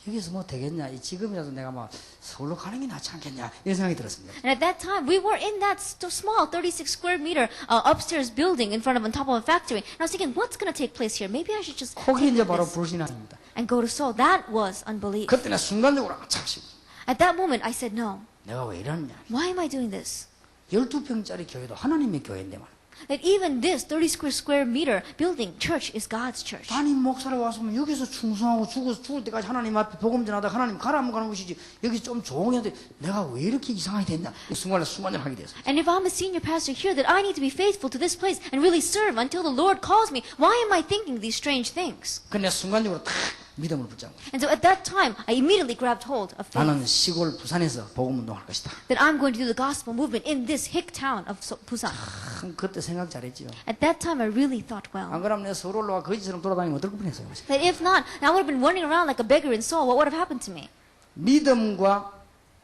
여기서 뭐 되겠냐 이 지금이라도 내가 막 서울로 가는 게 낫지 않겠냐 이런 생각이 들었습니다. And at that time, we were in that small 36 square meter upstairs building in front of on top of a factory. And I was thinking, what's going to take place here? Maybe I should just 거기 take 이제 바로 this 불신앙입니다. and go to Seoul. That was unbelief. 그때는 순간적으로 참시 At that moment, I said, no. 내가 왜 이러냐. Why am I doing this? 12평짜리 교회도 하나님의 교회인데 말이야. That even this 30 square meter building church is God's church. 담임 목사로 왔으면 여기서 충성하고 죽을 때까지 하나님 앞에 복음 전하다 하나님 가라면 가는 것이지 여기서 좀 조용히 하는데 내가 왜 이렇게 이상하게 됐냐 이 순간에 수만을 됐어요. And if I'm a senior pastor here, that I need to be faithful to this place and really serve until the Lord calls me. Why am I thinking these strange things? 근데 순간적으로 탁 믿음을 붙잡고 And so at that time, I immediately grabbed hold of faith. 나는 시골 부산에서 복음 운동할 것이다. That I'm going to do the gospel movement in this hick town of Busan. 참 그때 생각 잘했지요. At that time, I really thought well. 안 그러면 내가 서울 올라와 거지처럼 돌아다니면 어떨 뻔했어요. That if not, I would have been running around like a beggar in Seoul. What would have happened to me? 믿음과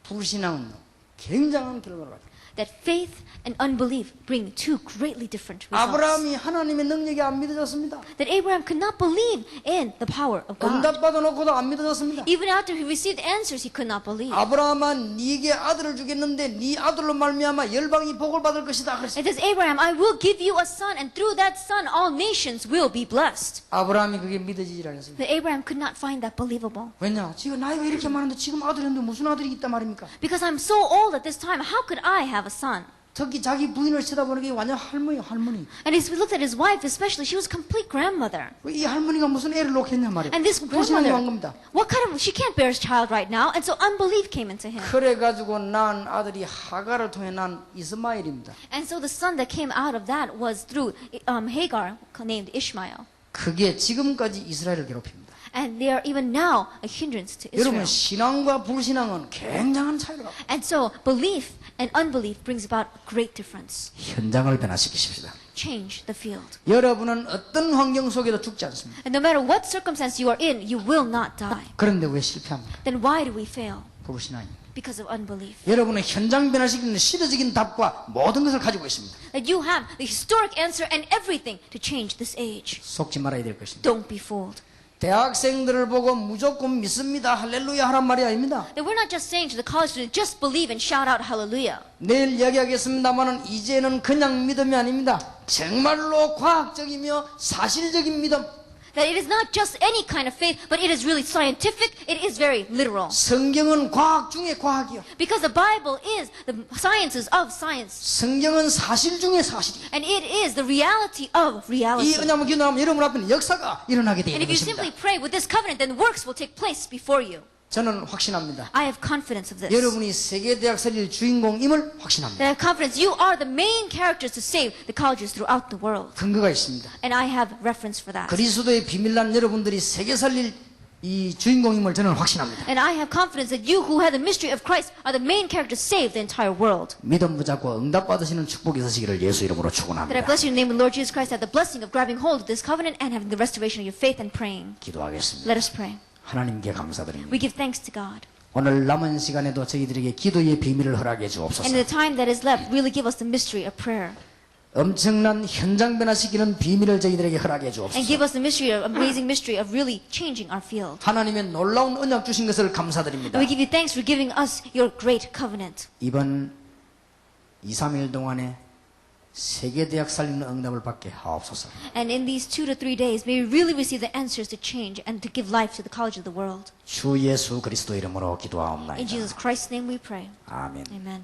불신앙은 굉장한 결과를 가져요. That faith and unbelief bring two greatly different results. 아브라함이 하나님의 능력이 안 믿어졌습니다. That Abraham could not believe in the power of God. 응답 받아놓고도 안 믿어졌습니다. Even after he received answers, he could not believe. 아브라함아 네게 아들을 주겠는데 네 아들로 말미암아 열방이 복을 받을 것이다 그랬어요. It says, Abraham, I will give you a son, and through that son all nations will be blessed. 아브라함이 그게 믿어지질 않았어요. That Abraham could not find that believable. 왜냐? 지금 나이가 이렇게 많은데 지금 아들이 있는데 무슨 아들이 있단 말입니까? Because I'm so old at this time, how could I have a son? 특히 자기 부인을 쳐다보는 게 완전 할머니예요, 할머니. And as we looked at his wife, especially, she was a complete grandmother. 이 할머니가 무슨 애를 놓겠냐 말이에요. And this 불신앙이 온 grandmother, 겁니다. what kind of, she can't bear a child right now, and so unbelief came into him. 그래가지고 난 아들이 하가를 통해 난 이스마엘입니다. And so the son that came out of that was through Hagar, named Ishmael. 그게 지금까지 이스라엘을 괴롭힙니다. And they are even now a hindrance to 여러분 Israel. 신앙과 불신앙은 굉장한 차이가 납니다. And so belief and unbelief brings about a great difference. 현장을 변화시키십시다. Change the field. 여러분은 어떤 환경 속에도 죽지 않습니다. And no matter what circumstance you are in, you will not die. 그런데 왜 실패합니까? Then why do we fail? 불신앙입니다. Because of unbelief. 여러분은 현장 변화시키는 시대적인 답과 모든 것을 가지고 있습니다. That you have the historic answer and everything to change this age. 속지 말아야 될 것입니다. Don't be fooled. 대학생들을 보고 무조건 믿습니다. 할렐루야 하란 말이 아닙니다. That we're not just saying to the college students, just believe and shout out hallelujah. 내일 이야기하겠습니다만은 이제는 그냥 믿음이 아닙니다. 정말로 과학적이며 사실적인 믿음. That it is not just any kind of faith, but it is really scientific, it is very literal. 성경은 과학 중에 과학이요. Because the Bible is the sciences of science. 성경은 사실 중에 사실이요. And it is the reality of 이 reality. 언약을 기도하면 여러분 앞에는 역사가 일어나게 되는 And if you 것입니다. simply pray with this covenant, then works will take place before you. 저는 확신합니다. I have confidence of this. 여러분이 세계대학 살릴 주인공임을 확신합니다. That I have confidence you are the main characters to save the colleges throughout the world. 근거가 있습니다. And I have reference for that. 그리스도의 비밀난 여러분들이 세계 살릴 이 주인공임을 저는 확신합니다. And I have confidence that you who have the mystery of Christ are the main characters to save the entire world. 믿음 붙잡고 응답 받으시는 축복이 있으시기를 예수 이름으로 That I 축원합니다. bless you in the name of the Lord Jesus Christ, have the blessing of grabbing hold of this covenant and having the restoration of your faith and praying. 기도하겠습니다. Let us pray. 하나님께 감사드립니다. We give thanks to God. 오늘 남은 시간에도 저희들에게 기도의 비밀을 허락해 And in 주옵소서. the time that is left, really give us the mystery of prayer. 엄청난 현장 변화시키는 비밀을 저희들에게 허락해 And 주옵소서. give us the mystery, amazing mystery of really changing our field. 하나님의 놀라운 언약 주신 것을 감사드립니다. And we give you thanks for giving us your great covenant. 이번 2, 3일 동안에 세계대학 살리는 응답을 받게 하옵소서. And in these 2 to 3 days, may we really receive the answers to change and to give life to the college of the world. 주 예수 그리스도 이름으로 In 기도하옵나이다. Jesus Christ's name we pray. 아멘. Amen.